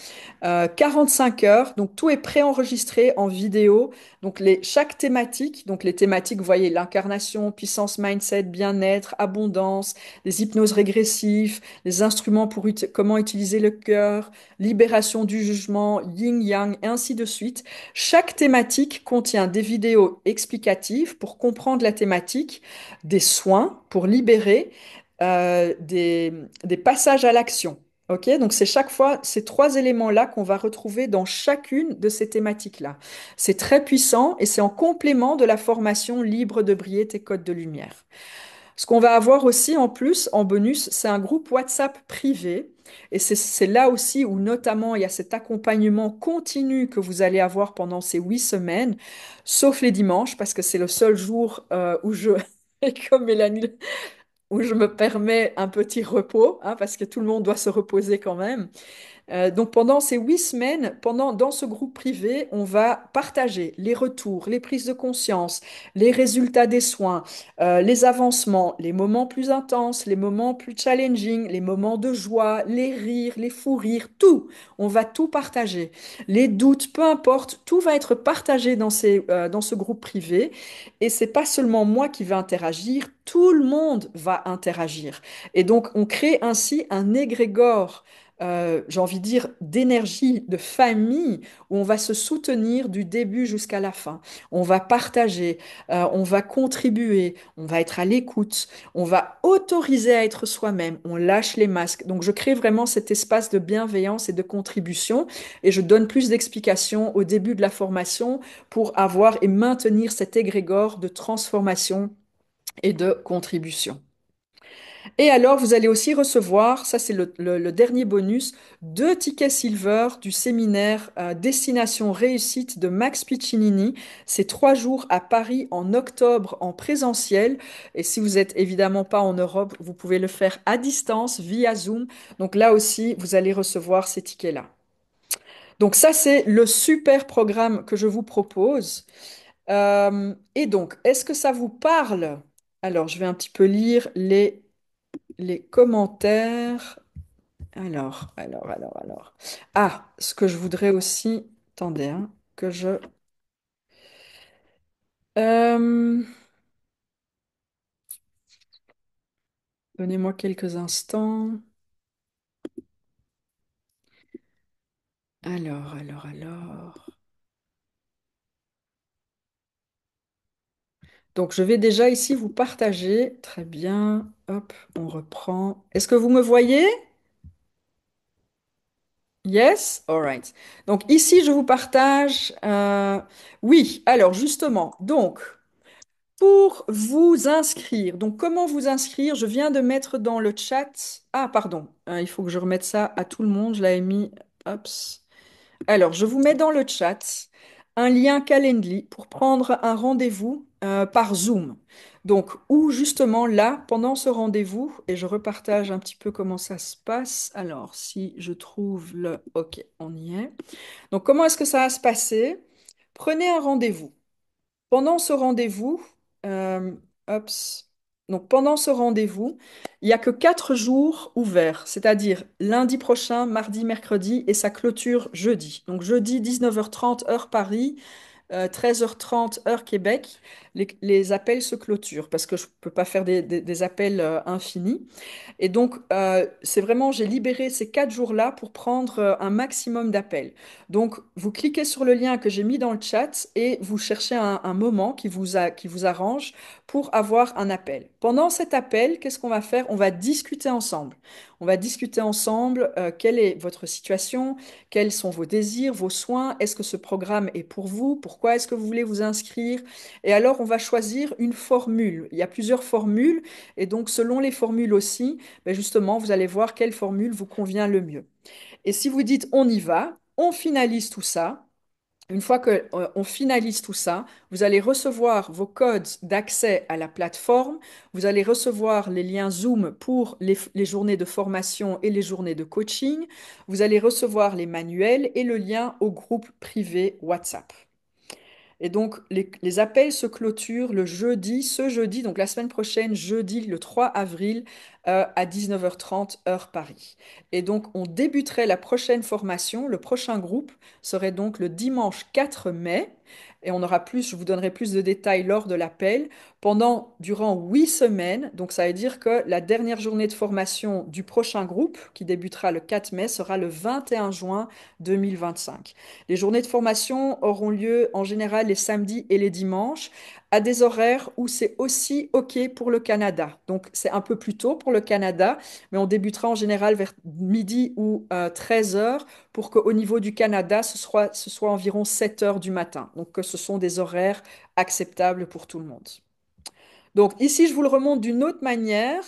45 heures, donc tout est préenregistré en vidéo. Donc chaque thématique, donc les thématiques, vous voyez, l'incarnation, puissance, mindset, bien-être, abondance, les hypnoses régressives, les instruments pour comment utiliser le cœur, libération du jugement, yin-yang, et ainsi de suite. Chaque thématique contient des vidéos explicatives pour comprendre la thématique, des soins pour libérer, des passages à l'action. Ok, donc c'est chaque fois ces 3 éléments-là qu'on va retrouver dans chacune de ces thématiques-là. C'est très puissant et c'est en complément de la formation libre de briller tes codes de lumière. Ce qu'on va avoir aussi en plus, en bonus, c'est un groupe WhatsApp privé. Et c'est là aussi où notamment il y a cet accompagnement continu que vous allez avoir pendant ces 8 semaines, sauf les dimanches, parce que c'est le seul jour où comme Mélanie, où je me permets un petit repos, hein, parce que tout le monde doit se reposer quand même. Donc pendant ces 8 semaines, dans ce groupe privé, on va partager les retours, les prises de conscience, les résultats des soins, les avancements, les moments plus intenses, les moments plus challenging, les moments de joie, les rires, les fous rires, tout. On va tout partager. Les doutes, peu importe, tout va être partagé dans ce groupe privé. Et c'est pas seulement moi qui vais interagir, tout le monde va interagir. Et donc on crée ainsi un égrégore j'ai envie de dire, d'énergie, de famille, où on va se soutenir du début jusqu'à la fin. On va partager, on va contribuer, on va être à l'écoute, on va autoriser à être soi-même, on lâche les masques. Donc je crée vraiment cet espace de bienveillance et de contribution, et je donne plus d'explications au début de la formation pour avoir et maintenir cet égrégore de transformation et de contribution. Et alors, vous allez aussi recevoir, ça c'est le dernier bonus, 2 tickets silver du séminaire Destination Réussite de Max Piccinini. C'est 3 jours à Paris en octobre en présentiel. Et si vous êtes évidemment pas en Europe, vous pouvez le faire à distance via Zoom. Donc là aussi, vous allez recevoir ces tickets-là. Donc ça, c'est le super programme que je vous propose. Et donc, est-ce que ça vous parle? Alors, je vais un petit peu lire les commentaires. Alors. Ah, ce que je voudrais aussi. Attendez, hein, que je. Euh, Donnez-moi quelques instants. Alors. Donc, je vais déjà ici vous partager. Très bien. Hop, on reprend. Est-ce que vous me voyez? Yes? All right. Donc, ici, je vous partage. Oui, alors justement, donc, pour vous inscrire, donc comment vous inscrire? Je viens de mettre dans le chat. Ah, pardon, il faut que je remette ça à tout le monde. Je l'avais mis. Hop. Alors, je vous mets dans le chat un lien Calendly pour prendre un rendez-vous par Zoom. Donc, où justement là, pendant ce rendez-vous, et je repartage un petit peu comment ça se passe. Alors, si je trouve le... OK, on y est. Donc, comment est-ce que ça va se passer? Prenez un rendez-vous. Pendant ce rendez-vous, euh, hops. Donc pendant ce rendez-vous, il n'y a que 4 jours ouverts, c'est-à-dire lundi prochain, mardi, mercredi et sa clôture jeudi. Donc jeudi 19h30 heure Paris, 13h30 heure Québec, les appels se clôturent parce que je ne peux pas faire des appels infinis. Et donc, c'est vraiment, j'ai libéré ces 4 jours-là pour prendre un maximum d'appels. Donc, vous cliquez sur le lien que j'ai mis dans le chat et vous cherchez un moment qui vous arrange pour avoir un appel. Pendant cet appel, qu'est-ce qu'on va faire? On va discuter ensemble. On va discuter ensemble quelle est votre situation, quels sont vos désirs, vos soins, est-ce que ce programme est pour vous, pourquoi est-ce que vous voulez vous inscrire? Et alors, on va choisir une formule. Il y a plusieurs formules et donc, selon les formules aussi, ben justement, vous allez voir quelle formule vous convient le mieux. Et si vous dites on y va, on finalise tout ça. Une fois que on finalise tout ça, vous allez recevoir vos codes d'accès à la plateforme, vous allez recevoir les liens Zoom pour les journées de formation et les journées de coaching, vous allez recevoir les manuels et le lien au groupe privé WhatsApp. Et donc, les appels se clôturent le jeudi, ce jeudi, donc la semaine prochaine, jeudi, le 3 avril, à 19h30, heure Paris. Et donc, on débuterait la prochaine formation. Le prochain groupe serait donc le dimanche 4 mai. Et on aura plus, je vous donnerai plus de détails lors de l'appel, durant 8 semaines. Donc, ça veut dire que la dernière journée de formation du prochain groupe, qui débutera le 4 mai, sera le 21 juin 2025. Les journées de formation auront lieu en général les samedis et les dimanches à des horaires où c'est aussi OK pour le Canada. Donc c'est un peu plus tôt pour le Canada, mais on débutera en général vers midi ou 13 heures pour qu'au niveau du Canada, ce soit environ 7 heures du matin. Donc que ce sont des horaires acceptables pour tout le monde. Donc ici, je vous le remonte d'une autre manière.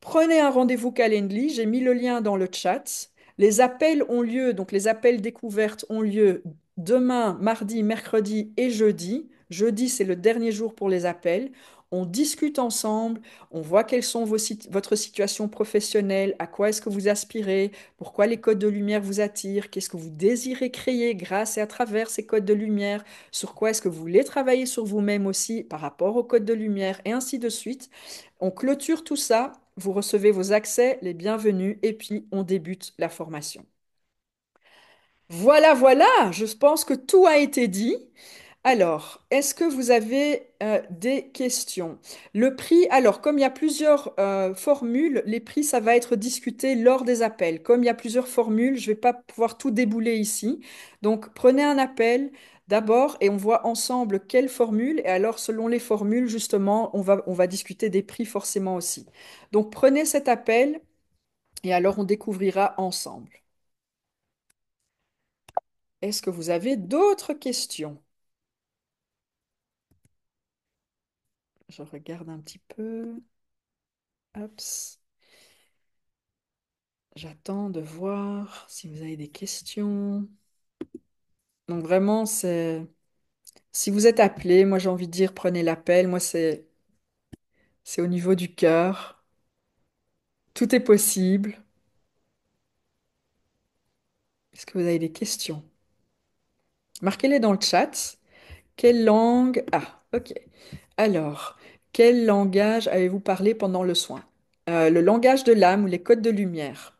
Prenez un rendez-vous Calendly, j'ai mis le lien dans le chat. Les appels ont lieu, donc les appels découvertes ont lieu demain, mardi, mercredi et jeudi. Jeudi, c'est le dernier jour pour les appels. On discute ensemble, on voit quelles sont votre situation professionnelle, à quoi est-ce que vous aspirez, pourquoi les codes de lumière vous attirent, qu'est-ce que vous désirez créer grâce et à travers ces codes de lumière, sur quoi est-ce que vous voulez travailler sur vous-même aussi par rapport aux codes de lumière, et ainsi de suite. On clôture tout ça, vous recevez vos accès, les bienvenus, et puis on débute la formation. Voilà, voilà, je pense que tout a été dit. Alors, est-ce que vous avez des questions? Le prix, alors, comme il y a plusieurs formules, les prix, ça va être discuté lors des appels. Comme il y a plusieurs formules, je ne vais pas pouvoir tout débouler ici. Donc, prenez un appel d'abord et on voit ensemble quelle formule. Et alors, selon les formules, justement, on va discuter des prix forcément aussi. Donc, prenez cet appel et alors on découvrira ensemble. Est-ce que vous avez d'autres questions? Je regarde un petit peu. Hops. J'attends de voir si vous avez des questions. Donc vraiment, si vous êtes appelé, moi j'ai envie de dire prenez l'appel. Moi c'est au niveau du cœur. Tout est possible. Est-ce que vous avez des questions? Marquez-les dans le chat. Quelle langue? Ah, ok. Alors, quel langage avez-vous parlé pendant le soin? Le langage de l'âme ou les codes de lumière.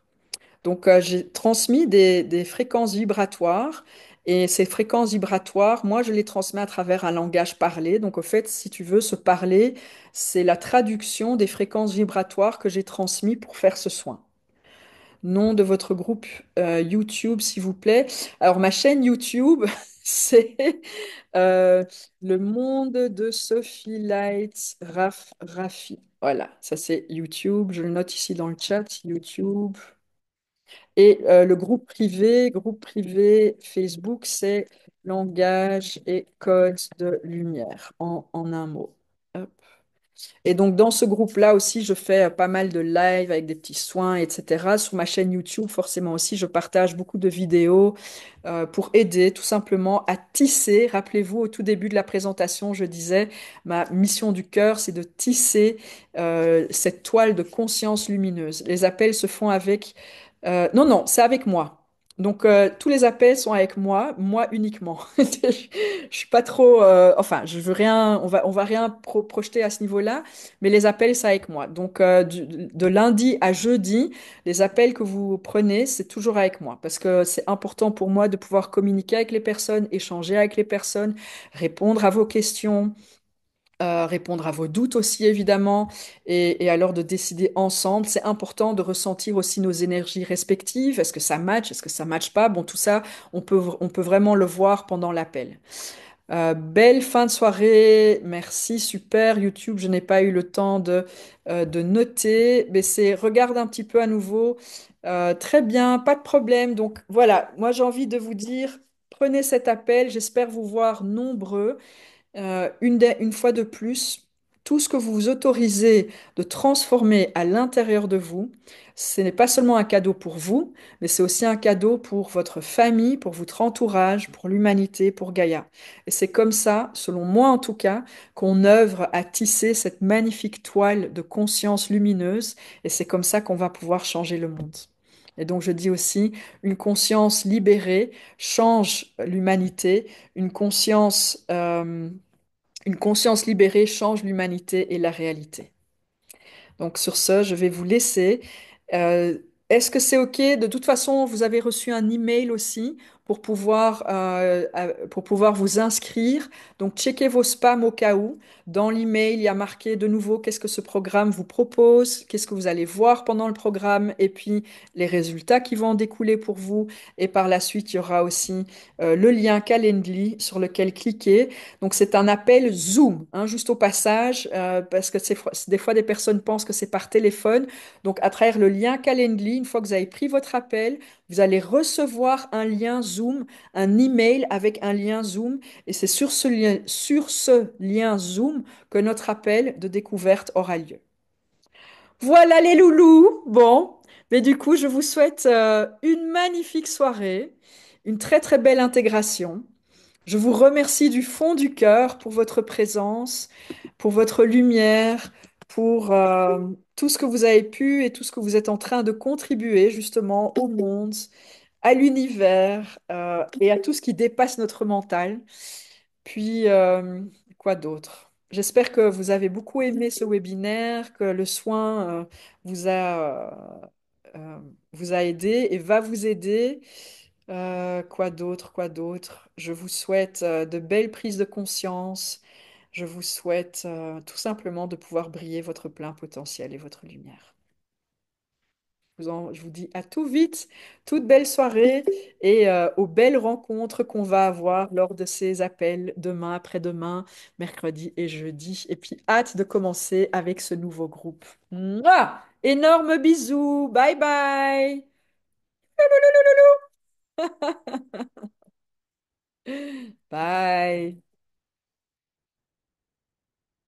Donc, j'ai transmis des fréquences vibratoires et ces fréquences vibratoires, moi, je les transmets à travers un langage parlé. Donc, au fait, si tu veux, ce parler, c'est la traduction des fréquences vibratoires que j'ai transmis pour faire ce soin. Nom de votre groupe YouTube, s'il vous plaît. Alors, ma chaîne YouTube, C'est euh, le monde de Sophie Lights Raffi. Voilà, ça c'est YouTube. Je le note ici dans le chat, YouTube. Et groupe privé Facebook, c'est langage et code de lumière en un mot. Hop. Et donc, dans ce groupe-là aussi, je fais pas mal de live avec des petits soins, etc. Sur ma chaîne YouTube, forcément aussi, je partage beaucoup de vidéos pour aider tout simplement à tisser. Rappelez-vous, au tout début de la présentation, je disais, ma mission du cœur, c'est de tisser cette toile de conscience lumineuse. Les appels se font avec... non, non, c'est avec moi. Donc, tous les appels sont avec moi uniquement. Je suis pas trop... enfin, je veux rien... on va rien projeter à ce niveau-là. Mais les appels, c'est avec moi. Donc, de lundi à jeudi, les appels que vous prenez, c'est toujours avec moi. Parce que c'est important pour moi de pouvoir communiquer avec les personnes, échanger avec les personnes, répondre à vos questions, répondre à vos doutes aussi, évidemment. Et alors de décider ensemble. C'est important de ressentir aussi nos énergies respectives. Est-ce que ça match? Est-ce que ça matche pas? Bon, tout ça, on peut vraiment le voir pendant l'appel. Belle fin de soirée, merci, super. YouTube, je n'ai pas eu le temps de noter, mais c'est regarde un petit peu à nouveau. Très bien, pas de problème. Donc voilà, moi j'ai envie de vous dire, prenez cet appel, j'espère vous voir nombreux. Une fois de plus, tout ce que vous vous autorisez de transformer à l'intérieur de vous, ce n'est pas seulement un cadeau pour vous, mais c'est aussi un cadeau pour votre famille, pour votre entourage, pour l'humanité, pour Gaïa. Et c'est comme ça, selon moi en tout cas, qu'on œuvre à tisser cette magnifique toile de conscience lumineuse, et c'est comme ça qu'on va pouvoir changer le monde. Et donc je dis aussi, une conscience libérée change l'humanité, une conscience une conscience libérée change l'humanité et la réalité. Donc sur ce, je vais vous laisser. Euh, Est-ce que c'est OK? De toute façon, vous avez reçu un email aussi pour pouvoir vous inscrire. Donc checkez vos spams au cas où. Dans l'email, il y a marqué de nouveau qu'est-ce que ce programme vous propose, qu'est-ce que vous allez voir pendant le programme et puis les résultats qui vont en découler pour vous. Et par la suite, il y aura aussi le lien Calendly sur lequel cliquer. Donc c'est un appel Zoom, hein, juste au passage, parce que des fois des personnes pensent que c'est par téléphone. Donc à travers le lien Calendly, une fois que vous avez pris votre appel, vous allez recevoir un lien Zoom, un email avec un lien Zoom, et c'est sur ce lien Zoom que notre appel de découverte aura lieu. Voilà les loulous. Bon, mais du coup, je vous souhaite une magnifique soirée, une très très belle intégration. Je vous remercie du fond du cœur pour votre présence, pour votre lumière, pour tout ce que vous avez pu et tout ce que vous êtes en train de contribuer justement au monde, à l'univers et à tout ce qui dépasse notre mental. Puis, quoi d'autre? J'espère que vous avez beaucoup aimé ce webinaire, que le soin vous a, vous a aidé et va vous aider. Quoi d'autre, quoi d'autre? Je vous souhaite de belles prises de conscience. Je vous souhaite tout simplement de pouvoir briller votre plein potentiel et votre lumière. Je vous dis à tout vite, toute belle soirée et aux belles rencontres qu'on va avoir lors de ces appels demain, après-demain, mercredi et jeudi. Et puis hâte de commencer avec ce nouveau groupe. Mouah! Énorme bisous, bye bye. Bye.